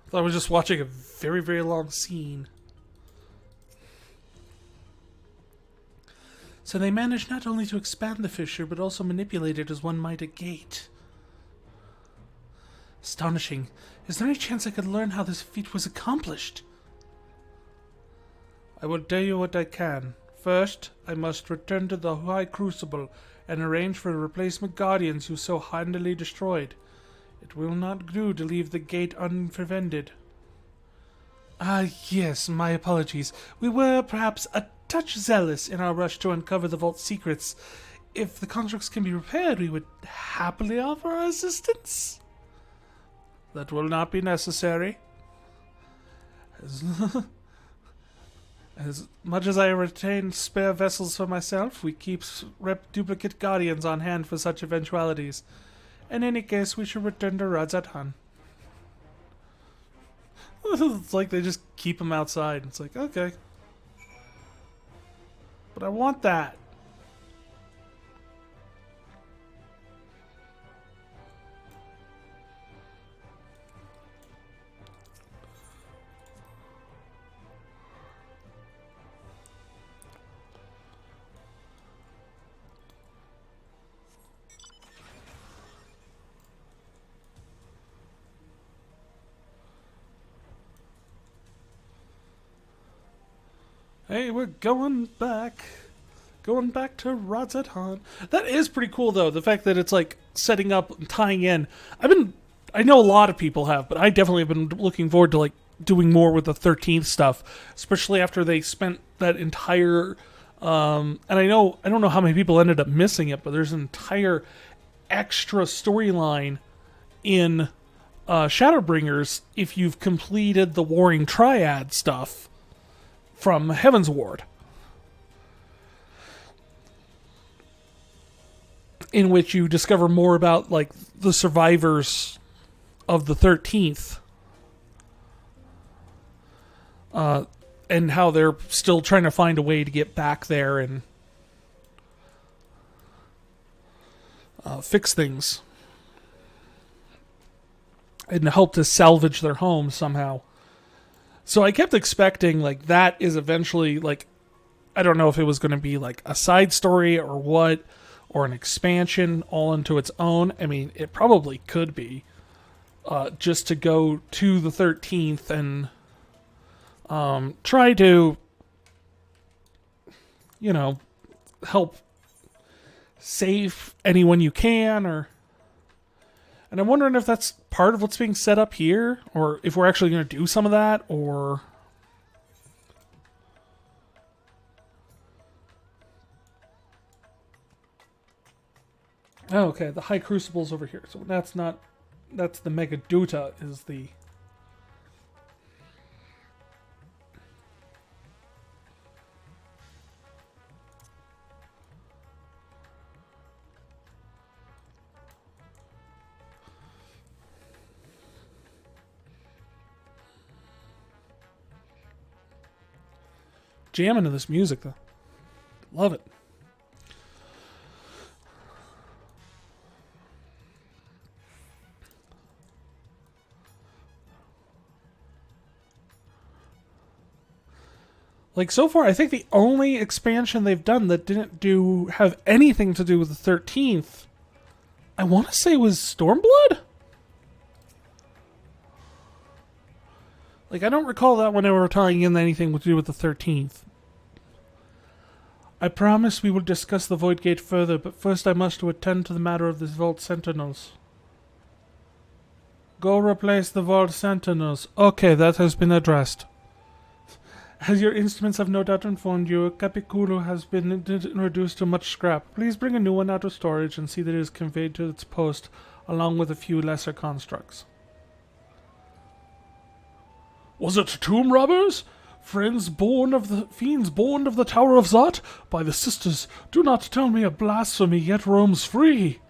I thought I was just watching a very, very long scene. So they managed not only to expand the fissure, but also manipulate it as one might a gate. Astonishing. Is there any chance I could learn how this feat was accomplished? I will tell you what I can. First, I must return to the High Crucible and arrange for the replacement guardians you so handily destroyed. It will not do to leave the gate unprevented. Ah, yes, my apologies. We were perhaps a touch zealous in our rush to uncover the vault's secrets. If the constructs can be repaired, we would happily offer our assistance. That will not be necessary. As much as I retain spare vessels for myself, we keep duplicate guardians on hand for such eventualities. In any case, we should return to Alzadaal. It's like they just keep them outside. It's like, okay. But I want that. Hey, we're going back to Alzadaal. That is pretty cool, though. The fact that it's like setting up and tying in. I know a lot of people have, but I definitely have been looking forward to like doing more with the 13th stuff, especially after they spent that entire. And I don't know how many people ended up missing it, but there's an entire extra storyline in Shadowbringers if you've completed the Warring Triad stuff from Heaven's Ward, in which you discover more about like the survivors of the 13th, and how they're still trying to find a way to get back there and fix things and help to salvage their home somehow. So I kept expecting, like, that is eventually, like, I don't know if it was going to be, like, a side story or what, or an expansion all into its own. I mean, it probably could be, just to go to the 13th and try to, you know, help save anyone you can, or... And I'm wondering if that's part of what's being set up here, or if we're actually going to do some of that, or... Oh, okay, the High Crucible's over here. So that's not... That's the Megaduta, is the... Jamming to this music, though. Love it. Like, so far, I think the only expansion they've done that didn't have anything to do with the 13th, I want to say was Stormblood? Like, I don't recall that one ever tying in anything to do with the 13th. I promise we will discuss the Void Gate further, but first I must attend to the matter of the Vault Sentinels. Go replace the Vault Sentinels. Okay, that has been addressed. As your instruments have no doubt informed you, Capiculu has been reduced to much scrap. Please bring a new one out of storage and see that it is conveyed to its post, along with a few lesser constructs. Was it tomb robbers? Fiends born of the Tower of Zot? By the sisters, do not tell me a blasphemy yet roams free.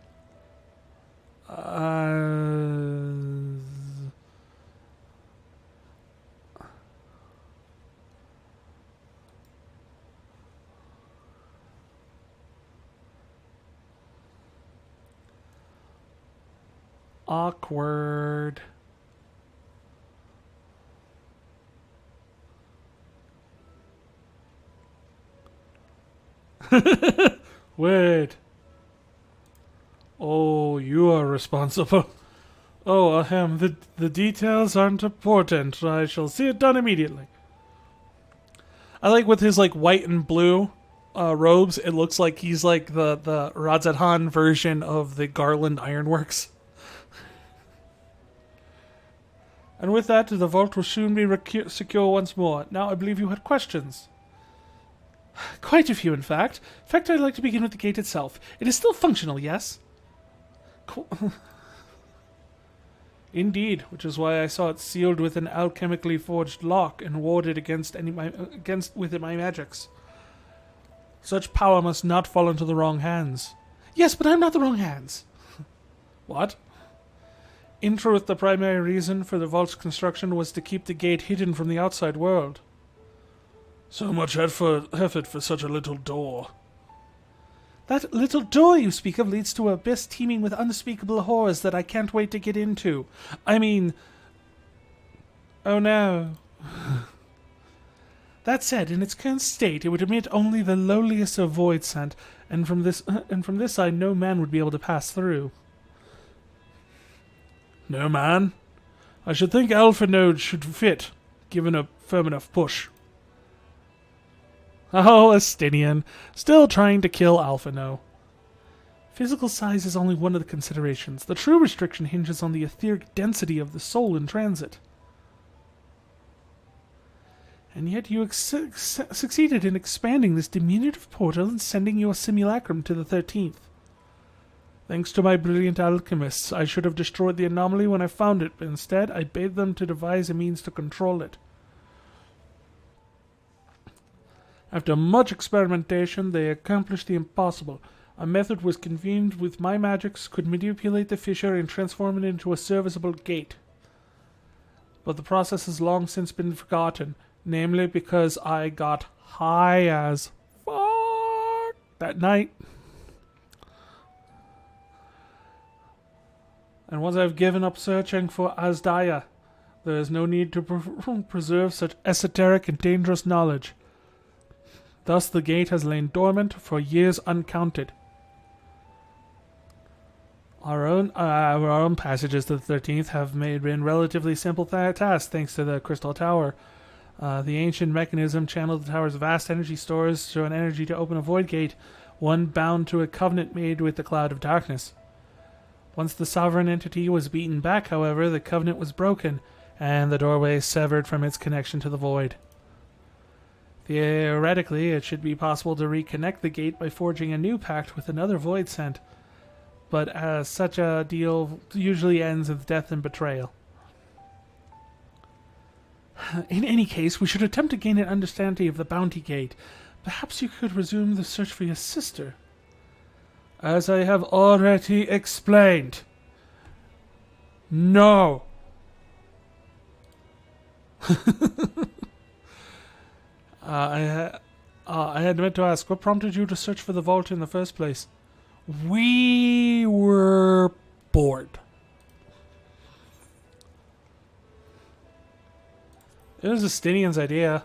Awkward. Wait. Oh, you are responsible. Oh, the details aren't important. I shall see it done immediately. I like with his like white and blue robes, it looks like he's like the Alzadaal version of the Garland Ironworks. And with that, the vault will soon be secure once more. Now, I believe you had questions. Quite a few, in fact. In fact, I'd like to begin with the gate itself. It is still functional, yes? Indeed, which is why I saw it sealed with an alchemically forged lock and warded against with my magics. Such power must not fall into the wrong hands. Yes, but I'm not the wrong hands. What? In truth, the primary reason for the vault's construction was to keep the gate hidden from the outside world. So much effort for such a little door. That little door you speak of leads to an abyss teeming with unspeakable horrors that I can't wait to get into. I mean... Oh no. That said, in its current state, it would admit only the lowliest of void sent, and from this side no man would be able to pass through. No man? I should think Alpha Node should fit, given a firm enough push. Oh, Astinian. Still trying to kill Alpha No. Physical size is only one of the considerations. The true restriction hinges on the etheric density of the soul in transit. And yet you succeeded in expanding this diminutive portal and sending your simulacrum to the 13th. Thanks to my brilliant alchemists, I should have destroyed the anomaly when I found it, but instead I bade them to devise a means to control it. After much experimentation, they accomplished the impossible. A method was convened with my magics, could manipulate the fissure and transform it into a serviceable gate. But the process has long since been forgotten, namely because I got high as fuck that night. And once I've given up searching for Alzadaal, there is no need to preserve such esoteric and dangerous knowledge. Thus the gate has lain dormant for years uncounted. Our own passages to the 13th have been relatively simple tasks thanks to the Crystal Tower. The ancient mechanism channeled the tower's vast energy stores to an energy to open a void gate, one bound to a covenant made with the Cloud of Darkness. Once the sovereign entity was beaten back, however, the covenant was broken, and the doorway severed from its connection to the void. Theoretically, it should be possible to reconnect the gate by forging a new pact with another void sent, but such a deal usually ends with death and betrayal. In any case, we should attempt to gain an understanding of the Bounty Gate. Perhaps you could resume the search for your sister. As I have already explained. No. I had meant to ask, what prompted you to search for the vault in the first place? We were bored. It was Astinian's idea.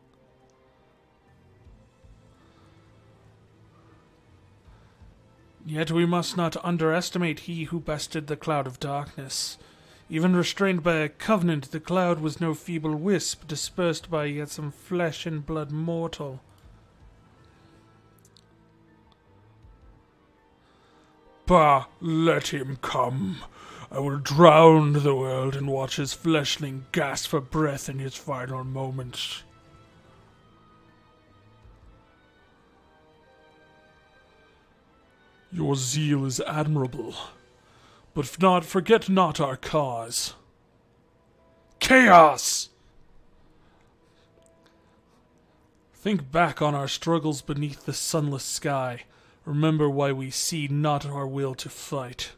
Yet we must not underestimate he who bested the cloud of darkness. Even restrained by a covenant, the cloud was no feeble wisp, dispersed by yet some flesh and blood mortal. Bah, let him come. I will drown the world and watch his fleshling gasp for breath in his final moments. Your zeal is admirable, but forget not our cause. Chaos! Think back on our struggles beneath the sunless sky. Remember why we see not our will to fight.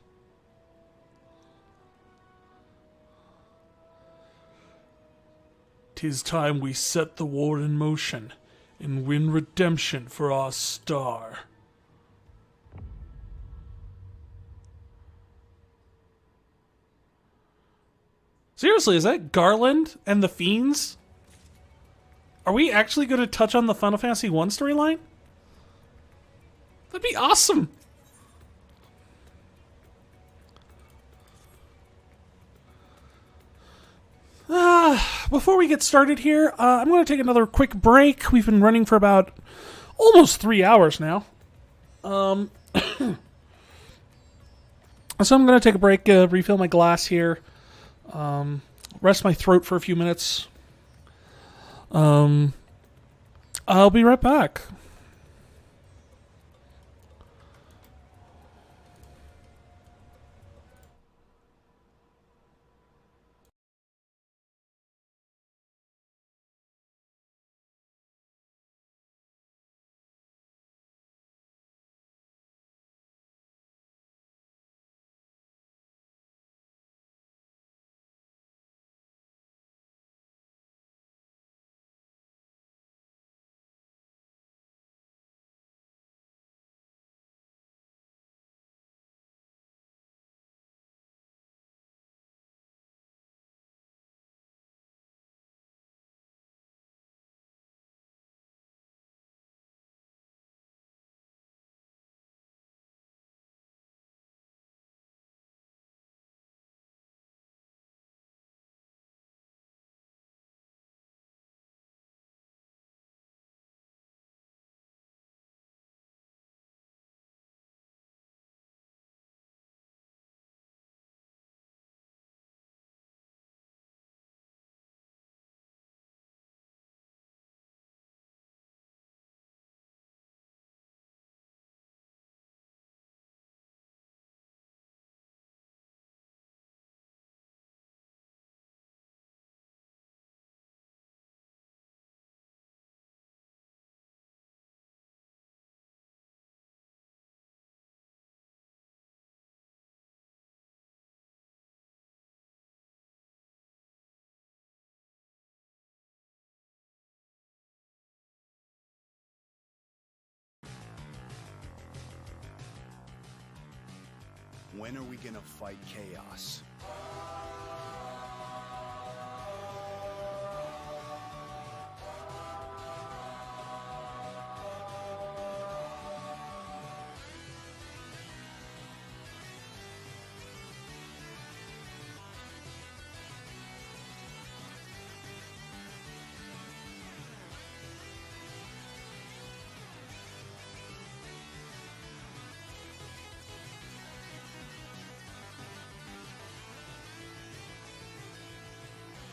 'Tis time we set the war in motion and win redemption for our star. Seriously, is that Garland and the Fiends? Are we actually going to touch on the Final Fantasy 1 storyline? That'd be awesome. Before we get started here, I'm going to take another quick break. We've been running for about almost 3 hours now. So I'm going to take a break, refill my glass here, rest my throat for a few minutes. I'll be right back. When are we gonna fight chaos?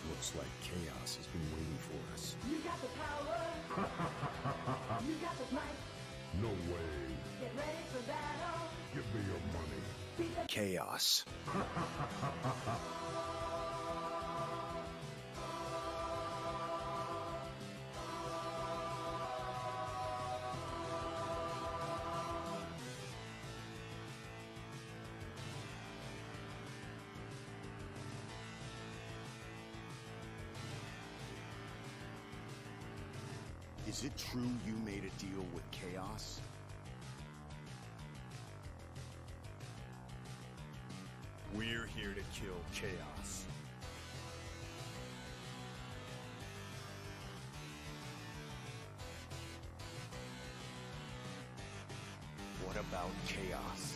Looks like chaos has been waiting for us. You got the power. You got the might. No way. Get ready for battle. Give me your money. Chaos. Is it true you made a deal with chaos? We're here to kill chaos. What about chaos?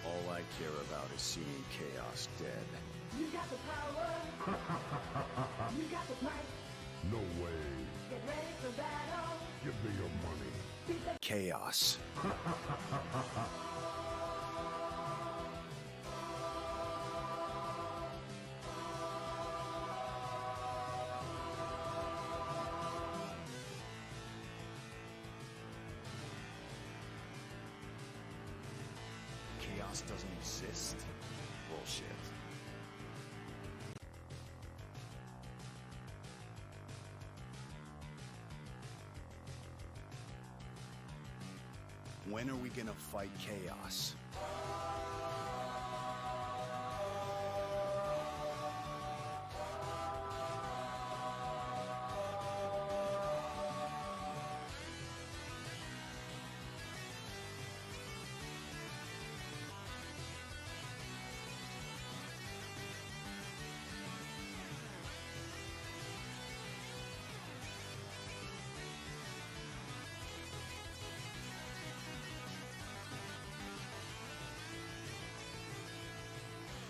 All I care about is seeing chaos dead. You got the power. You got the might. No way. Get ready for battle. Give me your money. Chaos. Chaos doesn't exist? Bullshit. When are we gonna fight chaos?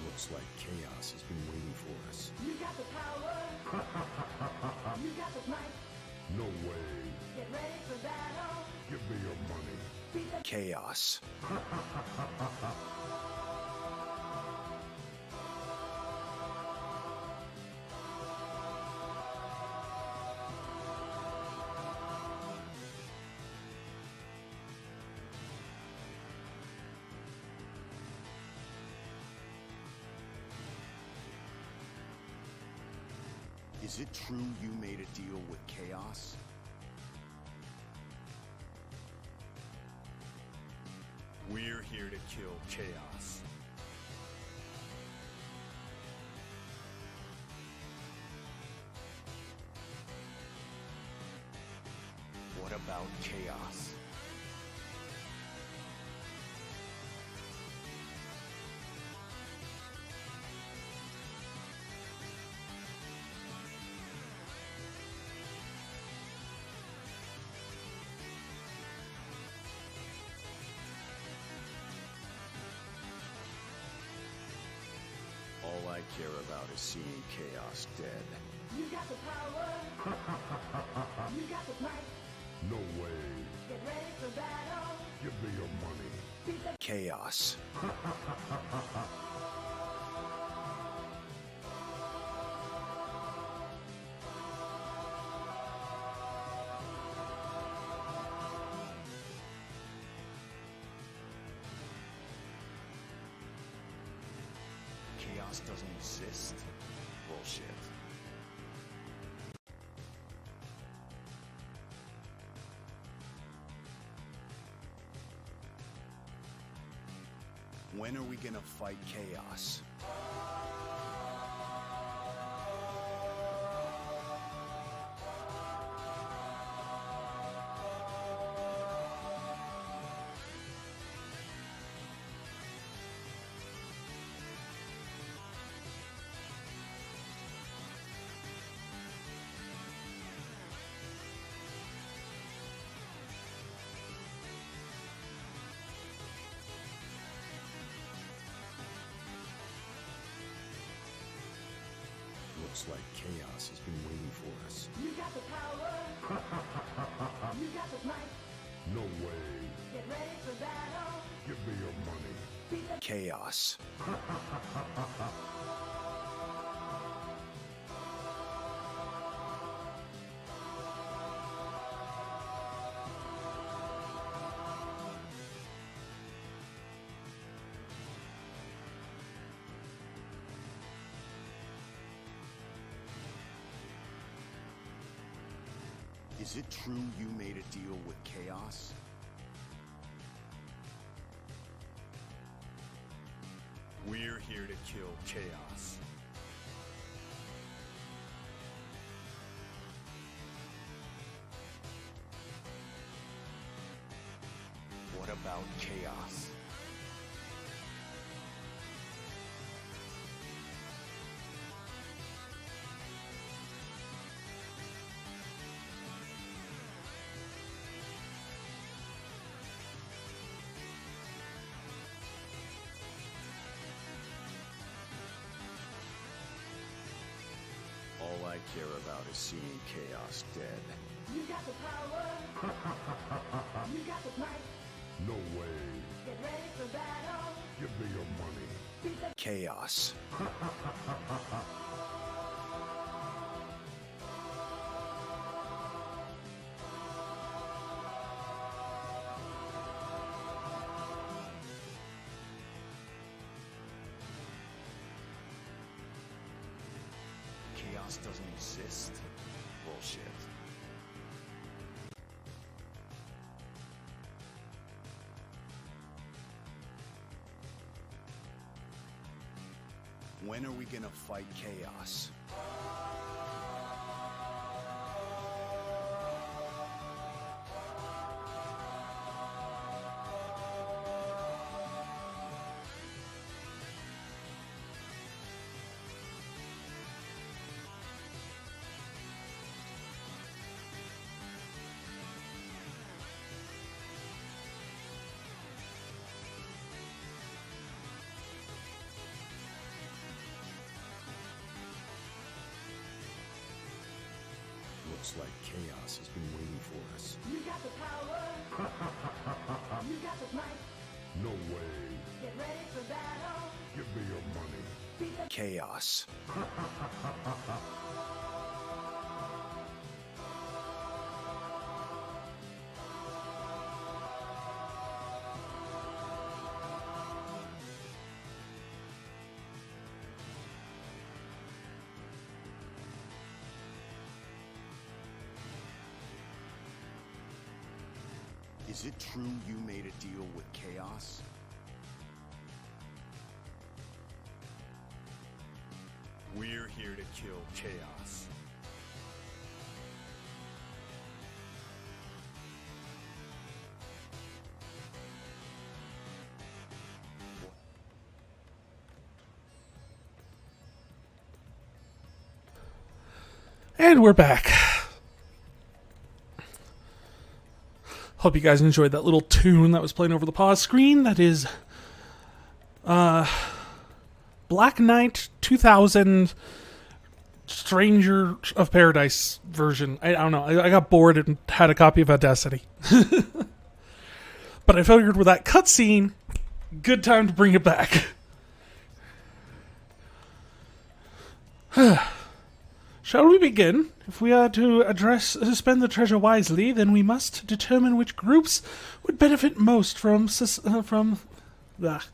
Looks like chaos has been waiting for us. You got the power. You got the might. No way. Get ready for battle. Give me your money. Chaos. Is it true you made a deal with chaos? We're here to kill chaos. What about chaos? All I care about is seeing chaos dead. You got the power. You got the might. No way. Get ready for battle. Give me your money. Chaos. Chaos doesn't exist? Bullshit. When are we gonna fight chaos? Looks like chaos has been waiting for us. You got the power. You got the might. No way. Get ready for battle. Give me your money. Chaos. Is it true you made a deal with chaos? We're here to kill chaos. What about chaos? All I care about is seeing chaos dead. You got the power. You got the might. No way. Get ready for battle. Give me your money. Chaos. Chaos doesn't exist. Bullshit. When are we gonna fight chaos? Looks like chaos has been waiting for us. You got the power. You got the might. No way. Get ready for battle. Give me your money. Chaos. Is it true you made a deal with chaos? We're here to kill chaos. And we're back. Hope you guys enjoyed that little tune that was playing over the pause screen. That is Black Knight 2000 Stranger of Paradise version. I don't know. I got bored and had a copy of Audacity. But I figured with that cutscene, good time to bring it back. Shall we begin? If we are to spend the treasure wisely, then we must determine which groups would benefit most from that.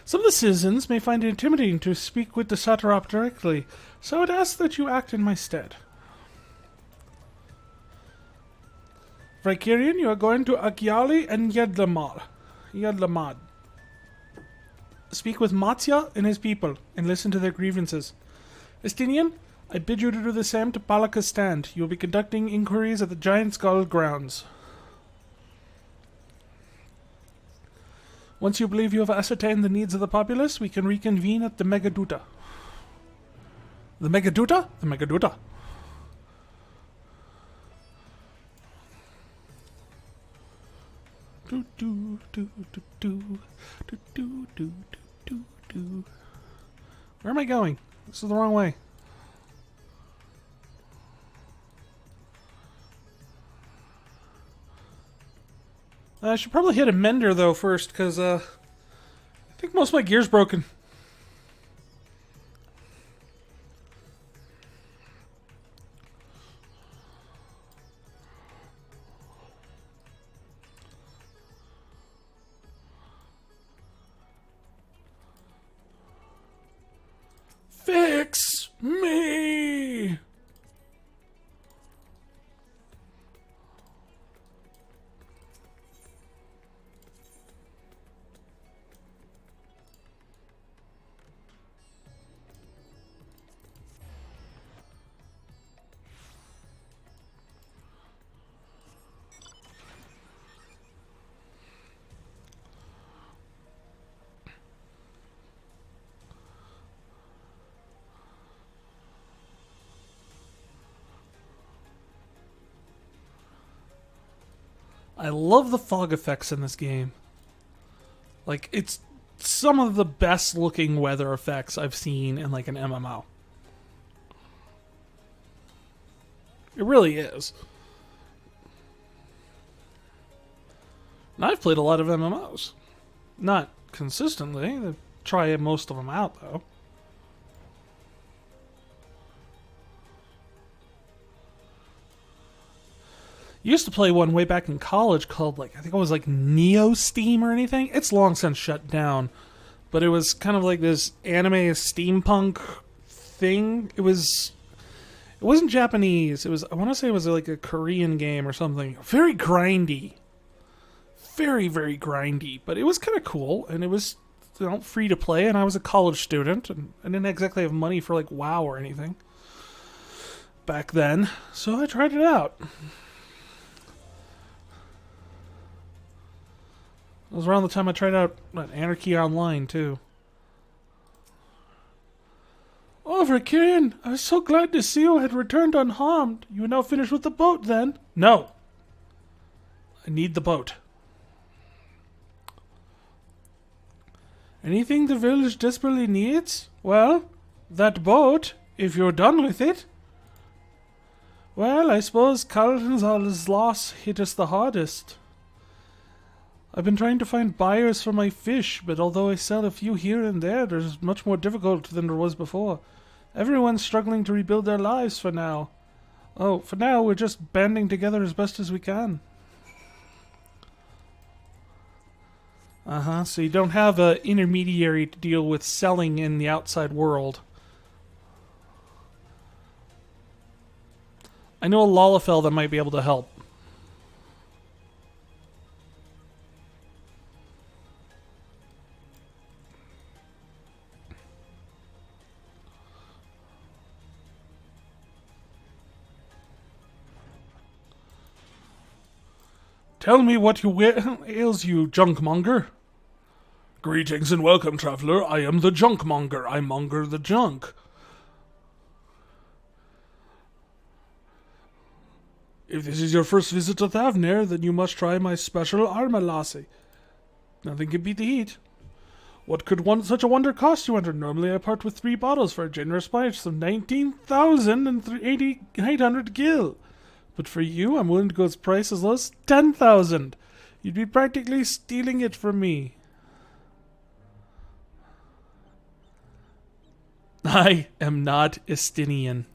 Some of the citizens may find it intimidating to speak with the Satrap directly, so I'd ask that you act in my stead. Valkyrian, you are going to Akyali and Yedlamad. Speak with Matsya and his people, and listen to their grievances. Estinian, I bid you to do the same to Palaka's stand. You will be conducting inquiries at the Giant Skull grounds. Once you believe you have ascertained the needs of the populace, we can reconvene at the Megaduta. The Megaduta? The Megaduta. Do do do do do do do do do do. Where am I going? This is the wrong way. I should probably hit a mender, though, first, because I think most of my gear's broken. Fix me! I love the fog effects in this game. Like, it's some of the best looking weather effects I've seen in like an MMO. It really is. And I've played a lot of MMOs. Not consistently. I try most of them out, though. Used to play one way back in college called, like, I think it was like Neo Steam or anything. It's long since shut down. But it was kind of like this anime steampunk thing. It wasn't Japanese. It was, I want to say it was like a Korean game or something. Very grindy. Very, very grindy. But it was kind of cool. And it was, you know, free to play. And I was a college student. And I didn't exactly have money for like WoW or anything back then. So I tried it out. It was around the time I tried out Anarchy Online, too. Oh, Valkyrian, I was so glad to see you had returned unharmed. You are now finished with the boat, then? No. I need the boat. Anything the village desperately needs? Well, that boat, if you're done with it. Well, I suppose Alzadaal's loss hit us the hardest. I've been trying to find buyers for my fish, but although I sell a few here and there, there's much more difficult than there was before. Everyone's struggling to rebuild their lives for now. Oh, for now, we're just banding together as best as we can. So you don't have an intermediary to deal with selling in the outside world. I know a Lalafell that might be able to help. Tell me what ails you, junkmonger. Greetings and welcome, traveler. I am the junkmonger. I monger the junk. If this is your first visit to Thavnir, then you must try my special Armalassi. Nothing can beat the heat. What could such a wonder cost you under? Normally I part with 3 bottles for a generous price of 19,800 gil. But for you, I'm willing to go as price as low as 10,000. You'd be practically stealing it from me. I am not Estinian.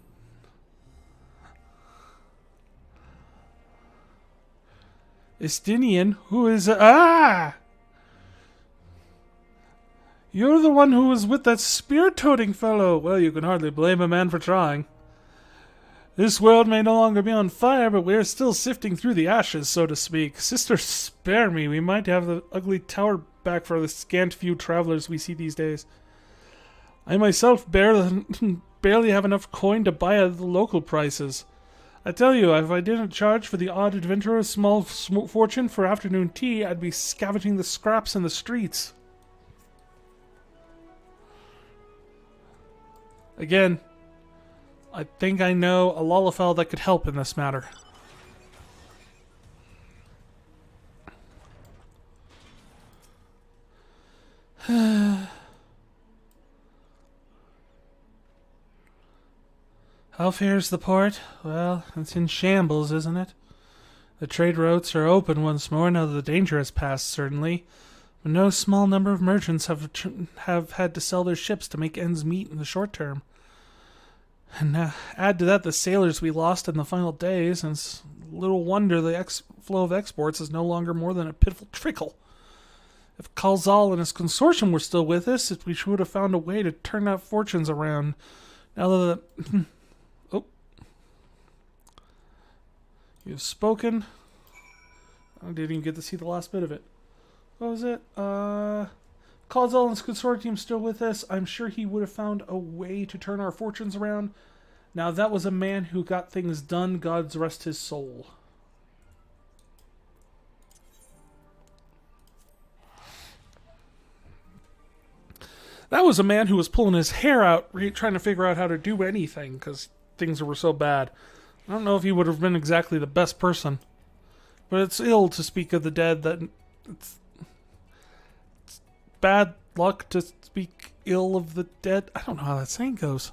Estinian? Who is... You're the one who was with that spear-toting fellow. Well, you can hardly blame a man for trying. This world may no longer be on fire, but we are still sifting through the ashes, so to speak. Sister, spare me. We might have the ugly tower back for the scant few travelers we see these days. I myself barely have enough coin to buy at the local prices. I tell you, if I didn't charge for the odd adventurer a small fortune for afternoon tea, I'd be scavenging the scraps in the streets. Again, I think I know a Lalafell that could help in this matter. How fares the port? Well, it's in shambles, isn't it? The trade routes are open once more now that the danger has passed, certainly. But no small number of merchants have had to sell their ships to make ends meet in the short term. And add to that the sailors we lost in the final days, and it's little wonder the flow of exports is no longer more than a pitiful trickle. If Alzadaal and his consortium were still with us, we would have found a way to turn our fortunes around. Now that oh, you've spoken. I didn't even get to see the last bit of it. What was it? Alzadaal and his consortium still with us. I'm sure he would have found a way to turn our fortunes around. Now that was a man who got things done. God's rest his soul. That was a man who was pulling his hair out, trying to figure out how to do anything because things were so bad. I don't know if he would have been exactly the best person But it's ill to speak of the dead. It's bad luck to speak ill of the dead. I don't know how that saying goes.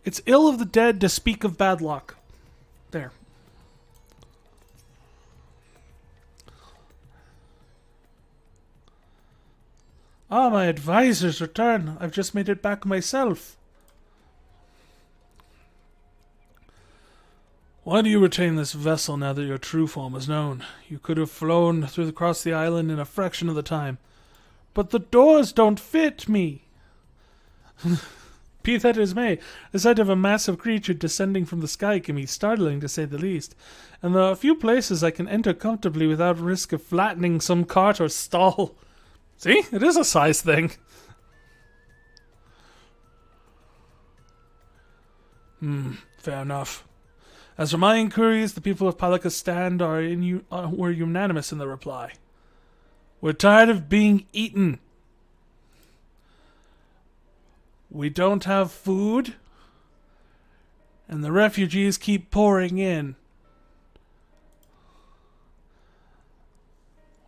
It's ill of the dead to speak of bad luck. There. Ah, my advisor's return. I've just made it back myself. Why do you retain this vessel now that your true form is known? You could have flown across the island in a fraction of the time. But the doors don't fit me. Be that as may, the sight of a massive creature descending from the sky can be startling, to say the least, and there are a few places I can enter comfortably without risk of flattening some cart or stall. See? It is a size thing. Fair enough. As for my inquiries, the people of Palakistan were unanimous in the reply. We're tired of being eaten. We don't have food, and the refugees keep pouring in.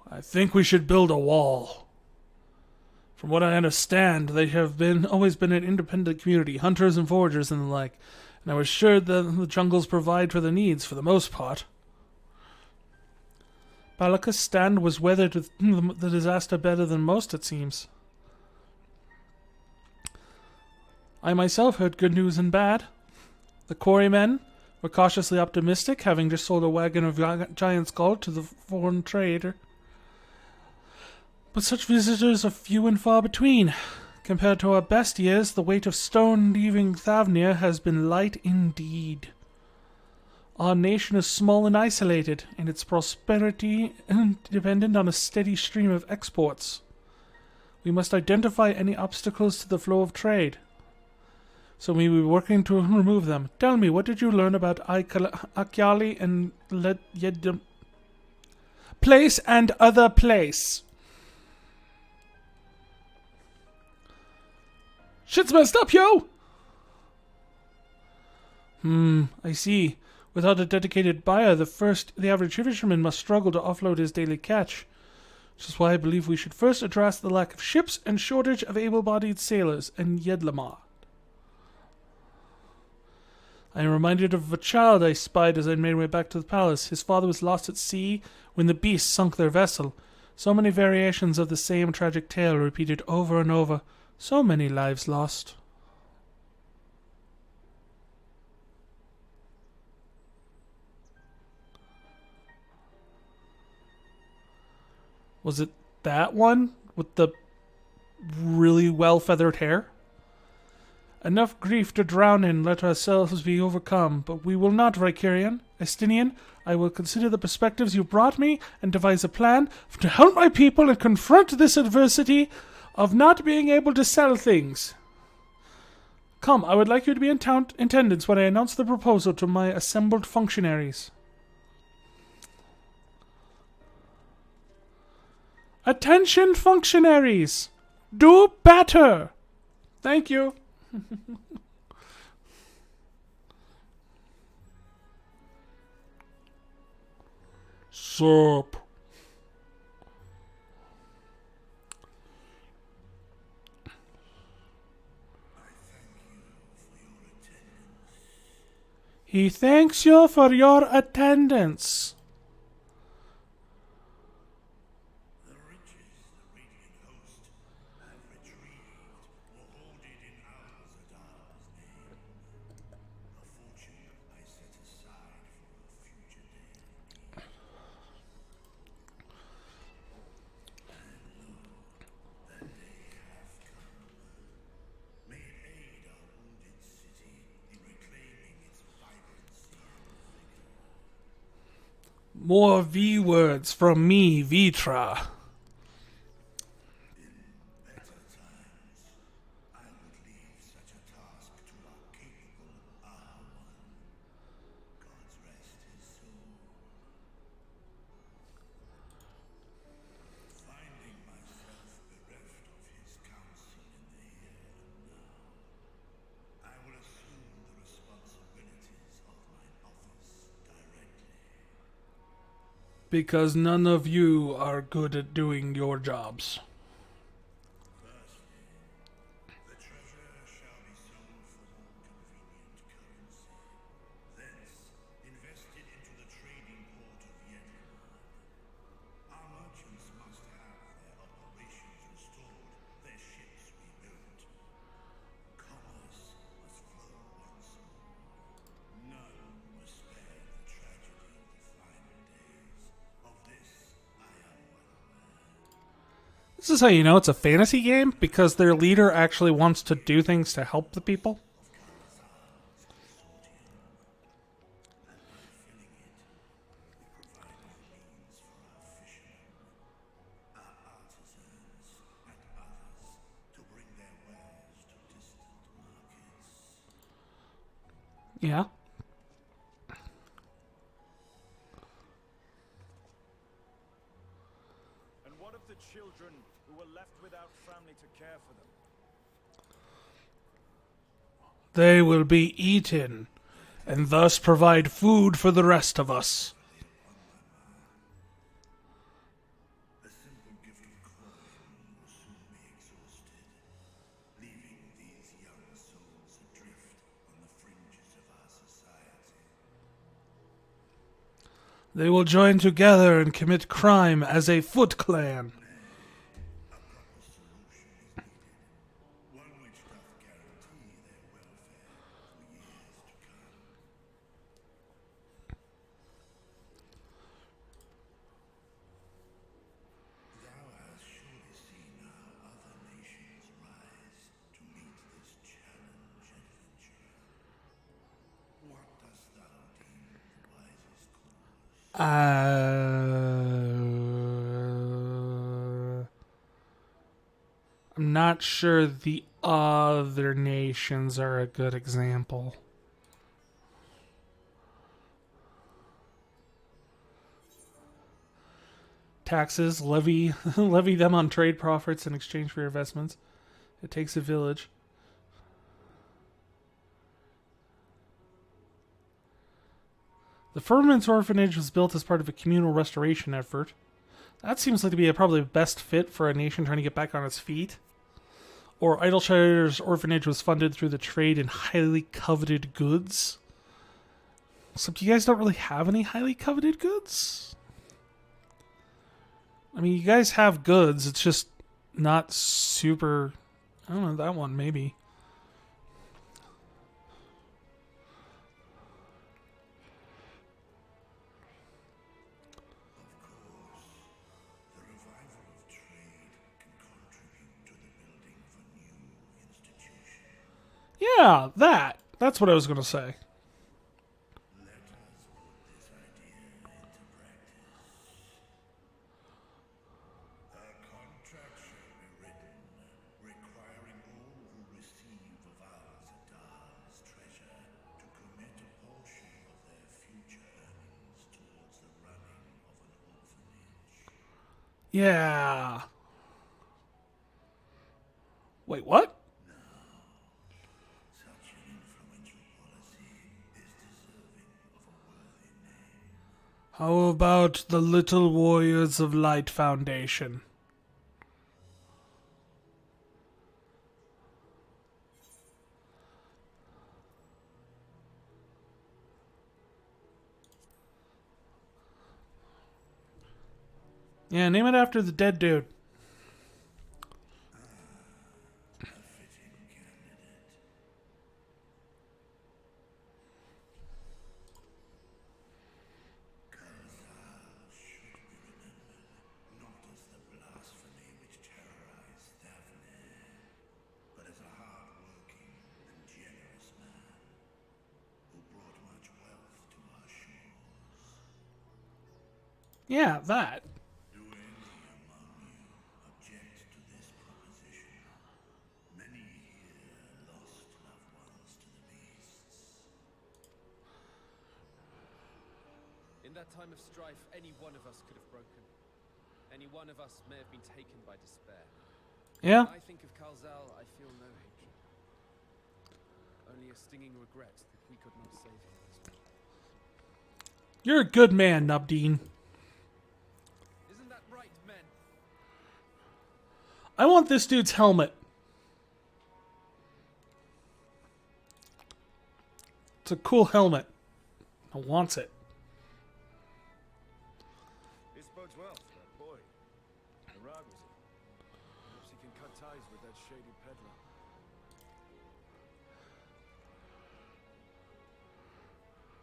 I think we should build a wall. From what I understand, they have always been an independent community, hunters and foragers and the like, and I was sure that the jungles provide for their needs for the most part. Palakistan was weathered the disaster better than most, it seems. I myself heard good news and bad. The quarrymen were cautiously optimistic, having just sold a wagon of giant's gold to the foreign trader. But such visitors are few and far between. Compared to our best years, the weight of stone leaving Thavnir has been light indeed. Our nation is small and isolated, and its prosperity dependent on a steady stream of exports. We must identify any obstacles to the flow of trade. So we will be working to remove them. Tell me, what did you learn about Akyali and Yedam? Place and other place. Shit's messed up, yo! I see. Without a dedicated buyer, the average fisherman must struggle to offload his daily catch. Which is why I believe we should first address the lack of ships and shortage of able-bodied sailors in Yedlamar. I am reminded of a child I spied as I made my way back to the palace. His father was lost at sea when the beast sunk their vessel. So many variations of the same tragic tale repeated over and over. So many lives lost. Was it that one with the really well-feathered hair? Enough grief to drown in, let ourselves be overcome, but we will not, Rykarian. Estinian, I will consider the perspectives you brought me and devise a plan to help my people and confront this adversity of not being able to sell things. Come, I would like you to be in attendance when I announce the proposal to my assembled functionaries. Attention, functionaries! Do better! Thank you. Sup. He thanks you for your attendance. More V words from me, Vitra. Because none of you are good at doing your jobs. The treasure shall be sold for more convenient currency. Thence, invested into the trading port of Yemen. Our merchants must have their operations restored, their ships rebuilt. Commerce must flow once more. None was spared the tragedy of the final days. Of this, I am well aware. This is how you know it's a fantasy game, because their leader actually wants to do things to help the people. Yeah. And what of the children who were left without family to care for them? They will be eaten, and thus provide food for the rest of us. A simple gift of coin will soon be exhausted, leaving these young souls adrift on the fringes of our society. They will join together and commit crime as a Foot Clan. A proper solution is needed, one which doth guarantee their welfare for years to come. Thou hast surely seen how other nations rise to meet this challenge, adventurer. What dost thou deem the wisest course? I'm not sure the other nations are a good example. Taxes, levy them on trade profits in exchange for your investments. It takes a village. The Firmament Orphanage was built as part of a communal restoration effort. That seems like to be probably the best fit for a nation trying to get back on its feet. Or Idleshire's orphanage was funded through the trade in highly coveted goods. Except you guys don't really have any highly coveted goods. I mean, you guys have goods, it's just not super... I don't know, that one maybe. Yeah, that. That's what I was going to say. Requiring all who receive of Alzadaal's treasure to commit a portion of their future earnings towards the running of an orphanage. Yeah. Wait, what? Such an influential policy is deserving of a worthy name. How about the Little Warriors of Light Foundation? Yeah, name it after the dead dude. A fitting candidate. Alzadaal should be remembered not as the blasphemy which terrorized Daphne, but as a hard-working and generous man who brought much wealth to our shores. Yeah, that. Do any among you object to this proposition? Many here lost loved ones to the beasts. In that time of strife, any one of us could have broken. Any one of us may have been taken by despair. Yeah. When I think of Alzadaal, I feel no hatred. Only a stinging regret that we could not save him. You're a good man, Nubdeen. I want this dude's helmet. It's a cool helmet. I want it. This bodes well for that boy. Narag was it? Perhaps he can cut ties with that shady peddler.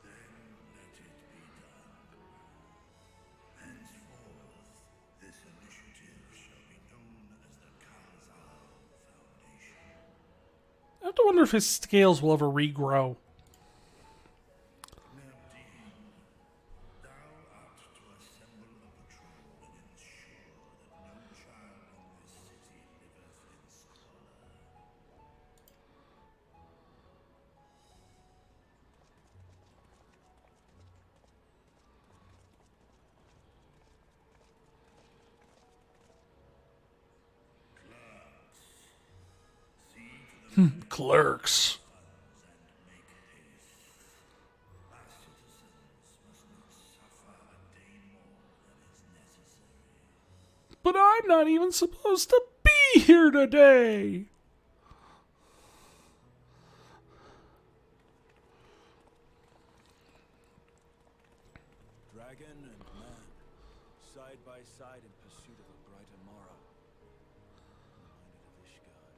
Then let it be done. Henceforth, this initiative shall be known as the Alzadaal Foundation. I have to wonder if his scales will ever regrow. Now, Dean, thou art to assemble a patrol and ensure that no child in this city liveth in squalor. Clerks. Our citizens must not suffer a day more than is necessary. But I'm not even supposed to be here today. Dragon and man, side by side in pursuit of a brighter morrow. Reminded of Ishgard.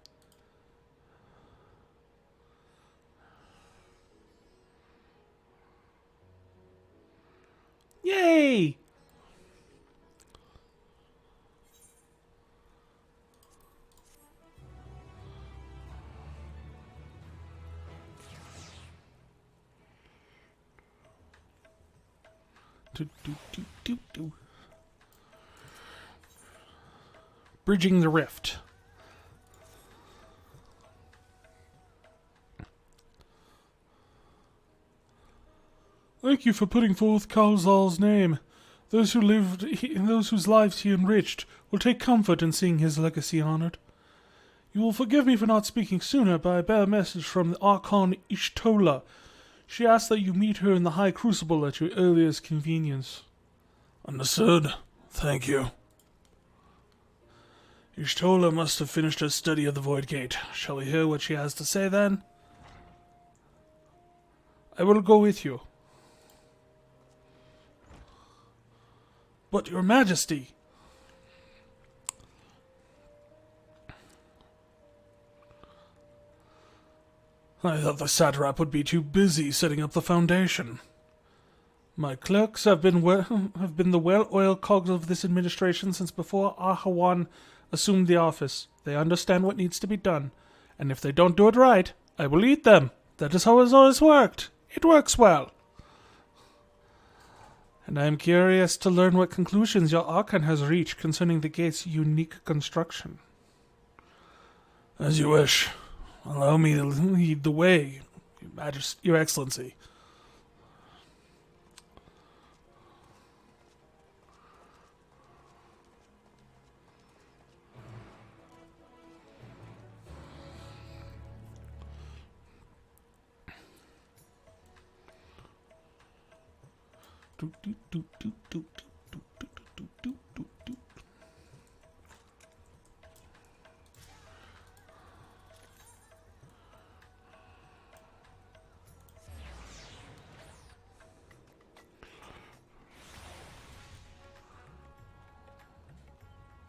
Yay! Do, do, do, do, do. Bridging the rift. Thank you for putting forth Alzadaal's name. Those whose lives he enriched will take comfort in seeing his legacy honored. You will forgive me for not speaking sooner, but I bear a message from the Archon Ishtola. She asks that you meet her in the High Crucible at your earliest convenience. Understood. Thank you. Ishtola must have finished her study of the Void Gate. Shall we hear what she has to say then? I will go with you. But your majesty... I thought the Satrap would be too busy setting up the foundation. My clerks have been the well-oiled cogs of this administration since before Ahawan assumed the office. They understand what needs to be done, and if they don't do it right, I will eat them. That is how it has always worked. It works well. And I am curious to learn what conclusions your Archon has reached concerning the gate's unique construction. As you wish. Allow me to lead the way, Your Excellency.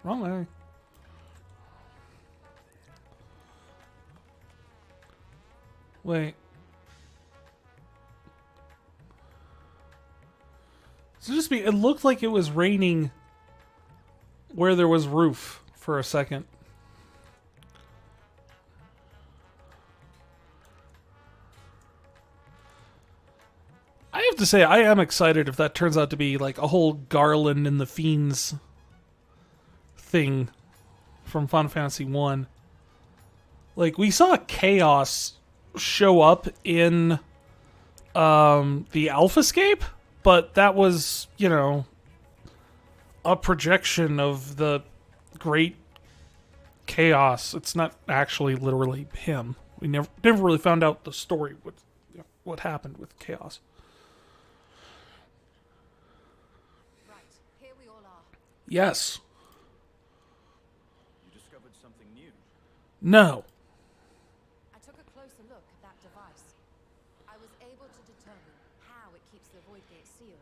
Wrong way. Wait. So just be. It looked like it was raining where there was roof for a second. I have to say, I am excited if that turns out to be like a whole Garland and the Fiends thing from Final Fantasy 1. Like, we saw Chaos show up in the Alphascape, but that was, you know, a projection of the great Chaos. It's not actually literally him. We never really found out the story, what happened with Chaos. Right, here we all are. Yes. You discovered No. I took a closer look at that device. I was able to determine how it keeps the void gate sealed,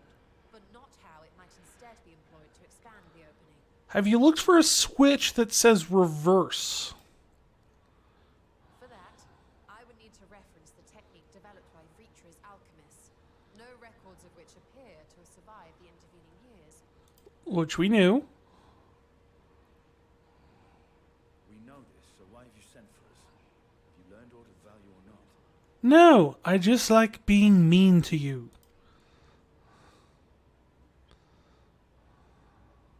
but not how it might instead be employed to expand the opening. Have you looked for a switch that says reverse? For that, I would need to reference the technique developed by Vritra's alchemists, no records of which appear to have survived the intervening years. Which we knew. We know this, so why have you sent for us? Have you learned aught of value or not? No, I just like being mean to you.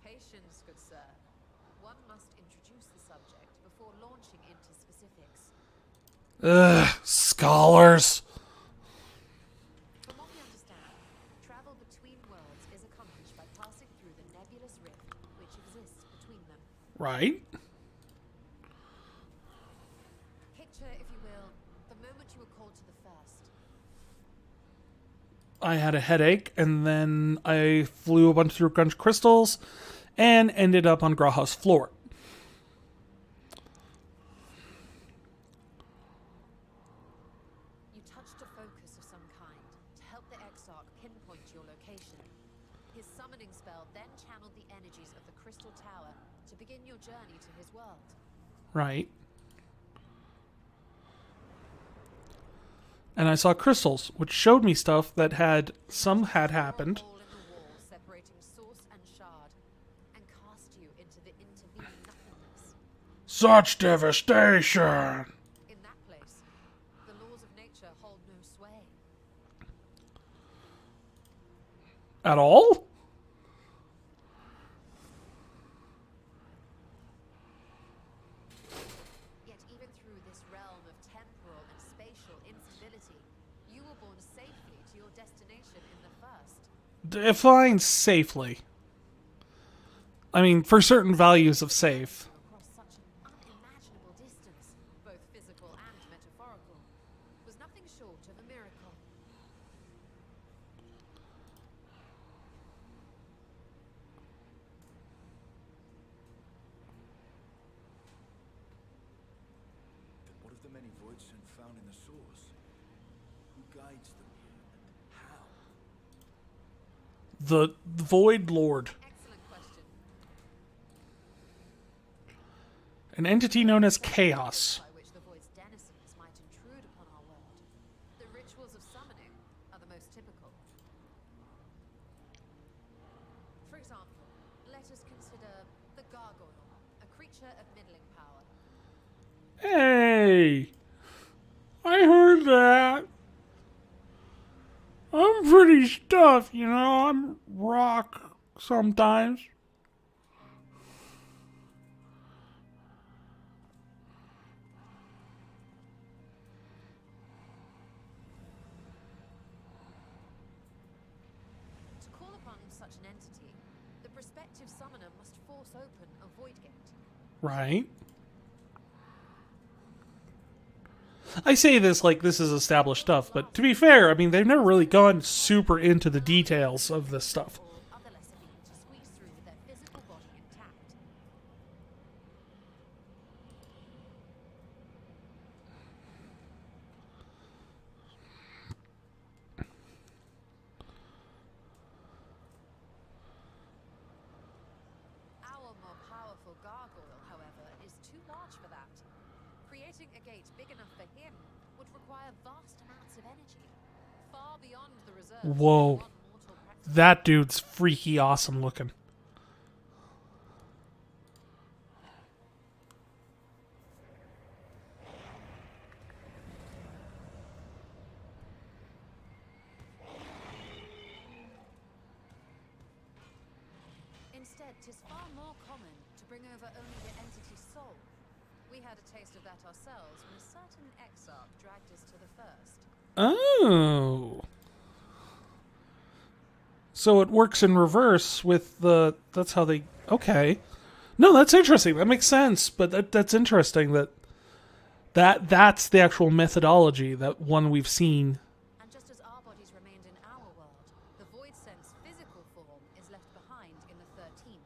Patience, good sir. One must introduce the subject before launching into specifics. Ugh, scholars. From what we understand, travel between worlds is accomplished by passing through the nebulous rift which exists between them. Right? Picture, if you will, the moment you were called to the first. I had a headache, and then I flew a bunch of crystals, and ended up on Graha's floor. You touched a focus of some kind to help the Exarch pinpoint your location. His summoning spell then channeled the energies of the Crystal Tower to begin your journey to his world. Right. And I saw crystals, which showed me stuff that some had happened. A hole in the wall separating source and shard, and cast you into the intervening nothingness. Such devastation! In that place, the laws of nature hold no sway. At all? Yet even through this realm of temporal and spatial instability, you were borne safely to your destination in the first. Define safely. I mean, for certain values of safe. Across such an unimaginable distance, both physical and metaphorical, was nothing short of a miracle. Then what of the many voids and found in the source? Who guides them here, and how? The Void Lord. Excellent question. An entity known as Chaos. By which the void's denizens might intrude upon our world. The rituals of summoning are the most typical. For example, let us consider the gargoyle, a creature of middling power. Hey! I heard that. I'm pretty stuffed, you know. I'm rock sometimes. To call upon such an entity, the prospective summoner must force open a void gate. Right. I say this like this is established stuff, but to be fair, I mean, they've never really gone super into the details of this stuff. Or other lesser beings to squeeze through with their physical body intact. Our more powerful gargoyle, however, is too large for that. Creating a gate big enough for him would require vast amounts of energy, far beyond the reserves of Whoa. one mortal practitioner. That dude's freaky awesome looking. Instead, 'tis far more common to bring over only the entity's soul. We had a taste of that ourselves when a certain exarch dragged us to the first. Oh. So it works in reverse with the... That's how they... Okay. No, that's interesting. That makes sense. But that's interesting that's the actual methodology, that one we've seen. And just as our bodies remained in our world, the Void Sense physical form is left behind in the 13th.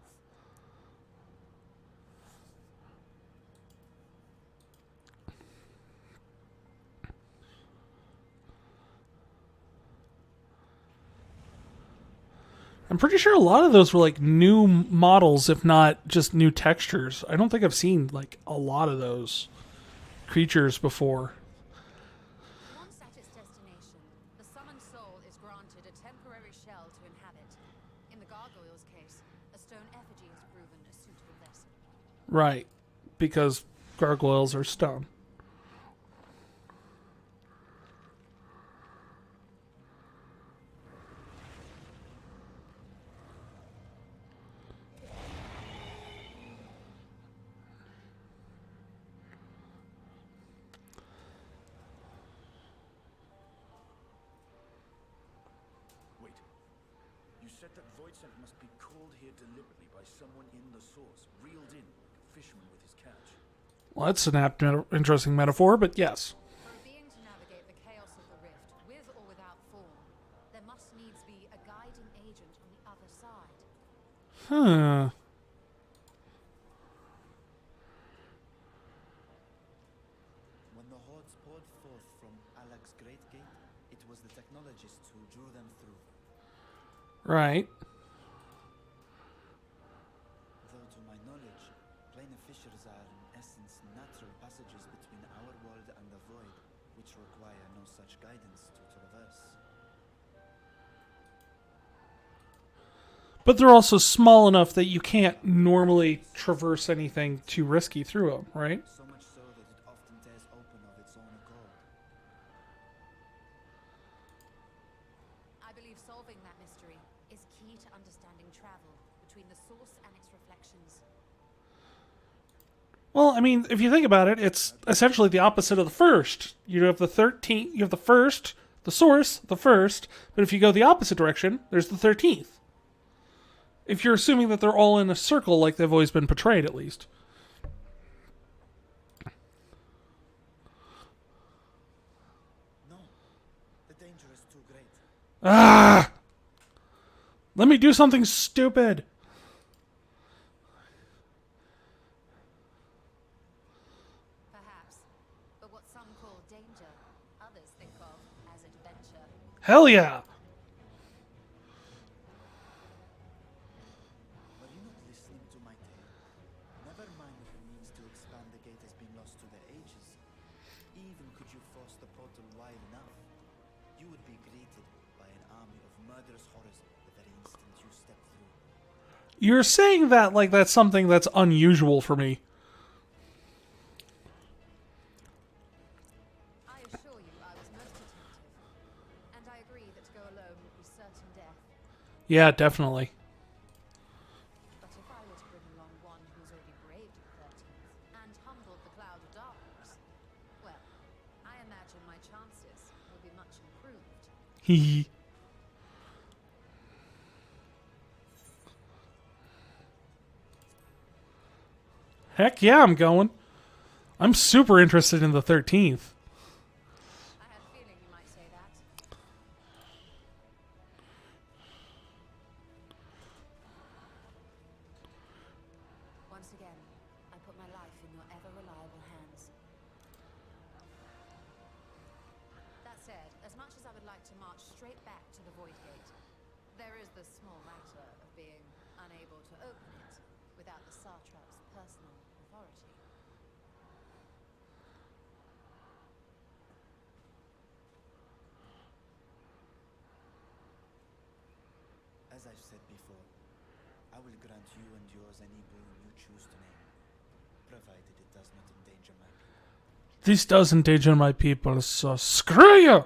I'm pretty sure a lot of those were like new models, if not just new textures. I don't think I've seen like a lot of those creatures before. Once at its destination, the summoned soul is granted a temporary shell to inhabit. In the gargoyle's case, a stone effigy has proven a suitable vessel. Right, because gargoyles are stone. Wait. You said that void scent must be called here deliberately by someone in the source, reeled in like a fisherman with his catch. Well, that's an interesting metaphor, but yes. For a being to navigate the chaos of the rift, with or without form, there must needs be a guiding agent on the other side. Huh. When the hordes poured forth from Alak's Great Gate, it was the technologists who drew them through. Right. Though to my knowledge, planar fissures are in essence natural passages between our world and the void, which require no such guidance to traverse. But they're also small enough that you can't normally traverse anything too risky through them, right? So much so that it often tears open of its own accord. I believe solving that mystery is key to understanding travel between the source and its reflections. Well, I mean, if you think about it, it's essentially the opposite of the first. You have the 13th, you have the first, the source, the first, but if you go the opposite direction, there's the 13th. If you're assuming that they're all in a circle like they've always been portrayed, at least. No, the danger is too great. Ah! Let me do something stupid. Perhaps, but what some call danger, others think of as adventure. Hell yeah! Were you not listening to my tale? Never mind that the means to expand the gate has been lost to the ages. Even could you force the portal wide enough, you would be greeted by an army of murderous horrors the very instant you step through. You're saying that like that's something that's unusual for me. I assure you I was most attentive, and I agree that to go alone would be certain death. Yeah, definitely. But if I were to bring along one who's already braved the 13th and humbled the cloud of darkness, well, I imagine my chances will be much improved. Hee. Heck yeah, I'm going. I'm super interested in the 13th. I had a feeling you might say that. Once again, I put my life in your ever-reliable hands. That said, as much as I would like to march straight back to the Void Gate, there is the small matter of being unable to open it without the Satrap's personal authority. As I've said before, I will grant you and yours any boon you choose to name, provided it does not endanger my people. This does endanger my people, so screw you!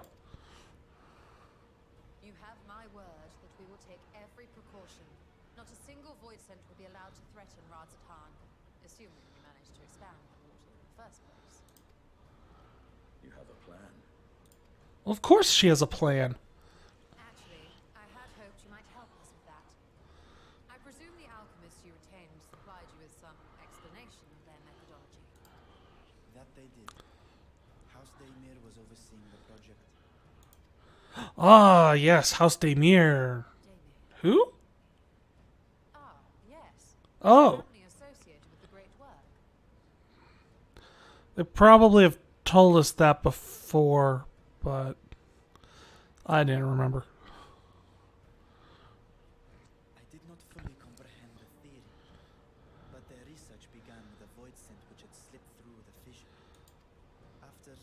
You have my word that we will take every precaution. Not a single void scent will be allowed to threaten Alzadaal, assuming we manage to expand the portal in the first place. You have a plan. Well, of course she has a plan. Actually, I had hoped you might help us with that. I presume the alchemists you retained supplied you with some explanation of their methodology. That they did. House Daymir was overseeing the project. Ah, yes, House Daymir. Daymir. Who? Ah, yes. Oh. Family associated with the great work. They probably have told us that before, but I didn't remember. fully comprehend the theory, but their research began with a void scent which had slipped through the fissure. After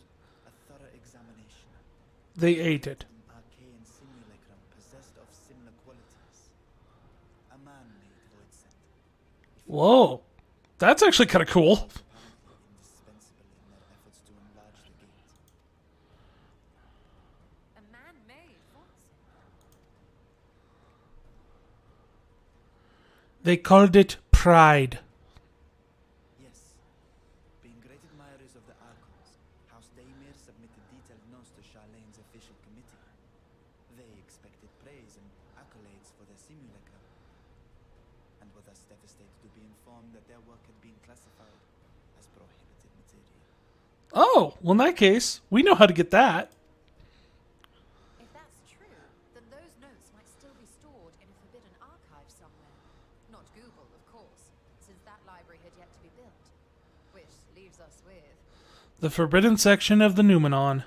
a thorough examination, They ate it. an arcane simulacrum possessed of similar qualities. A man-made void scent. Whoa. That's actually kind of cool. Apparently indispensable in their efforts to enlarge the gate. A man-made voice. They called it Pride. Yes. Being great admirers of the Archons, House Daemir submitted detailed notes to Charlene's official committee. They expected praise and accolades for their simulacrum, and were thus devastated to be informed that their work had been classified as prohibited material. Oh, well, in that case, we know how to get that. If that's true, then those notes might still be stored in a forbidden archive somewhere. Not Google, of course, since that library had yet to be built. Which leaves us with... The forbidden section of the Numenon.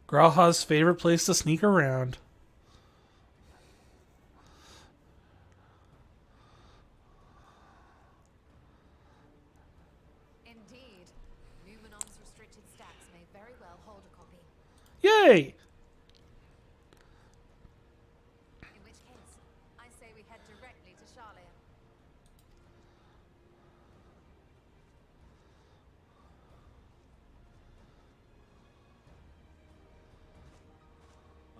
Graha's favorite place to sneak around. Indeed. Numenon's restricted stacks may very well hold a copy. Yay! In which case, I say we head directly to Charlene.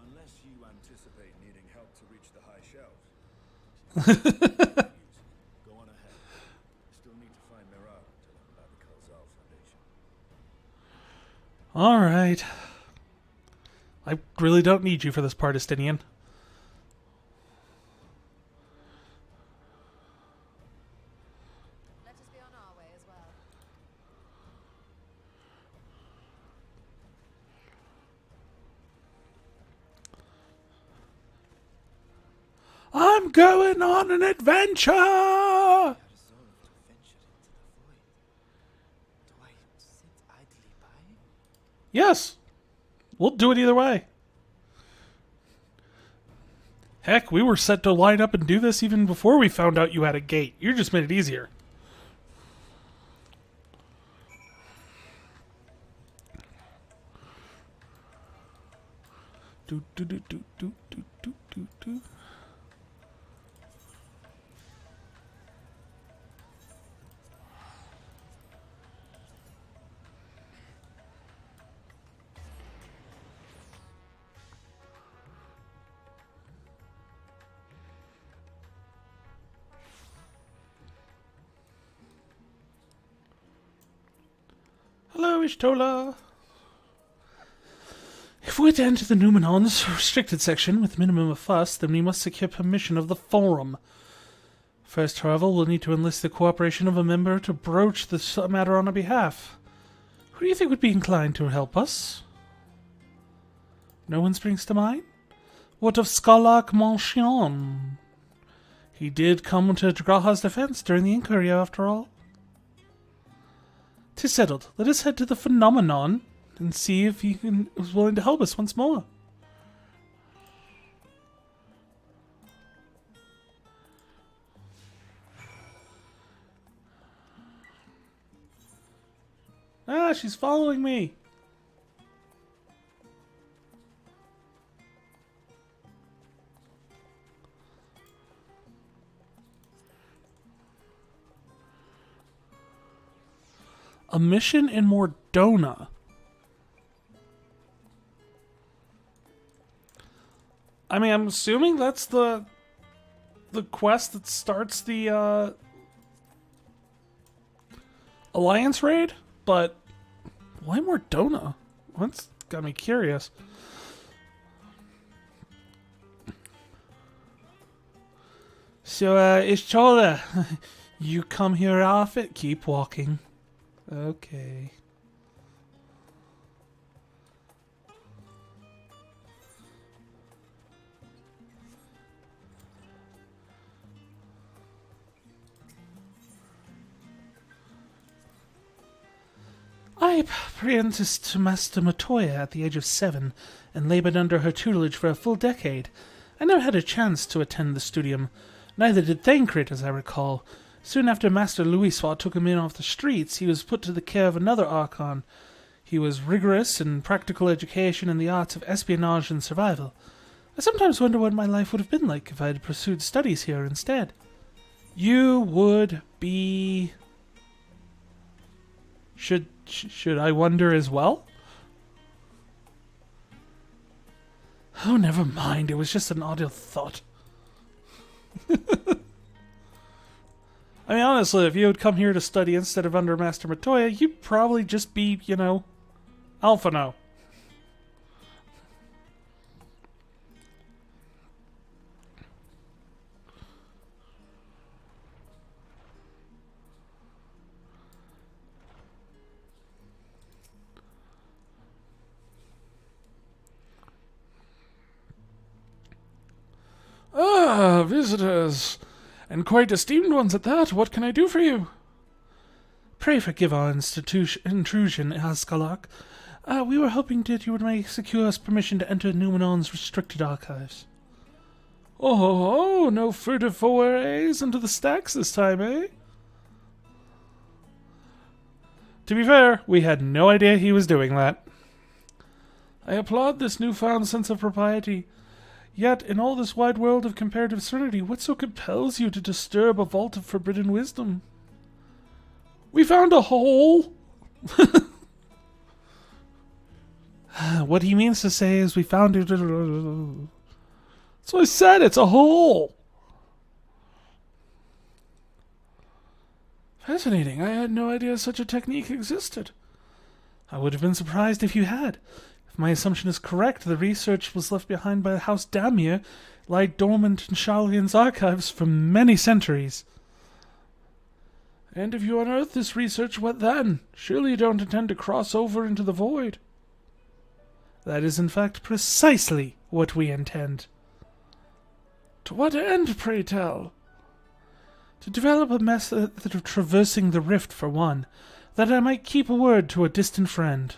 Unless you anticipate needing help to reach the high shelves. Go on ahead. Still need to find Mirar to learn about the Alzadaal Foundation. All right. I really don't need you for this part, Estinian. Let us be on our way as well. I'm going on an adventure! Resolved to venture into the void. Do I sit idly by? Yes. We'll do it either way. Heck, we were set to line up and do this even before we found out you had a gate. You just made it easier. Do do do do do do do do do. Hello, Ishtola. If we're to enter the Numenon's restricted section with minimum of fuss, then we must secure permission of the Forum. First, however, we'll need to enlist the cooperation of a member to broach this matter on our behalf. Who do you think would be inclined to help us? No one springs to mind? What of Scarlac Manchion? He did come to Graha's defense during the inquiry, after all. 'Tis settled. Let us head to the Phenomenon and see if he is willing to help us once more. Ah, she's following me. A mission in Mordona. I mean, I'm assuming that's the quest that starts the Alliance raid, but why Mordona? That's got me curious. So, Ishtola, you come here often? Keep walking. Okay. I I apprenticed to Master Matoya at the age of 7 and labored under her tutelage for a full decade. I never had a chance to attend the studium. Neither did Thancred, as I recall. Soon after Master Louiswa took him in off the streets, he was put to the care of another Archon. He was rigorous in practical education and the arts of espionage and survival. I sometimes wonder what my life would have been like if I had pursued studies here instead. You would be... Should I wonder as well? Oh, never mind. It was just an idle thought. I mean, honestly, if you had come here to study instead of under Master Matoya, you'd probably just be, you know, Alpha now. Ah, visitors. And quite esteemed ones at that. What can I do for you? Pray forgive our intrusion, Askalak. We were hoping that you would secure us permission to enter Numenon's restricted archives. Oh, no furtive forays into the stacks this time, eh? To be fair, we had no idea he was doing that. I applaud this newfound sense of propriety. Yet, in all this wide world of comparative serenity, what so compels you to disturb a vault of forbidden wisdom? We found a hole! What he means to say is we found it... So I said it's a hole! Fascinating. I had no idea such a technique existed. I would have been surprised if you had. If my assumption is correct, the research was left behind by the House Damir, lie dormant in Sharlayan's archives for many centuries. And if you unearth this research, what then? Surely you don't intend to cross over into the void. That is in fact precisely what we intend. To what end, pray tell? To develop a method of traversing the rift, for one, that I might keep a word to a distant friend.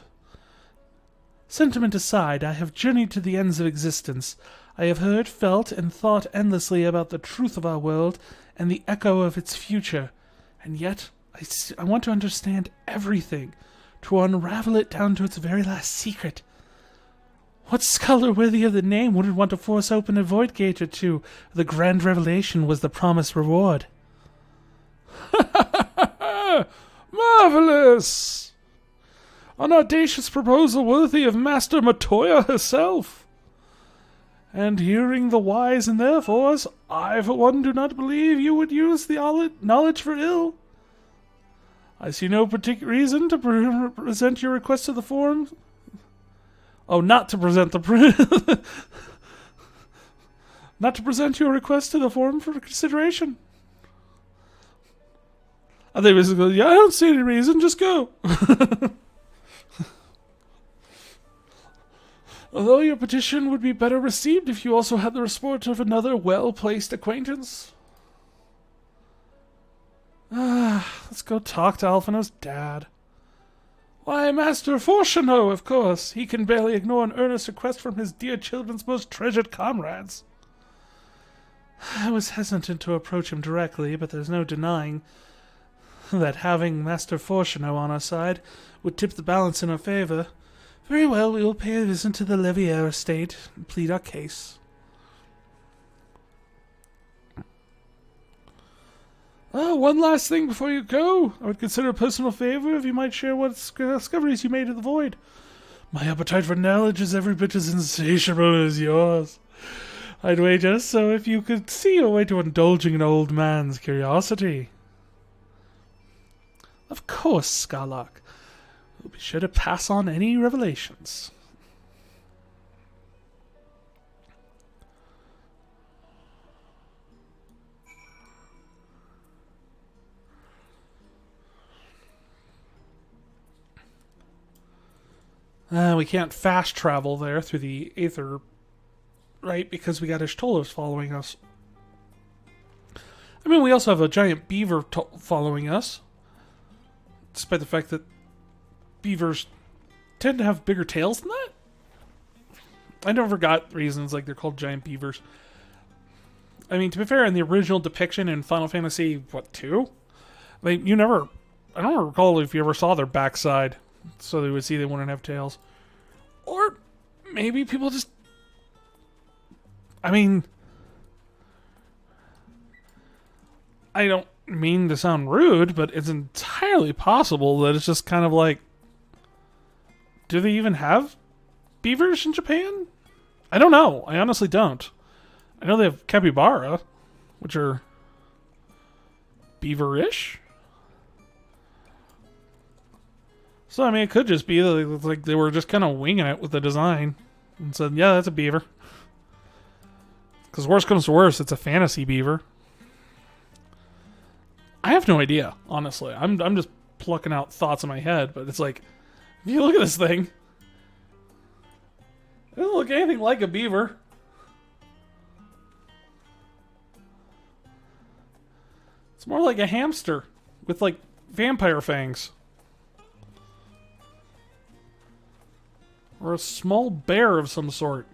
Sentiment aside, I have journeyed to the ends of existence. I have heard, felt, and thought endlessly about the truth of our world and the echo of its future. And yet, I want to understand everything, to unravel it down to its very last secret. What scholar worthy of the name wouldn't want to force open a void gate or two? The grand revelation was the promised reward. Marvelous! An audacious proposal worthy of Master Matoya herself. And hearing the wise in their force, I for one do not believe you would use the knowledge for ill. I see no particular reason to present your request to the forum. Oh, not to present the not to present your request to the forum for consideration. I think basically, yeah, I don't see any reason. Just go. Although your petition would be better received if you also had the support of another well-placed acquaintance. Let's go talk to Alphina's dad. Why, Master Forshano, of course. He can barely ignore an earnest request from his dear children's most treasured comrades. I was hesitant to approach him directly, but there's no denying that having Master Forshano on our side would tip the balance in our favor. Very well, we will pay a visit to the Levier estate and plead our case. One last thing before you go. I would consider a personal favor if you might share what discoveries you made in the void. My appetite for knowledge is every bit as insatiable as yours. I'd wager so if you could see your way to indulging an old man's curiosity. Of course, Scarlark. We'll be sure to pass on any revelations. We can't fast travel there through the Aether, right? Because we got Ishtolos following us. I mean, we also have a giant beaver following us. Despite the fact that beavers tend to have bigger tails than that. I never got reasons like they're called giant beavers. I mean, to be fair, in the original depiction in Final Fantasy, 2? I don't recall if you ever saw their backside, so they would see they wouldn't have tails. Or maybe people just... I mean... I don't mean to sound rude, but it's entirely possible that it's just kind of like... Do they even have beavers in Japan? I don't know. I honestly don't. I know they have capybara, which are beaver-ish. So, I mean, it could just be like they were just kind of winging it with the design and said, yeah, that's a beaver. Because worst comes to worst, it's a fantasy beaver. I have no idea, honestly. I'm just plucking out thoughts in my head, but it's like, if you look at this thing, it doesn't look anything like a beaver. It's more like a hamster with, like, vampire fangs. Or a small bear of some sort.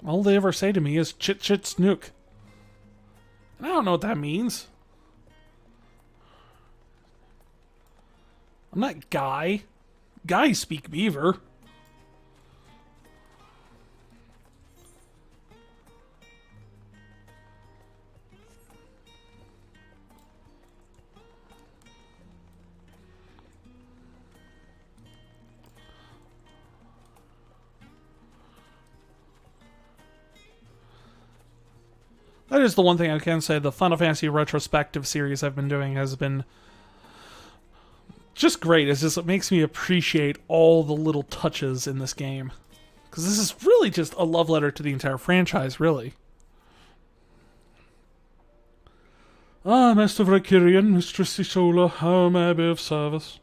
All they ever say to me is chit chit snook. And I don't know what that means. I'm not Guy. Guys speak beaver. That is the one thing I can say. The Final Fantasy retrospective series I've been doing has been just great. It makes me appreciate all the little touches in this game. Because this is really just a love letter to the entire franchise, really. Ah, Master Valkyrian, Mistress Isola, how may I be of service?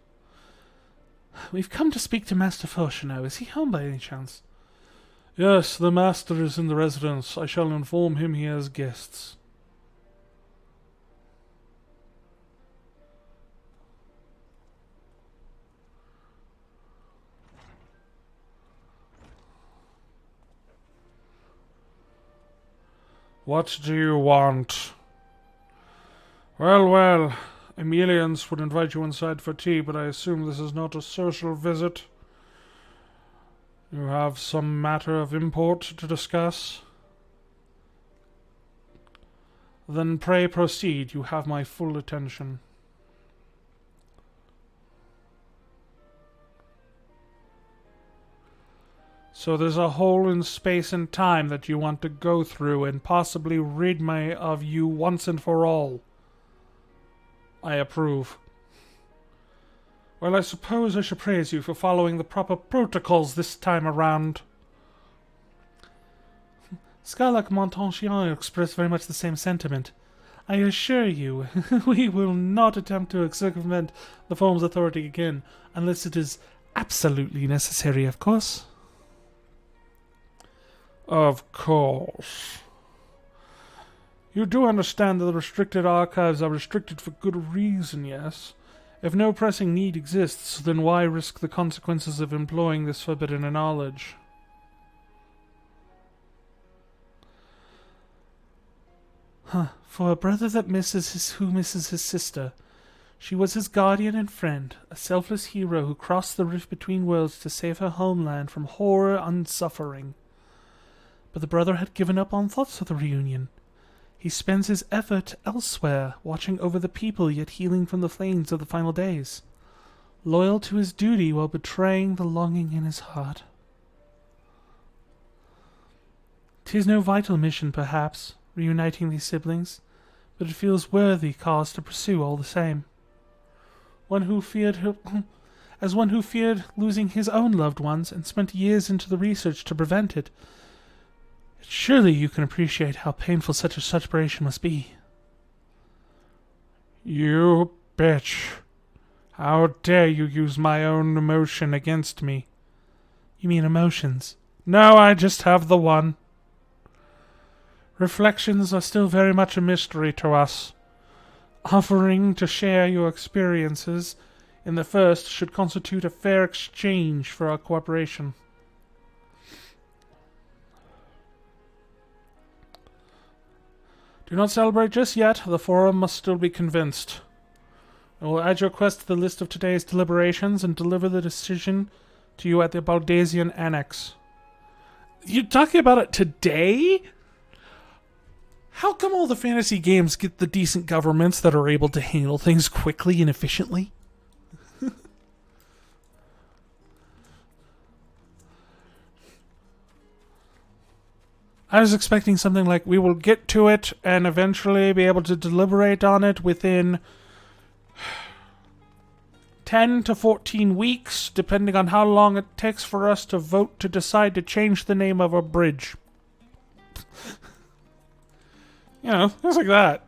We've come to speak to Master Foshino. Is he home by any chance? Yes, the master is in the residence. I shall inform him he has guests. What do you want? Well, Emelians would invite you inside for tea, but I assume this is not a social visit. You have some matter of import to discuss? Then pray proceed. You have my full attention. So there's a hole in space and time that you want to go through and possibly rid me of you once and for all. I approve. Well, I suppose I should praise you for following the proper protocols this time around. Scarlac Montanchion expressed very much the same sentiment. I assure you, we will not attempt to circumvent the Foam's authority again, unless it is absolutely necessary, of course. Of course. You do understand that the restricted archives are restricted for good reason, yes? If no pressing need exists, then why risk the consequences of employing this forbidden knowledge? For a brother that misses his sister. She was his guardian and friend, a selfless hero who crossed the rift between worlds to save her homeland from horror and suffering. But the brother had given up on thoughts of the reunion. He spends his effort elsewhere, watching over the people yet healing from the flames of the final days, loyal to his duty while betraying the longing in his heart. 'Tis no vital mission, perhaps, reuniting these siblings, but it feels worthy cause to pursue all the same. One who feared losing his own loved ones and spent years into the research to prevent it. Surely you can appreciate how painful such a separation must be. You bitch. How dare you use my own emotion against me? You mean emotions, No, I just have the one. Reflections are still very much a mystery to us. Offering to share your experiences in the first should constitute a fair exchange for our cooperation. Do not celebrate just yet. The Forum must still be convinced. I will add your quest to the list of today's deliberations and deliver the decision to you at the Baldasian Annex. You're talking about it today? How come all the fantasy games get the decent governments that are able to handle things quickly and efficiently? I was expecting something like, we will get to it and eventually be able to deliberate on it within 10 to 14 weeks, depending on how long it takes for us to vote to decide to change the name of a bridge. You know, things like that.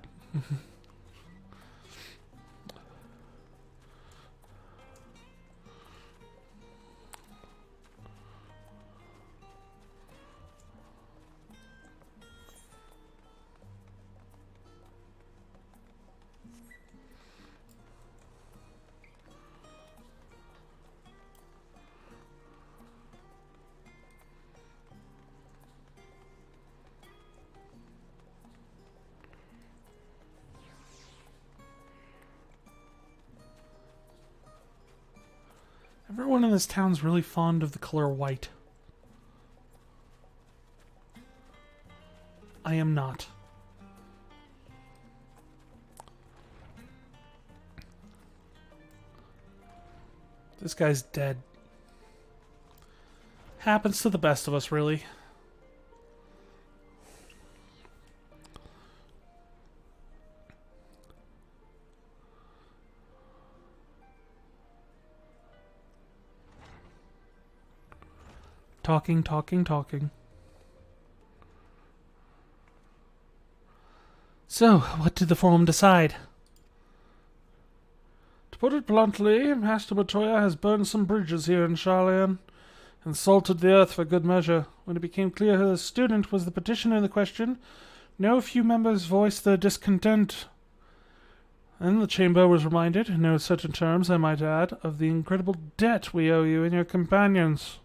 Everyone in this town's really fond of the color white. I am not. This guy's dead. Happens to the best of us, really. Talking, talking, talking. So, what did the Forum decide? To put it bluntly, Master Matoya has burned some bridges here in Charlian, and salted the earth for good measure. When it became clear the student was the petitioner in the question, no few members voiced their discontent. Then the chamber was reminded, in no certain terms I might add, of the incredible debt we owe you and your companions.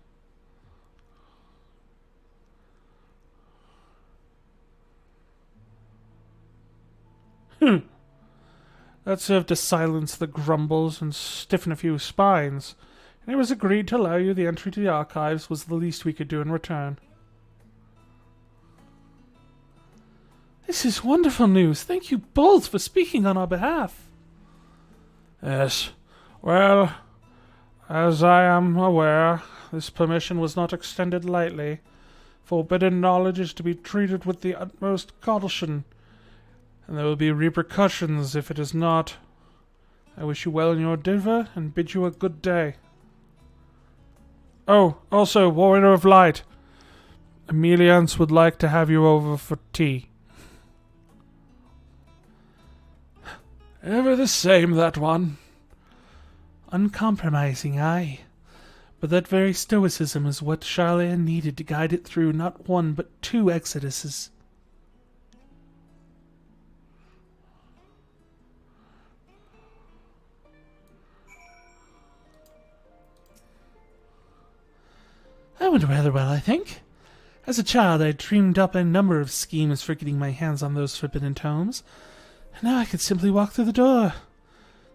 That served to silence the grumbles and stiffen a few spines, and it was agreed to allow you the entry to the archives was the least we could do in return. This is wonderful news. Thank you both for speaking on our behalf. Yes. Well, as I am aware, this permission was not extended lightly. Forbidden knowledge is to be treated with the utmost caution, and there will be repercussions if it is not. I wish you well in your endeavor and bid you a good day. Oh, also, Warrior of Light, Emelians would like to have you over for tea. Ever the same, that one. Uncompromising, aye. But that very stoicism is what Charlian needed to guide it through not one but two exoduses. I went rather well, I think. As a child, I dreamed up a number of schemes for getting my hands on those forbidden tomes, and now I could simply walk through the door.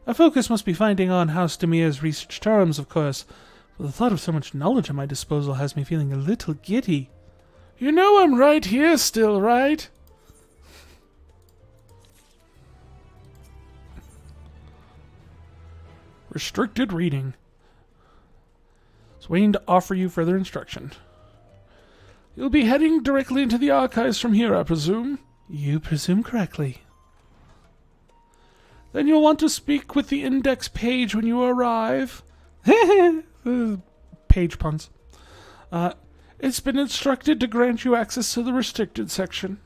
Our focus must be finding on House Demir's research terms, of course, but the thought of so much knowledge at my disposal has me feeling a little giddy. You know I'm right here still, right? Restricted reading. Waiting to offer you further instruction. You'll be heading directly into the archives from here, I presume? You presume correctly. Then you'll want to speak with the index page when you arrive. Page puns. It's been instructed to grant you access to the restricted section.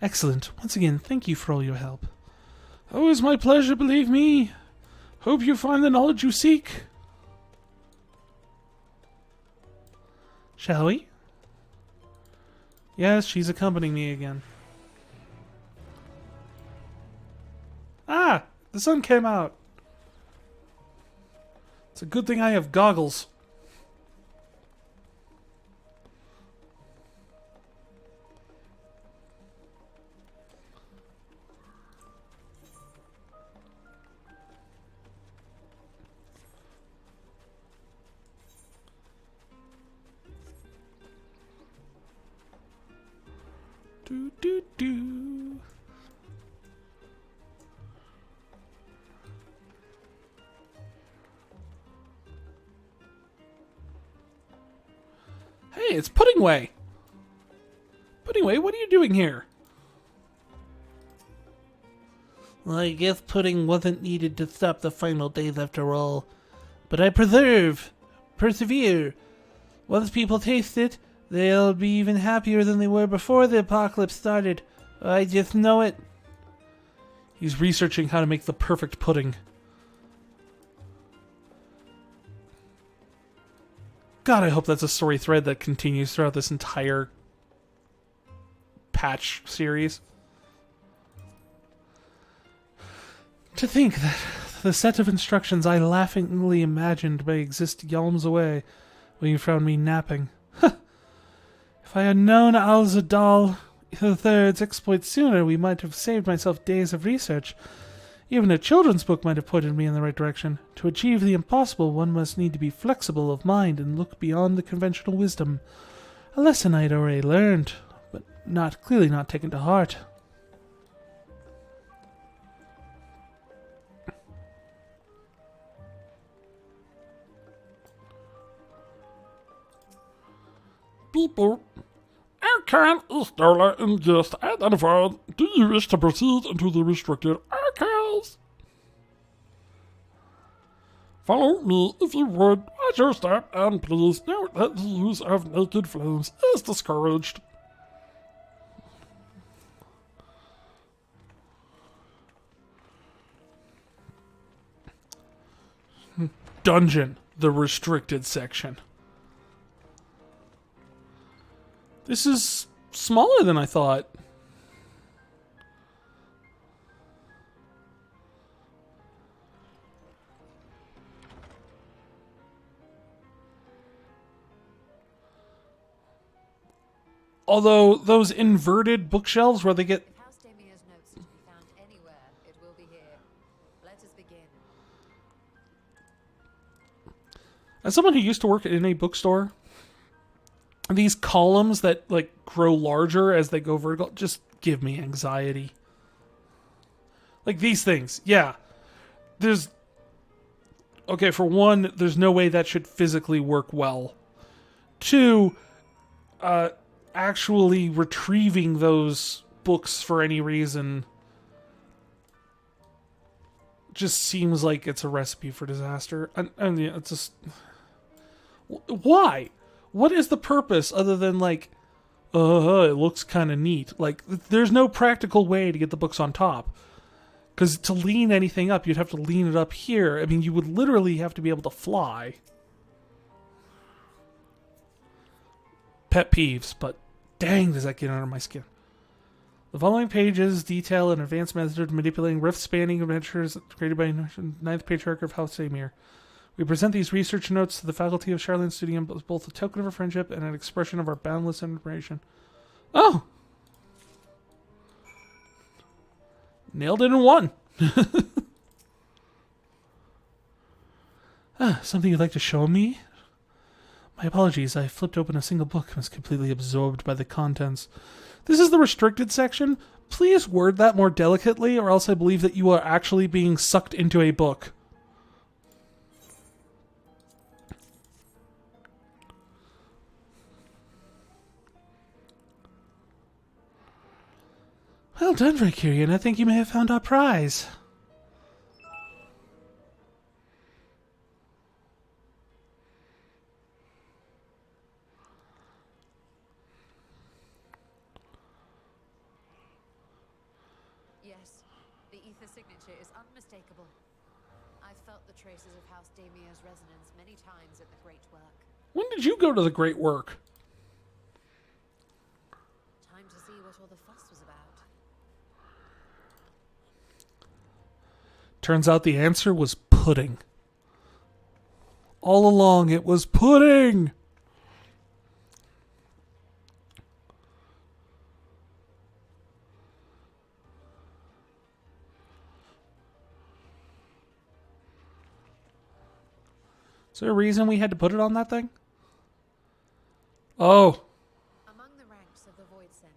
Excellent. Once again, thank you for all your help. Oh, it's my pleasure, believe me. Hope you find the knowledge you seek. Shall we? Yes, she's accompanying me again. Ah! The sun came out! It's a good thing I have goggles. Do do do. Hey, it's Puddingway. Puddingway, what are you doing here? Well, I guess pudding wasn't needed to stop the final days after all. But I persevere. Once people taste it, they'll be even happier than they were before the apocalypse started. I just know it. He's researching how to make the perfect pudding. God, I hope that's a story thread that continues throughout this entire patch series. To think that the set of instructions I laughingly imagined may exist yalms away when you found me napping. If I had known Alzadaal III's exploits sooner, we might have saved myself days of research. Even a children's book might have pointed me in the right direction. To achieve the impossible, one must need to be flexible of mind and look beyond the conventional wisdom. A lesson I had already learned, but clearly not taken to heart. People, Archon Easterler and just identified. Do you wish to proceed into the restricted archives? Follow me if you would. Watch your step, and please note that the use of naked flames is discouraged. Dungeon, the restricted section. This is smaller than I thought. Although those inverted bookshelves where they get... House Damia's notes can be found anywhere. It will be here. Let us begin. As someone who used to work in a bookstore, these columns that like grow larger as they go vertical just give me anxiety. Like these things, yeah. There's... Okay, for one, there's no way that should physically work well. Two, actually retrieving those books for any reason just seems like it's a recipe for disaster. And yeah, it's just... Why? What is the purpose other than like, it looks kind of neat? Like, there's no practical way to get the books on top. Because to lean anything up, you'd have to lean it up here. I mean, you would literally have to be able to fly. Pet peeves, but dang, does that get under my skin. The following pages detail an advanced method of manipulating rift-spanning adventures created by Ninth Patriarch of House Samir. We present these research notes to the faculty of Charlene Studium as both a token of our friendship and an expression of our boundless admiration. Oh! Nailed it in one! Something you'd like to show me? My apologies, I flipped open a single book and was completely absorbed by the contents. This is the restricted section. Please word that more delicately, or else I believe that you are actually being sucked into a book. Well done, Valkyrian. I think you may have found our prize. Yes, the ether signature is unmistakable. I've felt the traces of House Damia's resonance many times at the Great Work. When did you go to the Great Work? Time to see what all the fuss was about. Turns out the answer was pudding. All along, it was pudding! Is there a reason we had to put it on that thing? Oh. Among the ranks of the Void Sent,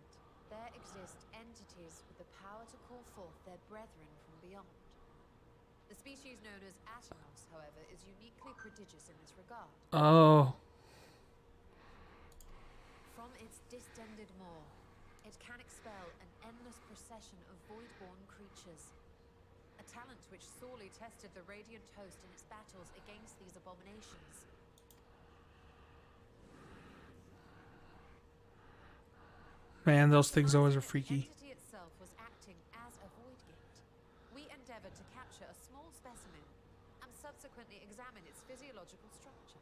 there exist entities with the power to call forth their brethren from beyond. The species known as Atomos, however, is uniquely prodigious in this regard. Oh. From its distended maw, it can expel an endless procession of void-born creatures. A talent which sorely tested the Radiant Host in its battles against these abominations. Man, those things always are freaky. The entity itself was acting as a void gate. We endeavored to capture a small specimen and subsequently examine its physiological structure.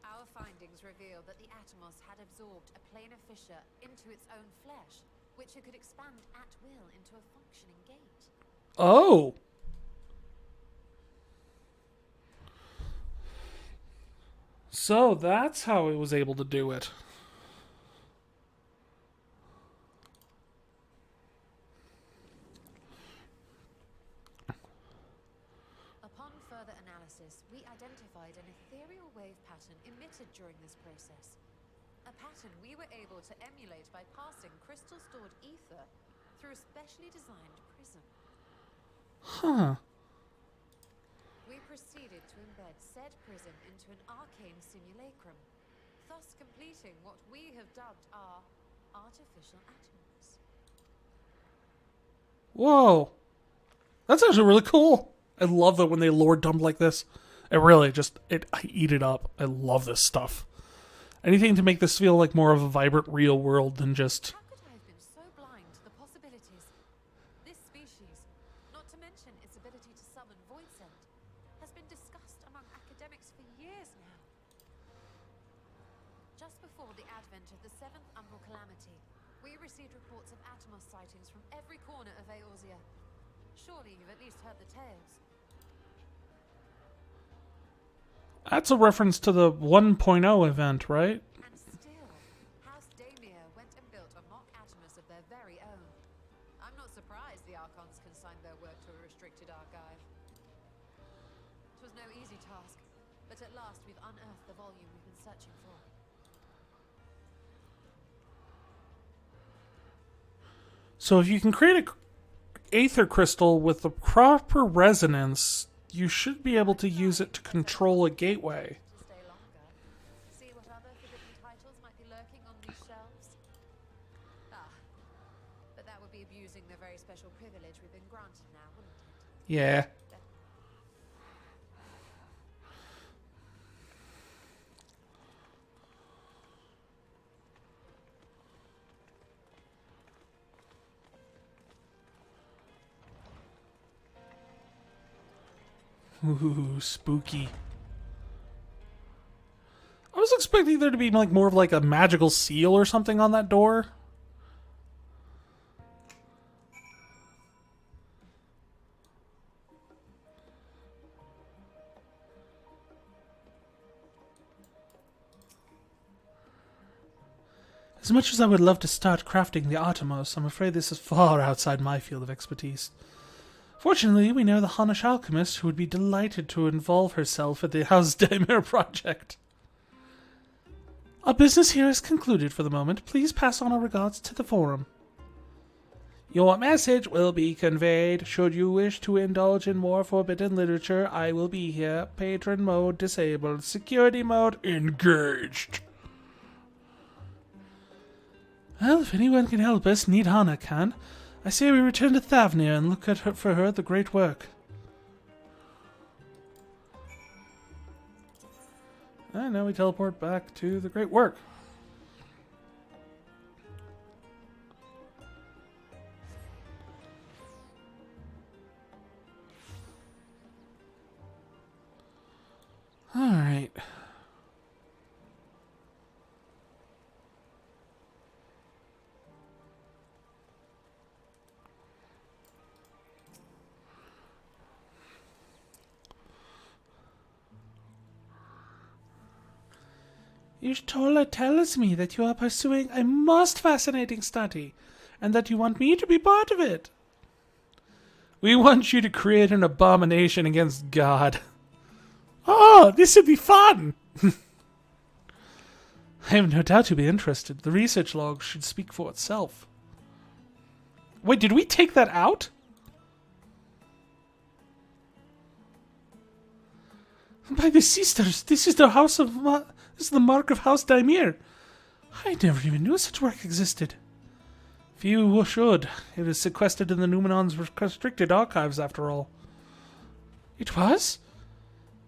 Our findings reveal that the Atomos had absorbed a planar fissure into its own flesh, which it could expand at will into a functioning gate. Oh! So that's how it was able to do it. Upon further analysis, we identified an ethereal wave pattern emitted during this process. A pattern we were able to emulate by passing crystal-stored ether through a specially designed prism. Huh. We proceeded to embed said prism into an arcane simulacrum, thus completing what we have dubbed our artificial atoms. Whoa. That's actually really cool. I love that when they lore dump like this. It really just, I eat it up. I love this stuff. Anything to make this feel like more of a vibrant real world than just... How could I have been so blind to the possibilities? This species, not to mention its ability to summon void scent, has been discussed among academics for years now. Just before the advent of the 7th Umbral Calamity, we received reports of Atomos sightings from every corner of Eorzea. Surely you've at least heard the tales. That's a reference to the 1.0 event, right? And still, House Daemir went and built a mock Atomos of their very own. I'm not surprised the Archons consigned their work to a restricted archive. It was no easy task, but at last we've unearthed the volume we've been searching for. So if you can create a aether crystal with the proper resonance, you should be able to use it to control a gateway. To stay longer, see what other forbidden titles might be lurking on these shelves. But that would be abusing the very special privilege we've been granted now, wouldn't it? Yeah. Ooh, spooky. I was expecting there to be like more of like a magical seal or something on that door. As much as I would love to start crafting the Atomos, I'm afraid this is far outside my field of expertise. Fortunately, we know the Hanish alchemist who would be delighted to involve herself in the Alzadaal project. Our business here is concluded for the moment. Please pass on our regards to the forum. Your message will be conveyed. Should you wish to indulge in more forbidden literature, I will be here. Patron mode disabled. Security mode engaged. Well, if anyone can help us, need Hana can. I say we return to Thavnir and look at her for her the great work. And now we teleport back to the great work. Alright. Ishtola tells me that you are pursuing a most fascinating study, and that you want me to be part of it. We want you to create an abomination against God. Oh, this would be fun! I have no doubt you'll be interested. The research log should speak for itself. Wait, did we take that out? By the sisters, this is the house of this is the mark of House Daimir. I never even knew such work existed. Few should. It was sequestered in the Numenon's restricted archives, after all. It was?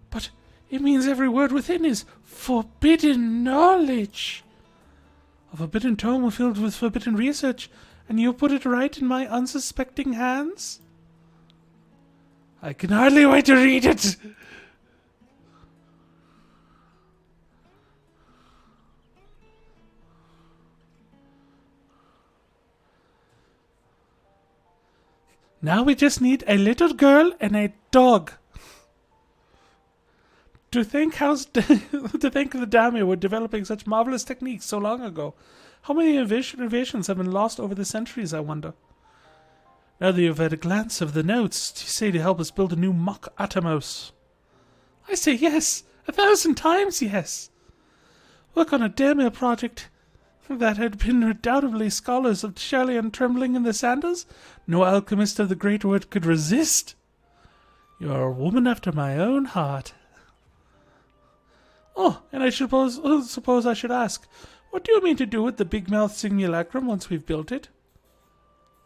But it means every word within is forbidden knowledge. A forbidden tome filled with forbidden research, and you put it right in my unsuspecting hands? I can hardly wait to read it! Now we just need a little girl and a dog. To think the Daimyo were developing such marvelous techniques so long ago. How many innovations have been lost over the centuries, I wonder? Now that you've had a glance of the notes, do you say to help us build a new mock Atomos? I say yes, 1,000 times yes. Work on a Daimyo project that had been redoubtably scholars of Shelley trembling in the sandals, no alchemist of the great word could resist. You're a woman after my own heart. Oh, and I suppose I should ask, what do you mean to do with the big-mouthed simulacrum once we've built it?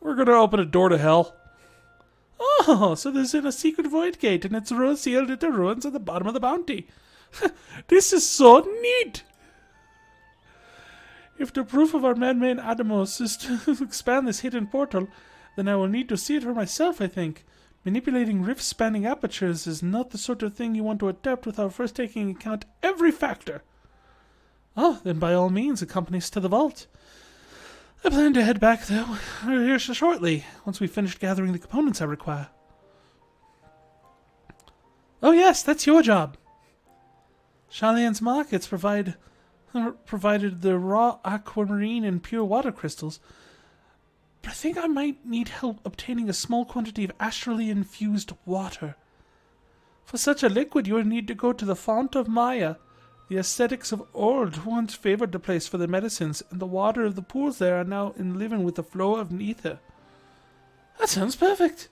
We're going to open a door to hell. Oh, so there's a secret void gate, and it's sealed at the ruins at the bottom of the bounty. This is so neat! If the proof of our man-made Atomos is to expand this hidden portal, then I will need to see it for myself, I think. Manipulating rift-spanning apertures is not the sort of thing you want to attempt without first taking into account every factor. Oh, then by all means accompany us to the vault. I plan to head back, though, here shortly, once we've finished gathering the components I require. Oh yes, that's your job. Shalian's markets provided the raw aquamarine and pure water crystals, but I think I might need help obtaining a small quantity of astrally infused water. For such a liquid, you would need to go to the Font of Maya. The ascetics of old once favored the place for their medicines, and the water of the pools there are now enlivened with the flow of ether. That sounds perfect.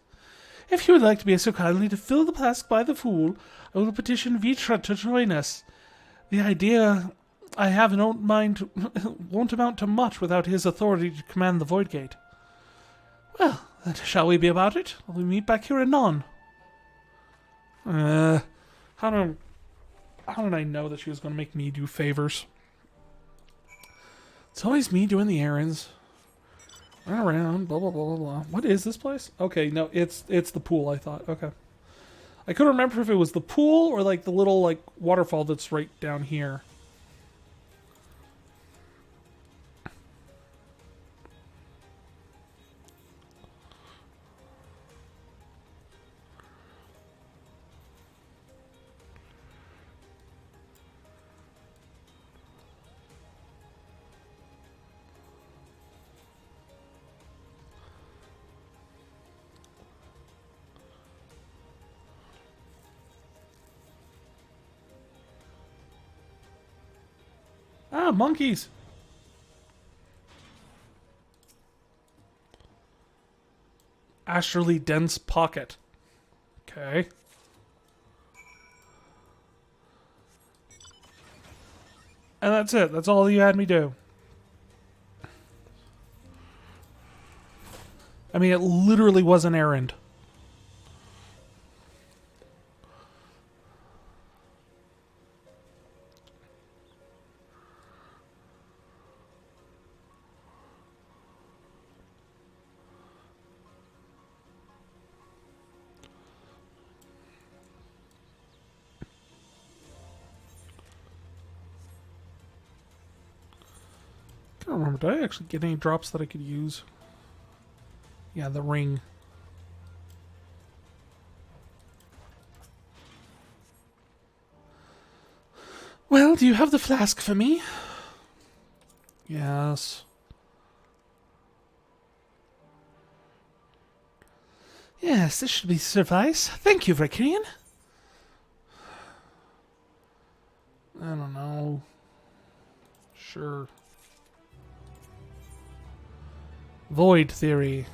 If you would like to be so kindly to fill the flask by the Fool, I will petition Vitra to join us. The idea I have in mind won't amount to much without his authority to command the Void Gate. Well, then shall we be about it? We'll meet back here anon. How did I know that she was going to make me do favors? It's always me doing the errands. Run around, blah, blah, blah, blah, blah. What is this place? Okay, no, it's the pool, I thought. Okay. I couldn't remember if it was the pool or, like, the little, like, waterfall that's right down here. Ah, monkeys! Astrally dense pocket. Okay. And that's it. That's all you had me do. I mean, it literally was an errand. I don't remember. Did I actually get any drops that I could use? Yeah, the ring. Well, do you have the flask for me? Yes. Yes, this should be suffice. Thank you, Valkyrian. I don't know. Sure. Void theory.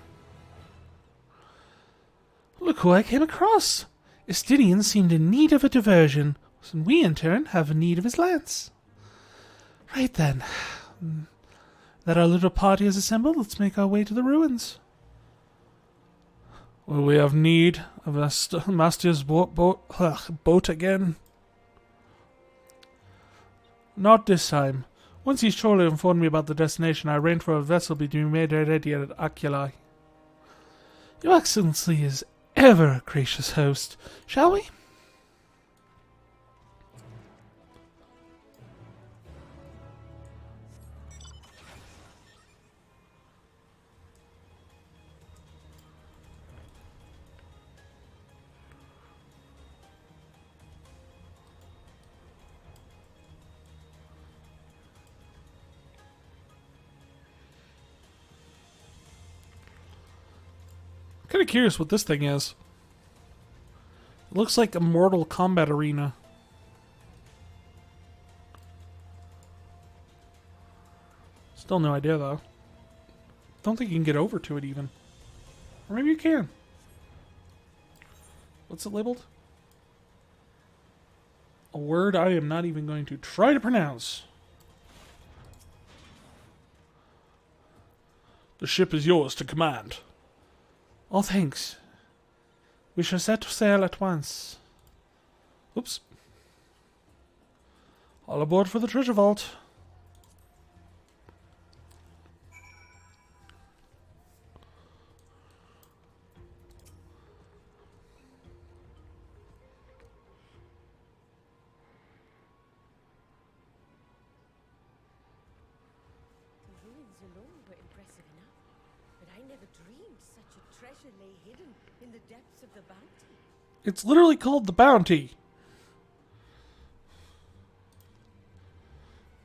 Look who I came across. Estinian seemed in need of a diversion, and we in turn have need of his lance. Right then. That our little party is assembled, let's make our way to the ruins. Will we have need of a master's boat again? Not this time. Once he surely informed me about the destination, I arranged for a vessel to be made ready at Akilai. Your Excellency is ever a gracious host. Shall we? Kind of curious what this thing is. It looks like a Mortal Kombat arena. Still no idea though. Don't think you can get over to it even. Or maybe you can. What's it labeled? A word I am not even going to try to pronounce. The ship is yours to command. Oh, thanks. We shall set sail at once. Oops. All aboard for the treasure vault. The ruins alone were impressive enough, but I never dreamed such a treasure lay hidden in the depths of the Bounty. It's literally called the Bounty.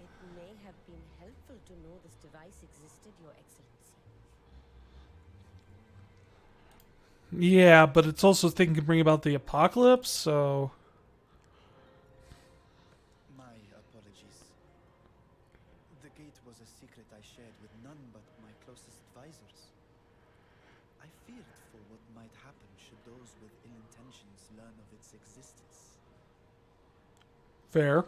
It may have been helpful to know this device existed, Your Excellency. Yeah, but it's also thinking to bring about the apocalypse, so... My apologies. The gate was a secret I shared with none but my closest advisors. I feared for what might happen should those with ill intentions learn of its existence. Fair.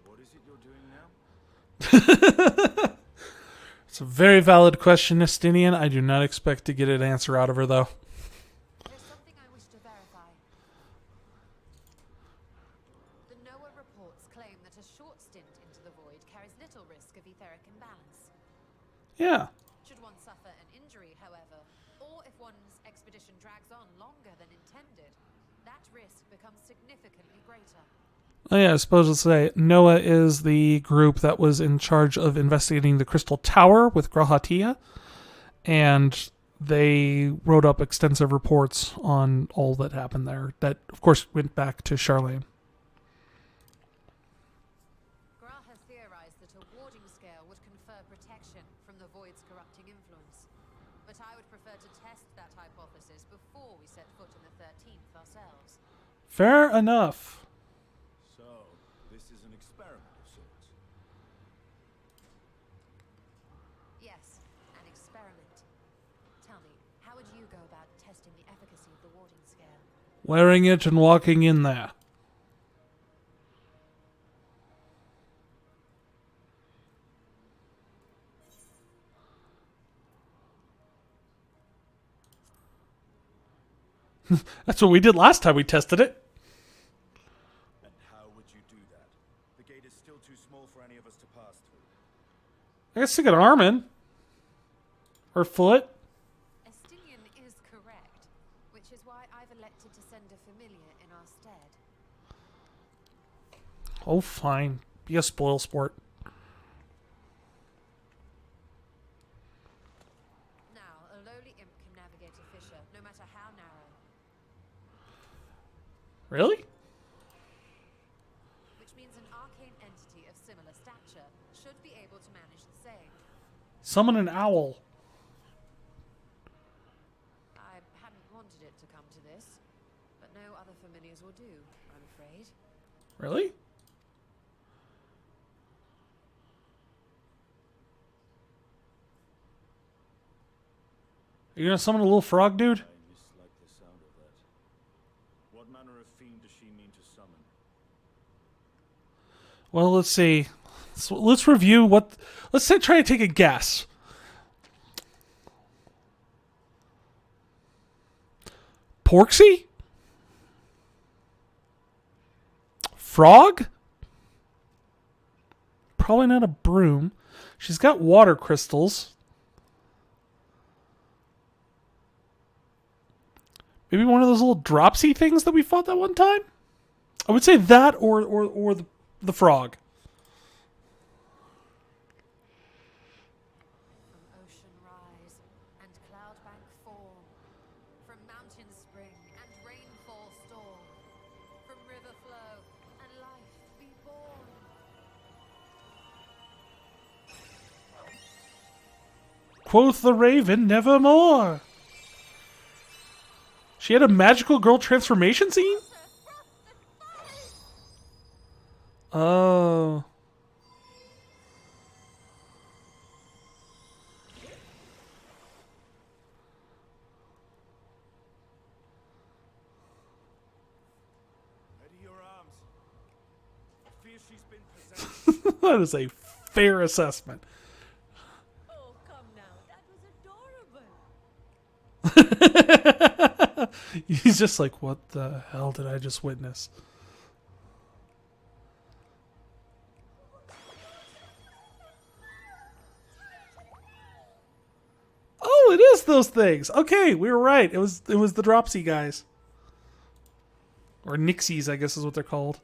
What is it you're doing now? It's a very valid question, Estinian. I do not expect to get an answer out of her, though. There's something I wish to verify. The NOAA reports claim that a short stint into the void carries little risk of etheric imbalance. Yeah. Should one suffer an injury, however, or if one's expedition drags on longer than intended, that risk becomes significantly greater. Oh yeah, I suppose I'll say NOAA is the group that was in charge of investigating the Crystal Tower with Grahatia, and they wrote up extensive reports on all that happened there. That, of course, went back to Charlene. Grah has theorized that a warding scale would confer protection from the void's corrupting influence, but I would prefer to test that hypothesis before we set foot in the 13th ourselves. Fair enough. This is an experiment of sorts. Yes, an experiment. Tell me, how would you go about testing the efficacy of the warding scale? Wearing it and walking in there. That's what we did last time we tested it. And how would you do that? The gate is still too small for any of us to pass through. I guess stick an arm in. Or foot. Estinian is correct, which is why I've elected to send a familiar Oh, fine. Be a spoil sport. Now, a lowly imp can navigate a fissure, no matter how narrow. Really? Which means an arcane entity of similar stature should be able to manage the same. Summon an owl. I hadn't wanted it to come to this, but no other familiars will do, I'm afraid. Really? Are you gonna summon a little frog dude? I dislike the sound of that. What manner of fiend does she mean to summon? Well, let's see. So let's review what... Let's say, try to take a guess. Porksy? Frog? Probably not a broom. She's got water crystals. Maybe one of those little dropsy things that we fought that one time? I would say that or the frog. From ocean rise and cloudbank form, from mountain spring and rainfall storm, from river flow and life be born. Quoth the raven, nevermore. She had a magical girl transformation scene? Oh. Ready your arms. I fear she's been possessed. That is a fair assessment. Oh, come now. That was adorable. He's just like, what the hell did I just witness? Oh, it is those things. Okay, we were right. It was the Dropsy guys. Or Nixies, I guess is what they're called.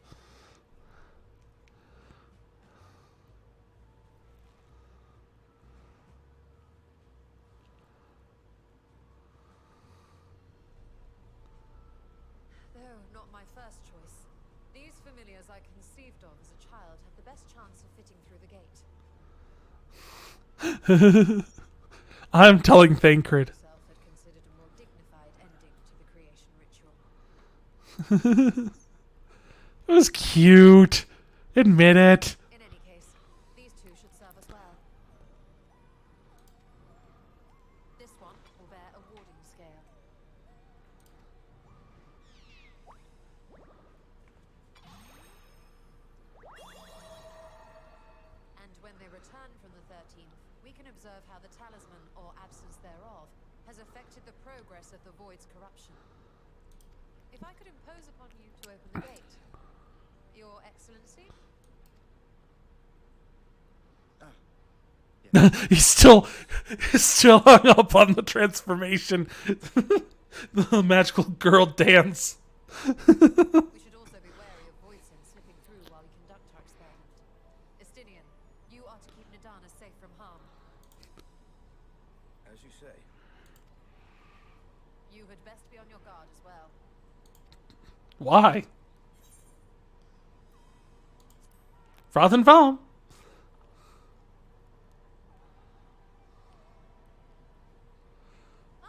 Though not my first choice, these familiars I conceived of as a child have the best chance of fitting through the gate. I'm telling Thancred. Myself had considered a more dignified ending to the creation ritual. It was cute. Admit it. In any case, these two should serve us well. This one will bear a warding scale. And when they return from the 13th, we can observe how the talisman, or absence thereof, has affected the progress of the void's corruption. If I could impose upon you to open the gate, Your Excellency? He's still hung up on the transformation. The magical girl dance. We should also be wary of void sense slipping through while we conduct our experiment. Estinian, you are to keep Nadana safe from harm. As you say. You had best be on your guard as well. Why? Froth and foam. Oh,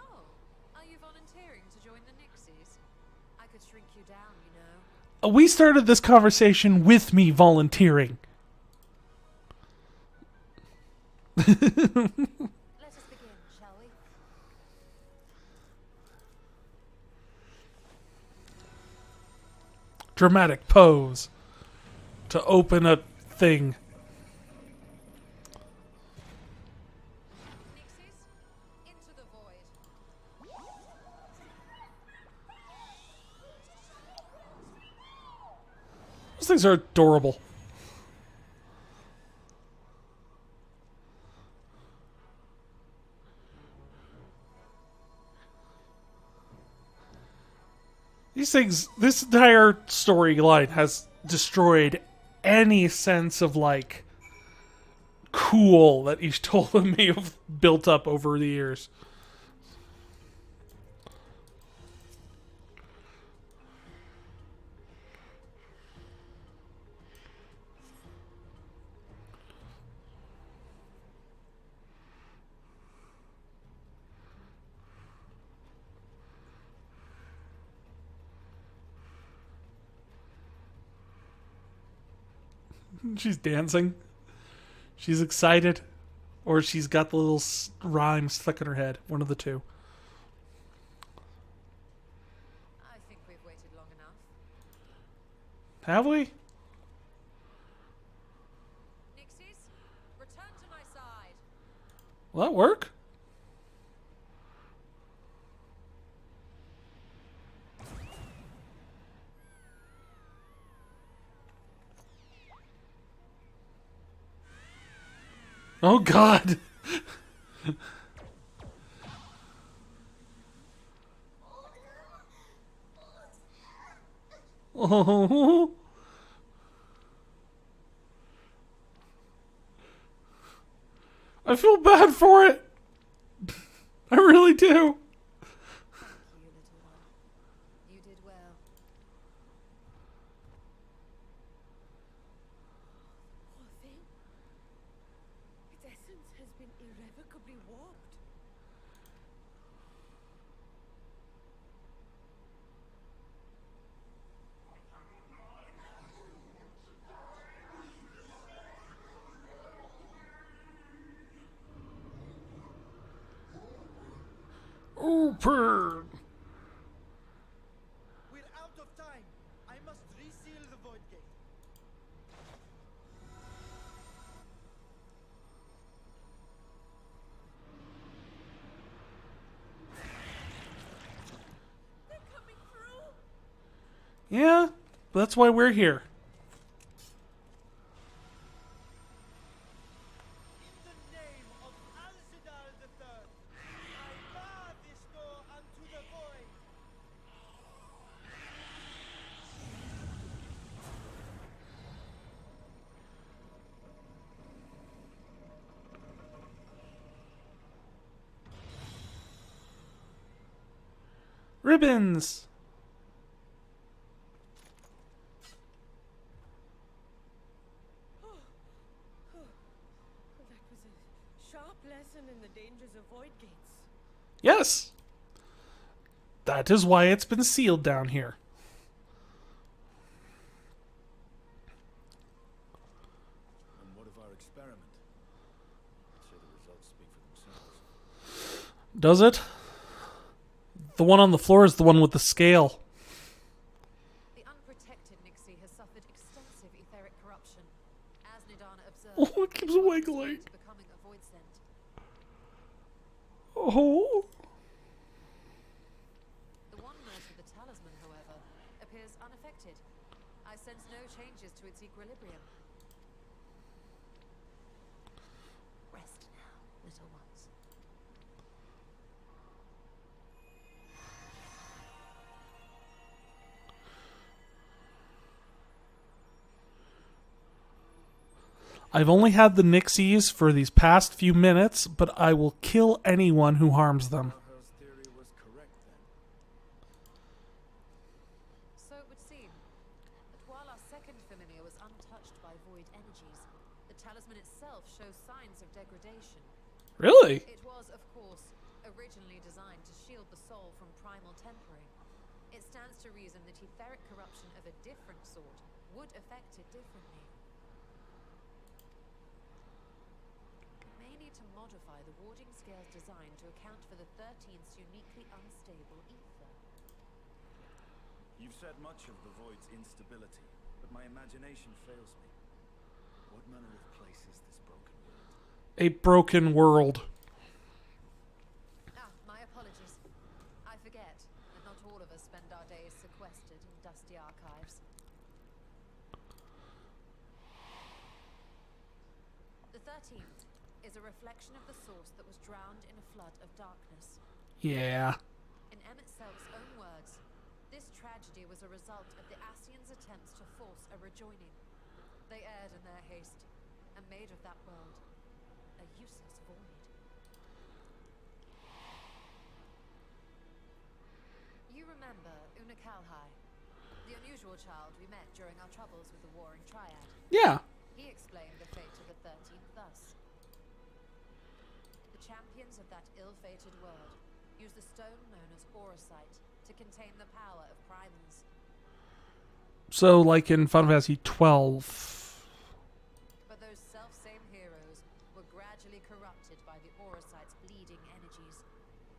are you volunteering to join the Nixies? I could shrink you down, you know. We started this conversation with me volunteering. Let us begin, shall we? Dramatic pose to open a thing. Nixies, into the void. Those things are adorable. These things, this entire storyline has destroyed any sense of like cool that each Tola may have built up over the years. She's dancing. She's excited. Or she's got the little rhyme stuck in her head. One of the two. I think we've waited long enough. Have we? Nixies, return to my side. Will that work? Oh God! Oh, I feel bad for it. I really do. Thank you, little one. You did well. Poor thing. Its essence has been irrevocably warped. Open! We're out of time. I must reseal the void gate. They're coming through. Yeah, that's why we're here. In the name of Alzadaal III, I bar this door unto the void. Ribbons. That was a sharp lesson in the dangers of void gates. Yes. That is why it's been sealed down here. And what of our experiment? I'd say the results speak for themselves. Does it? The one on the floor is the one with the scale. The unprotected Nixie has suffered extensive etheric corruption. As Nidana observed, Oh, it keeps wiggling. to becoming a void scent. Oh. The one note of the talisman, however, appears unaffected. I sense no changes to its equilibrium. Rest now, little ones. I've only had the Nixies for these past few minutes, but I will kill anyone who harms them. Her's theory was correct then. So it would seem that while our second familiar was untouched by void energies, the talisman itself shows signs of degradation. Really? It was, of course, originally designed to shield the soul from primal tempering. It stands to reason that etheric corruption of a different sort would affect it differently. We may need to modify the warding scale's design to account for the 13th's uniquely unstable ether. You've said much of the void's instability, but my imagination fails me. What manner of place is this broken world? A broken world. Ah, my apologies. I forget that not all of us spend our days sequestered in dusty archives. The 13th is a reflection of the source that was drowned in a flood of darkness. Yeah. In Emmett Self's own words, this tragedy was a result of the Ascians' attempts to force a rejoining. They erred in their haste, and made of that world a useless void. You remember Unakalhai, the unusual child we met during our troubles with the Warring Triad? Yeah. He explained the fate of the 13th thus. The champions of that ill-fated world use the stone known as Auracite to contain the power of primals. So, like in Final Fantasy 12. But those self-same heroes were gradually corrupted by the Auracite's bleeding energies,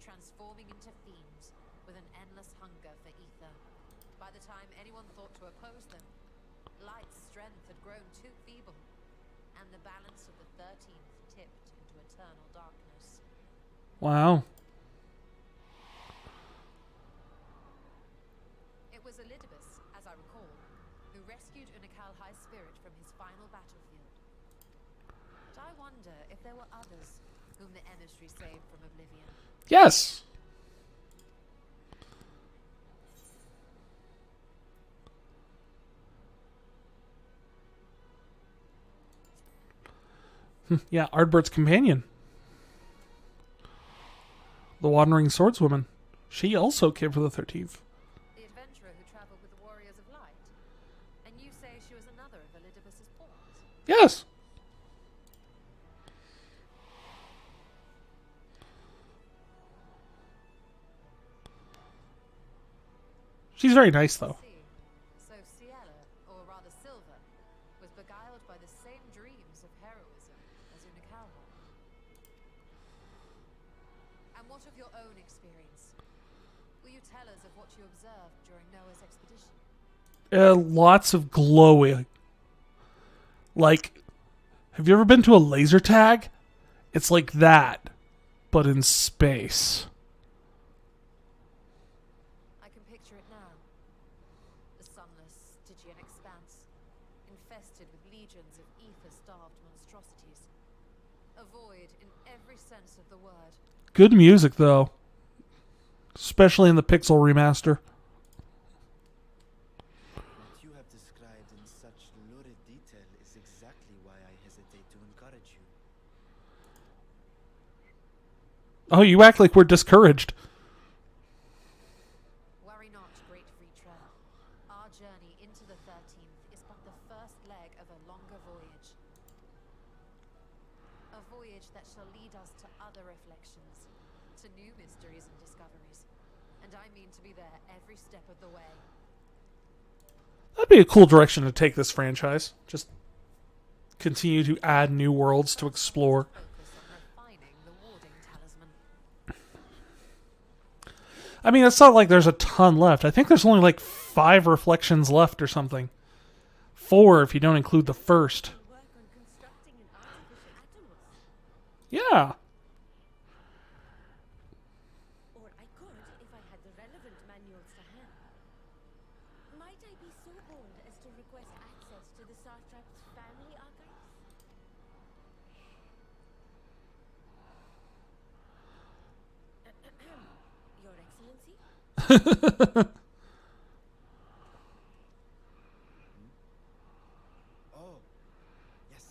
transforming into fiends with an endless hunger for ether. By the time anyone thought to oppose them, Light's strength had grown too feeble, and the balance of the 13th tipped into eternal darkness. Wow. It was Elidibus, as I recall, who rescued Unakalhai's spirit from his final battlefield. But I wonder if there were others whom the emissary saved from oblivion. Yes. Yeah, Ardbert's companion. The Wandering Swordswoman. She also came from the 13th. The adventurer who traveled with the Warriors of Light. And you say she was another of Elidibus's pawns? Yes. She's very nice, though. So Ciela, or rather Silver, was beguiled by the same dreams of heroism as Unakalhai. And what of your own experience? Will you tell us of what you observed during Noah's expedition? Lots of glowing. Like, have you ever been to a laser tag? It's like that, but in space. I can picture it now. The sunless Stygian expanse, infested with legions of ether-starved monstrosities. A void in every sense of the word. Good music, though. Especially in the Pixel remaster. What you have described in such lurid detail is exactly why I hesitate to encourage you. Oh, you act like we're discouraged. Worry not, great Vritra. Our journey into the 13th is but the first leg of a longer voyage. A voyage that shall lead us to other reflections, to new mysteries and discoveries. And I mean to be there every step of the way. That'd be a cool direction to take this franchise. Just continue to add new worlds to explore. I mean, it's not like there's a ton left. I think there's only like 5 reflections left or something. 4 if you don't include the first. Yeah. Or I could if I had the relevant manuals to hand. Might I be so bold as to request access to the Satrap's family archives? Your Excellency? Oh, yes.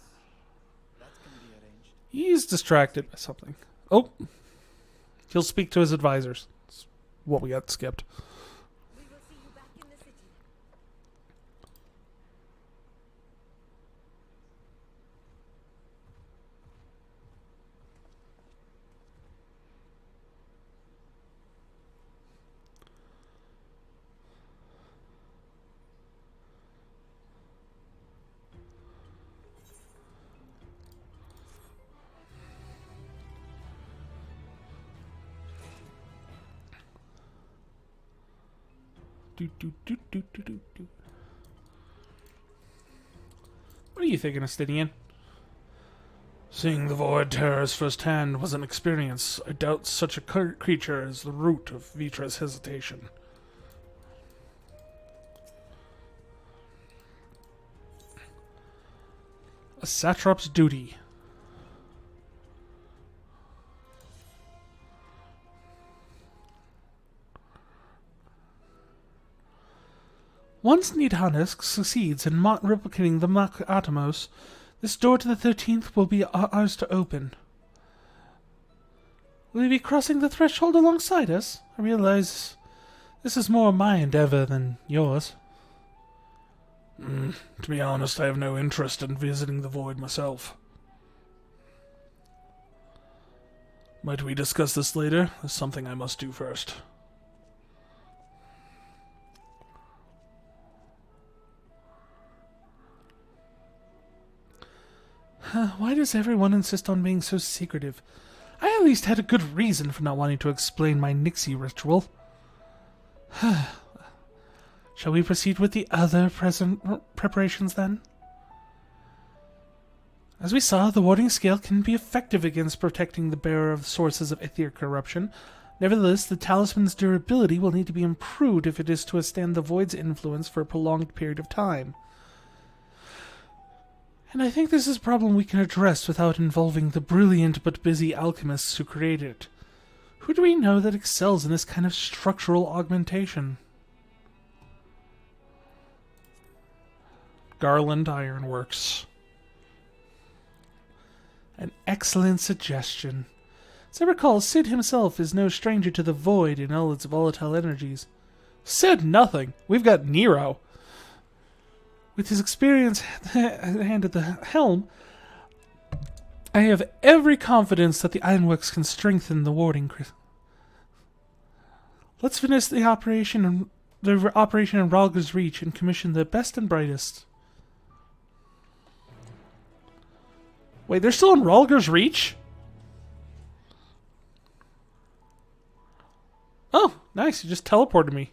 That can be arranged. He's distracted by something. Oh. He'll speak to his advisors. That's what we got skipped. We will see you back in the city. What are you thinking, Astidian? Seeing the void terrors firsthand was an experience. I doubt such a creature is the root of Vitra's hesitation. A satrap's duty. Once Nidhanis succeeds in replicating the Mach Atomos, this door to the 13th will be ours to open. Will you be crossing the threshold alongside us? I realize this is more my endeavor than yours. To be honest, I have no interest in visiting the void myself. Might we discuss this later? There's something I must do first. Why does everyone insist on being so secretive? I at least had a good reason for not wanting to explain my Nixie ritual. Shall we proceed with the other preparations then? As we saw, the warding scale can be effective against protecting the bearer of sources of etheric corruption. Nevertheless, the talisman's durability will need to be improved if it is to withstand the void's influence for a prolonged period of time. And I think this is a problem we can address without involving the brilliant but busy alchemists who created it. Who do we know that excels in this kind of structural augmentation? Garland Ironworks. An excellent suggestion. As I recall, Sid himself is no stranger to the void and all its volatile energies. Sid nothing. We've got Nero. With his experience hand at the helm, I have every confidence that the Ironworks can strengthen the warding. Let's finish the operation in Ralger's Reach and commission the best and brightest. Wait, they're still in Ralger's Reach? Oh, nice. You just teleported me.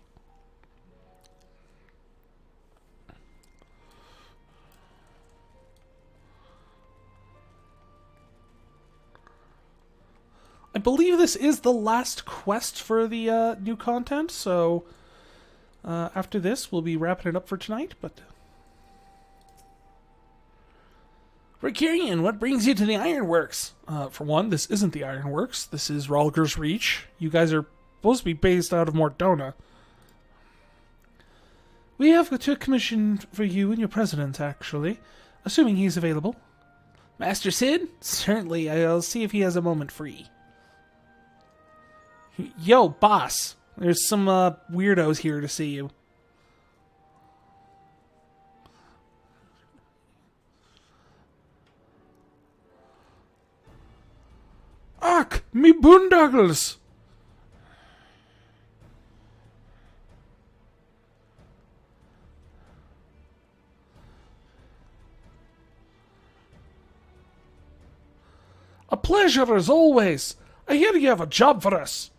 I believe this is the last quest for the new content, so after this we'll be wrapping it up for tonight, but... Ricarian, what brings you to the Ironworks? For one, this isn't the Ironworks. This is Ralger's Reach. You guys are supposed to be based out of Mordona. We have a commission for you and your president, actually, assuming he's available. Master Sid? Certainly, I'll see if he has a moment free. Yo, boss. There's some weirdos here to see you. Ach, me boondoggles! A pleasure as always. I hear you have a job for us.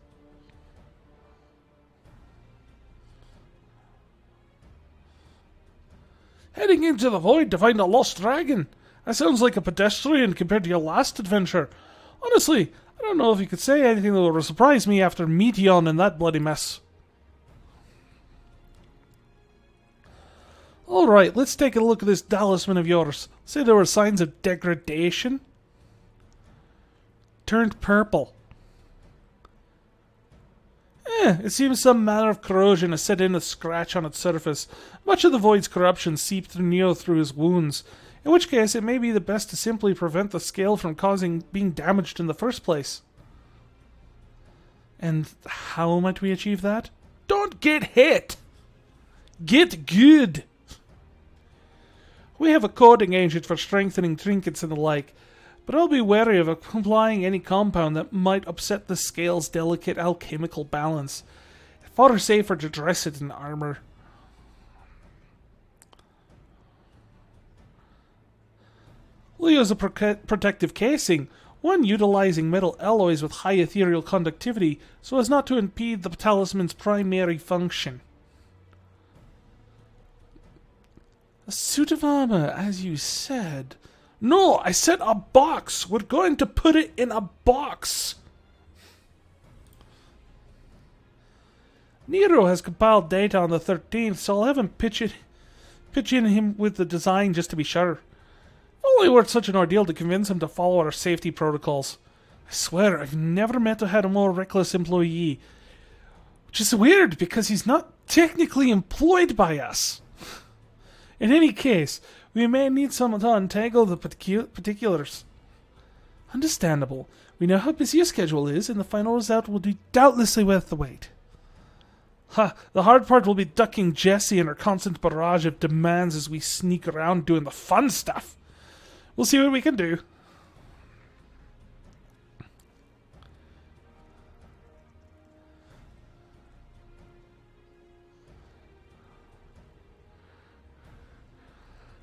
Heading into the void to find a lost dragon. That sounds like a pedestrian compared to your last adventure. Honestly, I don't know if you could say anything that would surprise me after Meteon and that bloody mess. Alright, let's take a look at this talisman of yours. Say there were signs of degradation. Turned purple. It seems some manner of corrosion has set in a scratch on its surface. Much of the void's corruption seeped through Neo through his wounds, in which case it may be the best to simply prevent the scale from being damaged in the first place. And how might we achieve that? Don't get hit! Get good! We have a coding agent for strengthening trinkets and the like, but I'll be wary of applying any compound that might upset the scale's delicate alchemical balance. Far safer to dress it in armor. We'll use a protective casing, one utilizing metal alloys with high ethereal conductivity so as not to impede the talisman's primary function. A suit of armor, as you said. No, I said a box. We're going to put it in a box. Nero has compiled data on the 13th, so I'll have him pitch in him with the design just to be sure. Only worth such an ordeal to convince him to follow our safety protocols. I swear, I've never met or had a more reckless employee. Which is weird, because he's not technically employed by us. In any case, we may need someone to untangle the particulars. Understandable. We know how busy your schedule is, and the final result will be doubtlessly worth the wait. Ha! The hard part will be ducking Jessie and her constant barrage of demands as we sneak around doing the fun stuff. We'll see what we can do.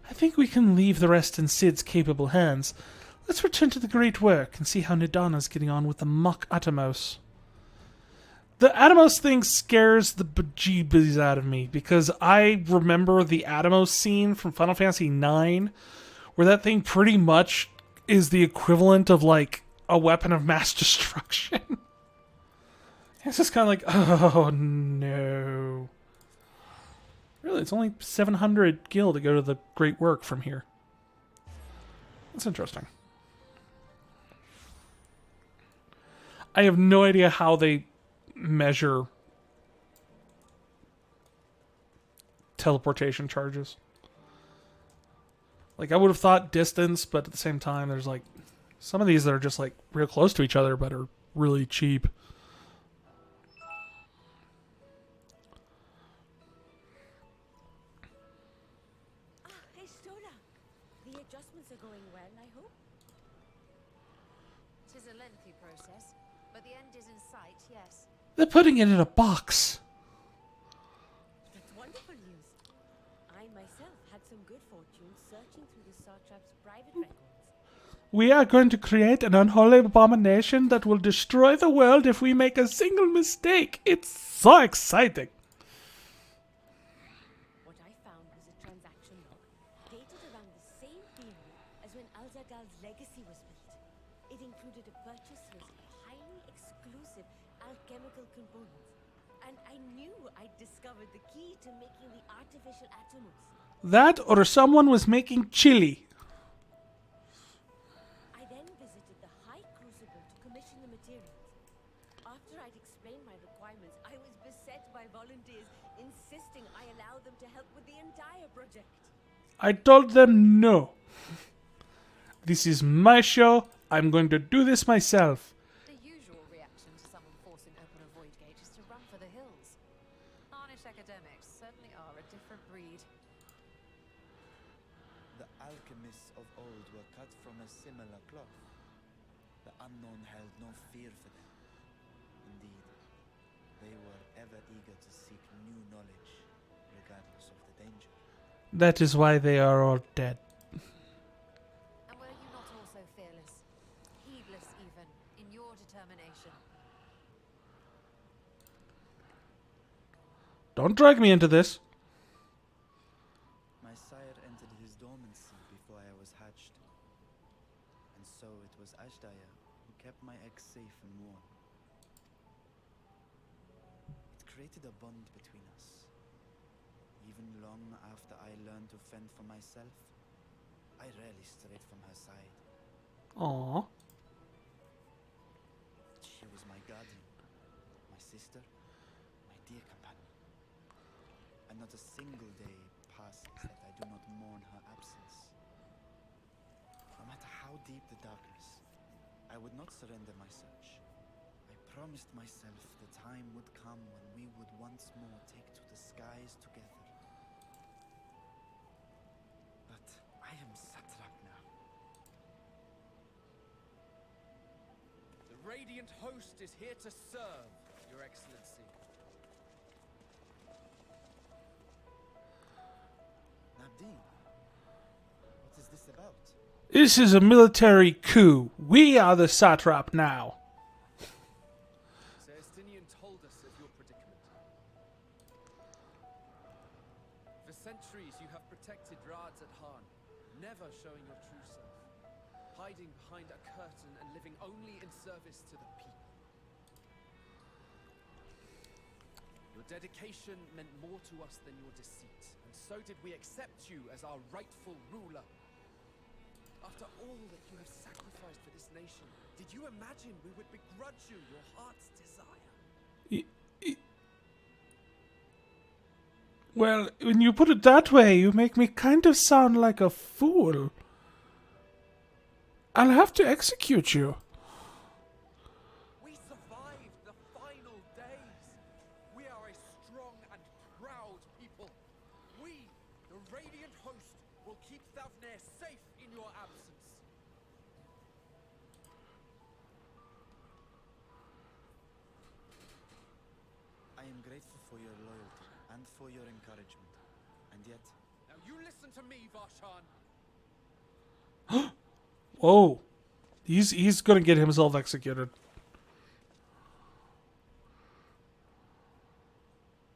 I think we can leave the rest in Sid's capable hands. Let's return to the great work and see how Nidana's getting on with the Muck Atomos. The Atomos thing scares the bejeebies out of me because I remember the Atomos scene from Final Fantasy IX where that thing pretty much is the equivalent of like a weapon of mass destruction. It's just kind of like, oh no. Really, it's only 700 gil to go to the great work from here. That's interesting. I have no idea how they measure teleportation charges. Like, I would have thought distance, but at the same time, there's like some of these that are just like real close to each other, but are really cheap. Hey, Stola. The adjustments are going well, I hope. Tis a lengthy process, but the end is in sight, yes. They're putting it in a box. That's wonderful news. I myself had some good fortune searching through the Satrap's private records. We are going to create an unholy abomination that will destroy the world if we make a single mistake. It's so exciting. What I found was a transaction log dated around the same period as when Alzadaal's legacy was built. It included a purchase list of highly exclusive alchemical components. And I knew I'd discovered the key to making the artificial atomos. That or someone was making chili. I then visited the High Crucible to commission the materials. After I'd explained my requirements, I was beset by volunteers insisting I allow them to help with the entire project. I told them no. This is my show. I'm going to do this myself. The usual reaction to someone forcing open a void gate is to run for the hills. Harnish academics certainly are a different breed. The alchemists of old were cut from a similar cloth. The unknown held no fear for them. Indeed, they were ever eager to seek new knowledge, regardless of the danger. That is why they are all dead. And were you not also fearless, heedless even, in your determination? Don't drag me into this. My sire entered his dormancy before I was hatched. And so it was Alzadaal who kept my eggs safe and warm. It created a bond between us. Even long after I learned to fend for myself, I rarely strayed from her side. Aww. She was my guardian, my sister, my dear companion. And not a single day passes that I do not mourn her absence. No matter how deep the darkness, I would not surrender my search. I promised myself the time would come when we would once more take to the skies together. But I am Satrap now. The Radiant Host is here to serve, Your Excellency. Nabdeen, what is this about? This is a military coup. We are the satrap now. Celestinian told us of your predicament. For centuries you have protected Alzadaal, never showing your true self, hiding behind a curtain and living only in service to the people. Your dedication meant more to us than your deceit, and so did we accept you as our rightful ruler. After all that you have sacrificed for this nation, did you imagine we would begrudge you your heart's desire? Well, when you put it that way, you make me kind of sound like a fool. I'll have to execute you. We survived the final days. We are a strong and proud people. We, the Radiant Host, will keep Thavnair safe in your absence. I am grateful for your loyalty and for your encouragement. And yet... Now you listen to me, Varshan. Whoa. He's gonna get himself executed.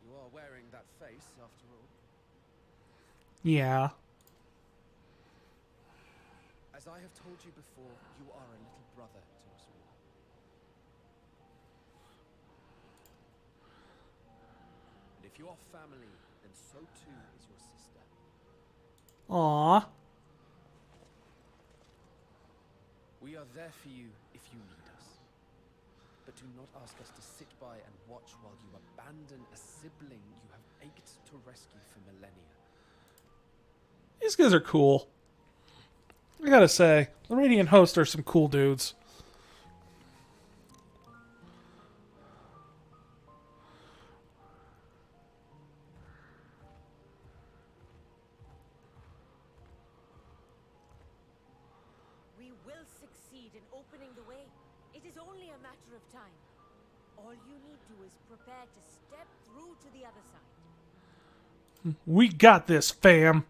You are wearing that face, after all. Yeah. As I have told you before, you are a little brother to us all. And if you are family, then so too is your sister. Aww. We are there for you if you need us. But do not ask us to sit by and watch while you abandon a sibling you have ached to rescue for millennia. These guys are cool. I gotta say, the Radiant Host are some cool dudes. We will succeed in opening the way. It is only a matter of time. All you need to do is prepare to step through to the other side. We got this, fam.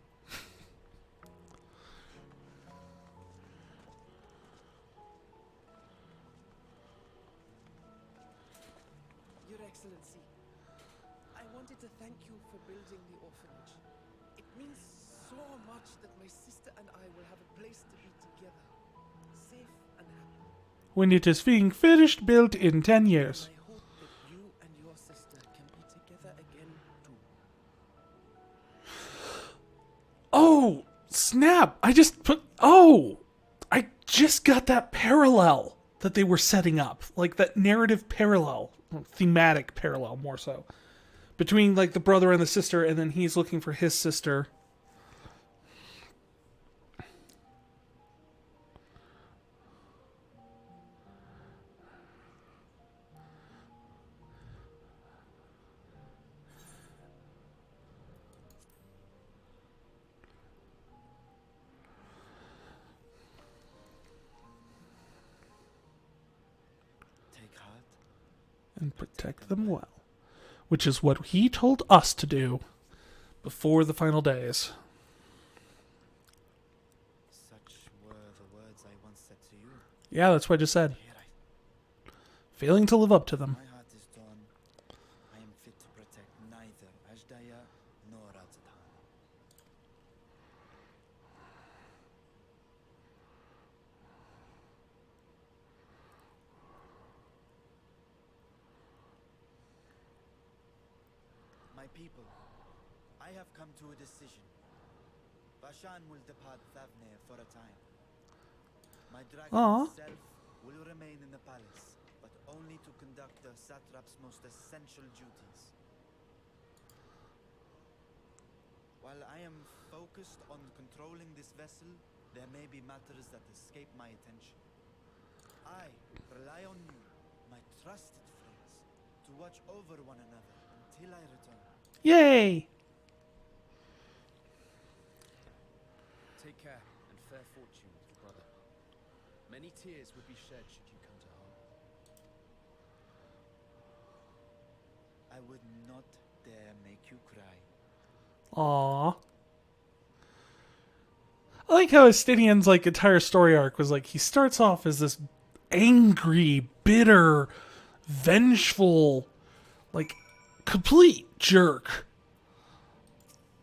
Your Excellency, I wanted to thank you for building the orphanage. It means so much that my sister and I will have a place to be together, safe and happy. When it is being finished, built in 10 years. I hope that you and your sister can be together again too. Oh, snap. I just got that parallel that they were setting up. Like that narrative parallel, thematic parallel more so, between like the brother and the sister, and then he's looking for his sister. And protect them well. Which is what he told us to do before the final days. Such were the words I once said to you. Yeah, that's what I just said. Failing to live up to them. My heart is torn. I am fit to protect neither Ajdaya nor Alzadaal. My people, I have come to a decision. Bashan will depart Thavnair for a time. My dragon itself will remain in the palace, but only to conduct the Satrap's most essential duties. While I am focused on controlling this vessel, there may be matters that escape my attention. I rely on you, my trusted friends, to watch over one another until I return. Yay! Take care and fair fortune, little brother. Many tears would be shed should you come to harm. I would not dare make you cry. Aww. I like how Estinian's like entire story arc was like he starts off as this angry, bitter, vengeful, like complete jerk.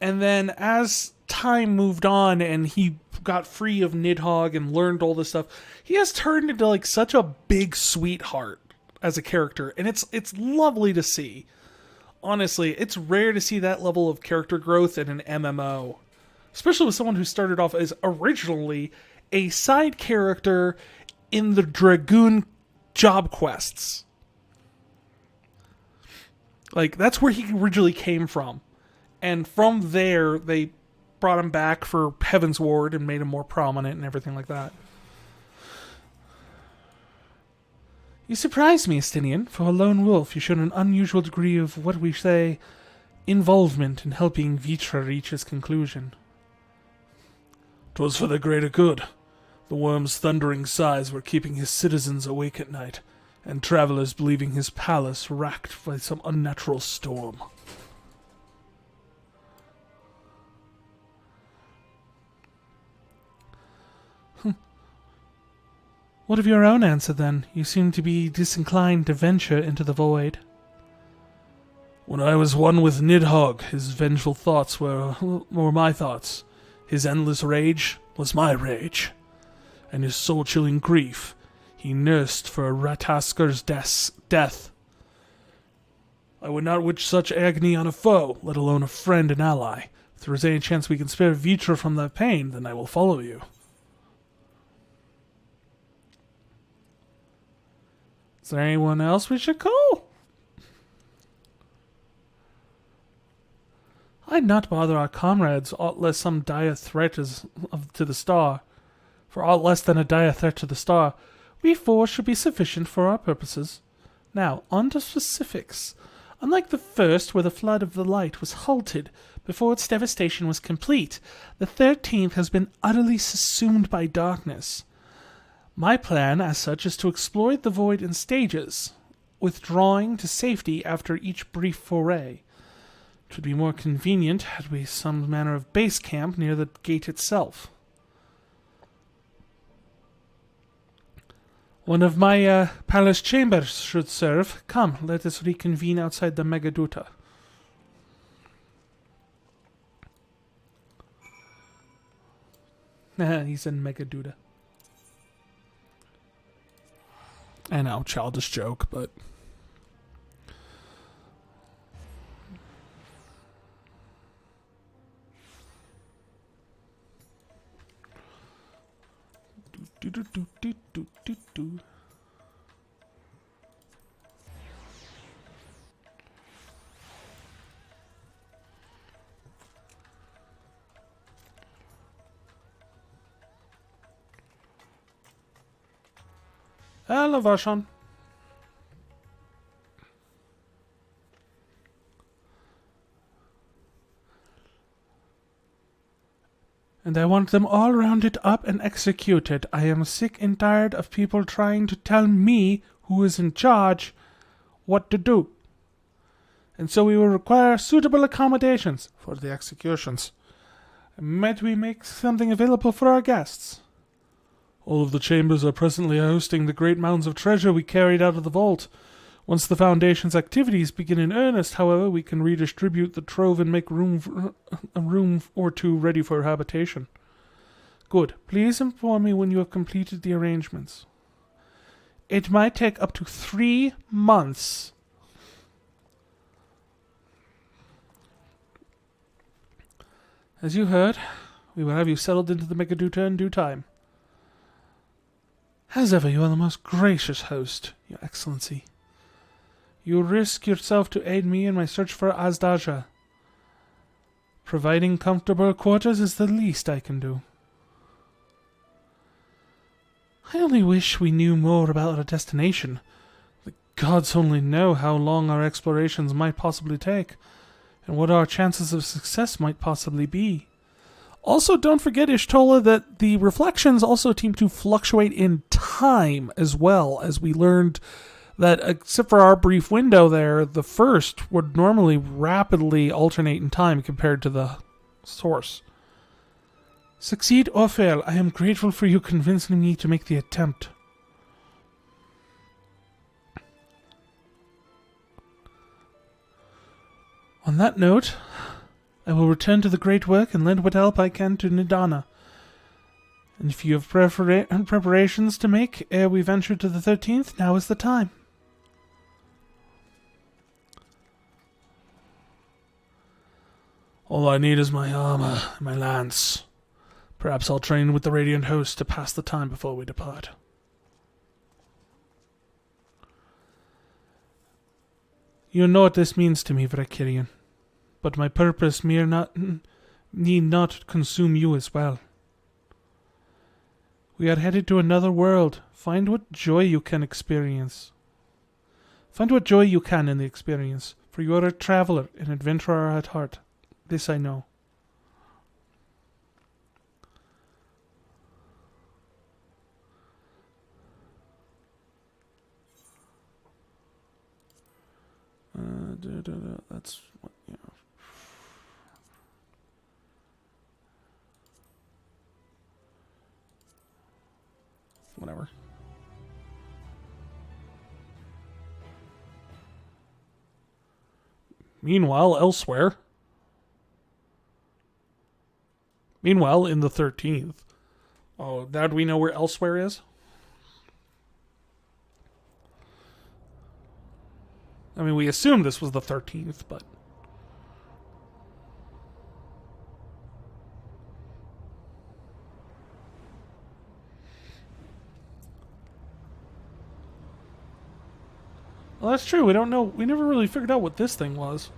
And then as time moved on and he got free of Nidhogg and learned all this stuff, he has turned into like such a big sweetheart as a character, and it's lovely to see. Honestly, it's rare to see that level of character growth in an MMO. Especially with someone who started off as originally a side character in the Dragoon job quests. Like, that's where he originally came from. And from there, they brought him back for Heaven's Ward and made him more prominent and everything like that. You surprise me, Estinian. For a lone wolf, you showed an unusual degree of what we say involvement in helping Vitra reach his conclusion. 'Twas for the greater good. The worm's thundering sighs were keeping his citizens awake at night, and travelers believing his palace racked by some unnatural storm. What of your own answer, then? You seem to be disinclined to venture into the void. When I was one with Nidhogg, his vengeful thoughts were my thoughts. His endless rage was my rage. And his soul-chilling grief he nursed for a Rataskar's death. I would not wish such agony on a foe, let alone a friend and ally. If there is any chance we can spare Vitra from that pain, then I will follow you. Is there anyone else we should call? I'd not bother our comrades, aught less some dire threat to the star. For aught less than a dire threat to the star, we four should be sufficient for our purposes. Now, on to specifics. Unlike the first, where the flood of the light was halted before its devastation was complete, the 13th has been utterly subsumed by darkness. My plan, as such, is to exploit the void in stages, withdrawing to safety after each brief foray. It would be more convenient had we some manner of base camp near the gate itself. One of my palace chambers should serve. Come, let us reconvene outside the Megaduta. He's in Megaduta. I know, childish joke, but... Do. Hello, Vashon. And I want them all rounded up and executed. I am sick and tired of people trying to tell me, who is in charge, what to do. And so we will require suitable accommodations for the executions. Might we make something available for our guests? All of the chambers are presently hosting the great mounds of treasure we carried out of the vault. Once the Foundation's activities begin in earnest, however, we can redistribute the trove and make a room or two ready for habitation. Good. Please inform me when you have completed the arrangements. It might take up to 3 months. As you heard, we will have you settled into the Megaduta in due time. As ever, you are the most gracious host, Your Excellency. You risk yourself to aid me in my search for Alzadaal. Providing comfortable quarters is the least I can do. I only wish we knew more about our destination. The gods only know how long our explorations might possibly take, and what our chances of success might possibly be. Also, don't forget, Ishtola, that the reflections also seem to fluctuate in time as well, as we learned that, except for our brief window there, the first would normally rapidly alternate in time compared to the source. Succeed or fail, I am grateful for you convincing me to make the attempt. On that note, I will return to the great work and lend what help I can to Nidana. And if you have preparations to make ere we venture to the 13th, now is the time. All I need is my armor and my lance. Perhaps I'll train with the Radiant Host to pass the time before we depart. You know what this means to me, Valkyrian. but my purpose need not consume you as well. We are headed to another world. Find what joy you can experience. Find what joy you can in the experience, for you are a traveler, an adventurer at heart. This I know. That's what, you know. Whatever. Meanwhile, elsewhere. Meanwhile, in the 13th. Oh, now do we know where elsewhere is? I mean, we assumed this was the 13th, but... Well, that's true. We don't know. We never really figured out what this thing was.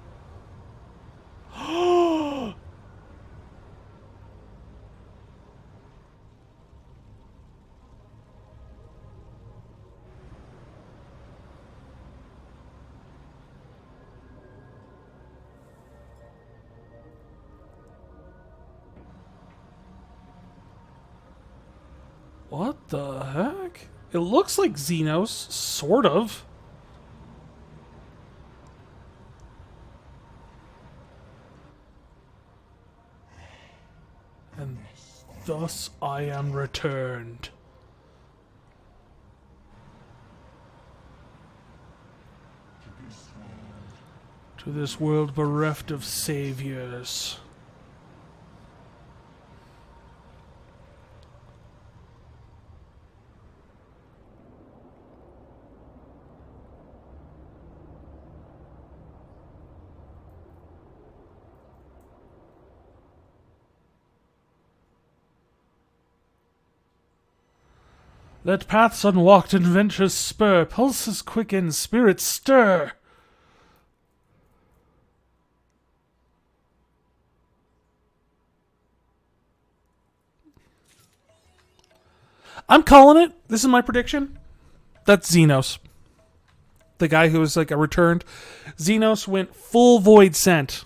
What the heck? It looks like Xenos, sort of. And thus I am returned. To this world bereft of saviors. Let paths unwalked and ventures spur, pulses quicken, spirits stir. I'm calling it. This is my prediction. That's Xenos. The guy who was like a returned. Xenos went full void sent.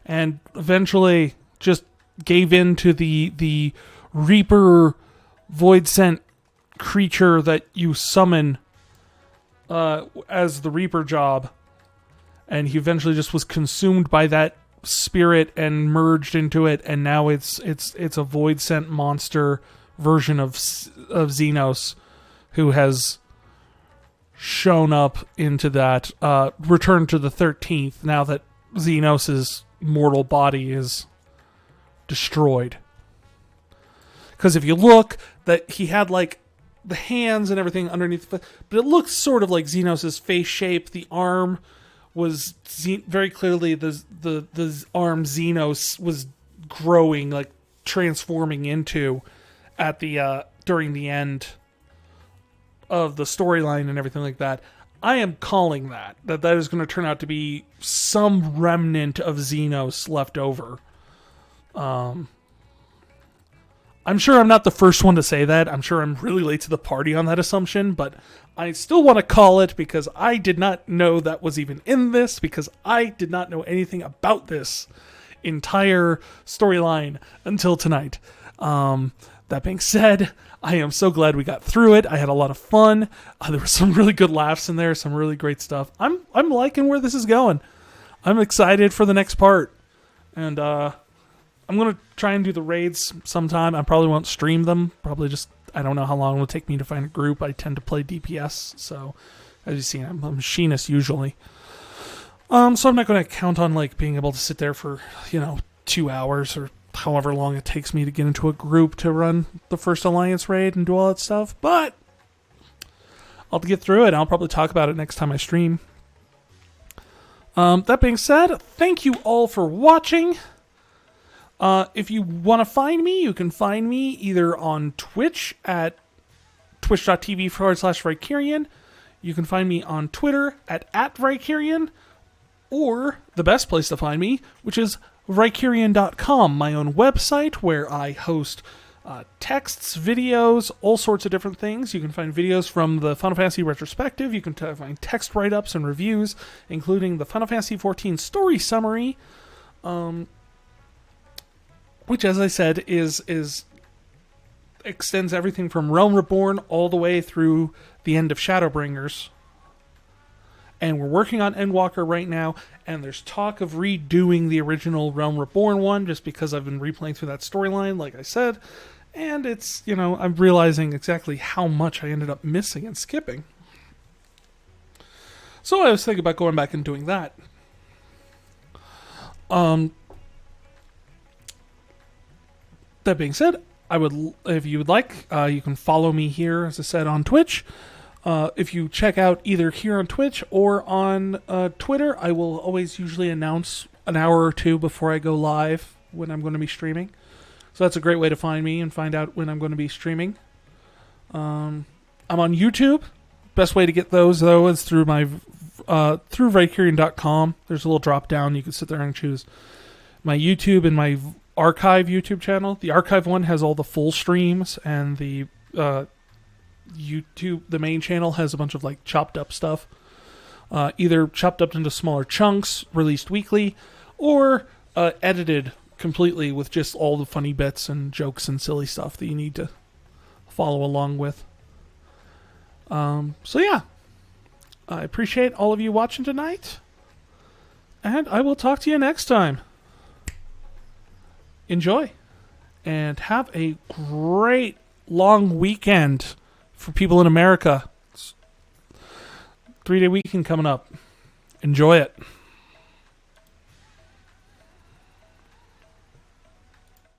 And eventually just gave in to the Reaper void sent creature that you summon as the Reaper job, and he eventually just was consumed by that spirit and merged into it, and now it's a void sent monster version of Xenos who has shown up into that return to the 13th now that Xenos's mortal body is destroyed. Because if you look, that he had like the hands and everything underneath, but it looks sort of like Xenos' face shape. The arm was very clearly the arm Xenos was growing, like transforming into at the during the end of the storyline and everything like that. I am calling that is going to turn out to be some remnant of Xenos left over. I'm sure I'm not the first one to say that. I'm sure I'm really late to the party on that assumption, but I still want to call it because I did not know that was even in this, because I did not know anything about this entire storyline until tonight. That being said, I am so glad we got through it. I had a lot of fun. There were some really good laughs in there, some really great stuff. I'm liking where this is going. I'm excited for the next part. And I'm going to try and do the raids sometime. I probably won't stream them. Probably just, I don't know how long it will take me to find a group. I tend to play DPS, so as you see, I'm a machinist usually. So I'm not going to count on like being able to sit there for, 2 hours or however long it takes me to get into a group to run the first Alliance raid and do all that stuff. But I'll get through it. I'll probably talk about it next time I stream. That being said, thank you all for watching. If you want to find me, you can find me either on Twitch at twitch.tv/Vicarian. You can find me on Twitter at Vicarian. or the best place to find me, which is Rykurian.com, my own website where I host texts, videos, all sorts of different things. You can find videos from the Final Fantasy retrospective. You can find text write-ups and reviews, including the Final Fantasy XIV story summary, which, as I said, is extends everything from Realm Reborn all the way through the end of Shadowbringers. And we're working on Endwalker right now, and there's talk of redoing the original Realm Reborn one, just because I've been replaying through that storyline, like I said. And it's, I'm realizing exactly how much I ended up missing and skipping. So I was thinking about going back and doing that. That being said, if you would like, you can follow me here, as I said, on Twitch. If you check out either here on Twitch or on Twitter, I will always usually announce an hour or two before I go live when I'm going to be streaming. So that's a great way to find me and find out when I'm going to be streaming. I'm on YouTube. Best way to get those, though, is through my through Rykurian.com. There's a little drop down. You can sit there and choose my YouTube and my archive YouTube channel. The archive one has all the full streams, and the YouTube, the main channel, has a bunch of like chopped up stuff, either chopped up into smaller chunks released weekly, or edited completely with just all the funny bits and jokes and silly stuff that you need to follow along with. So yeah, I appreciate all of you watching tonight, and I will talk to you next time. Enjoy, and have a great long weekend for people in America. It's 3-day weekend coming up. Enjoy it.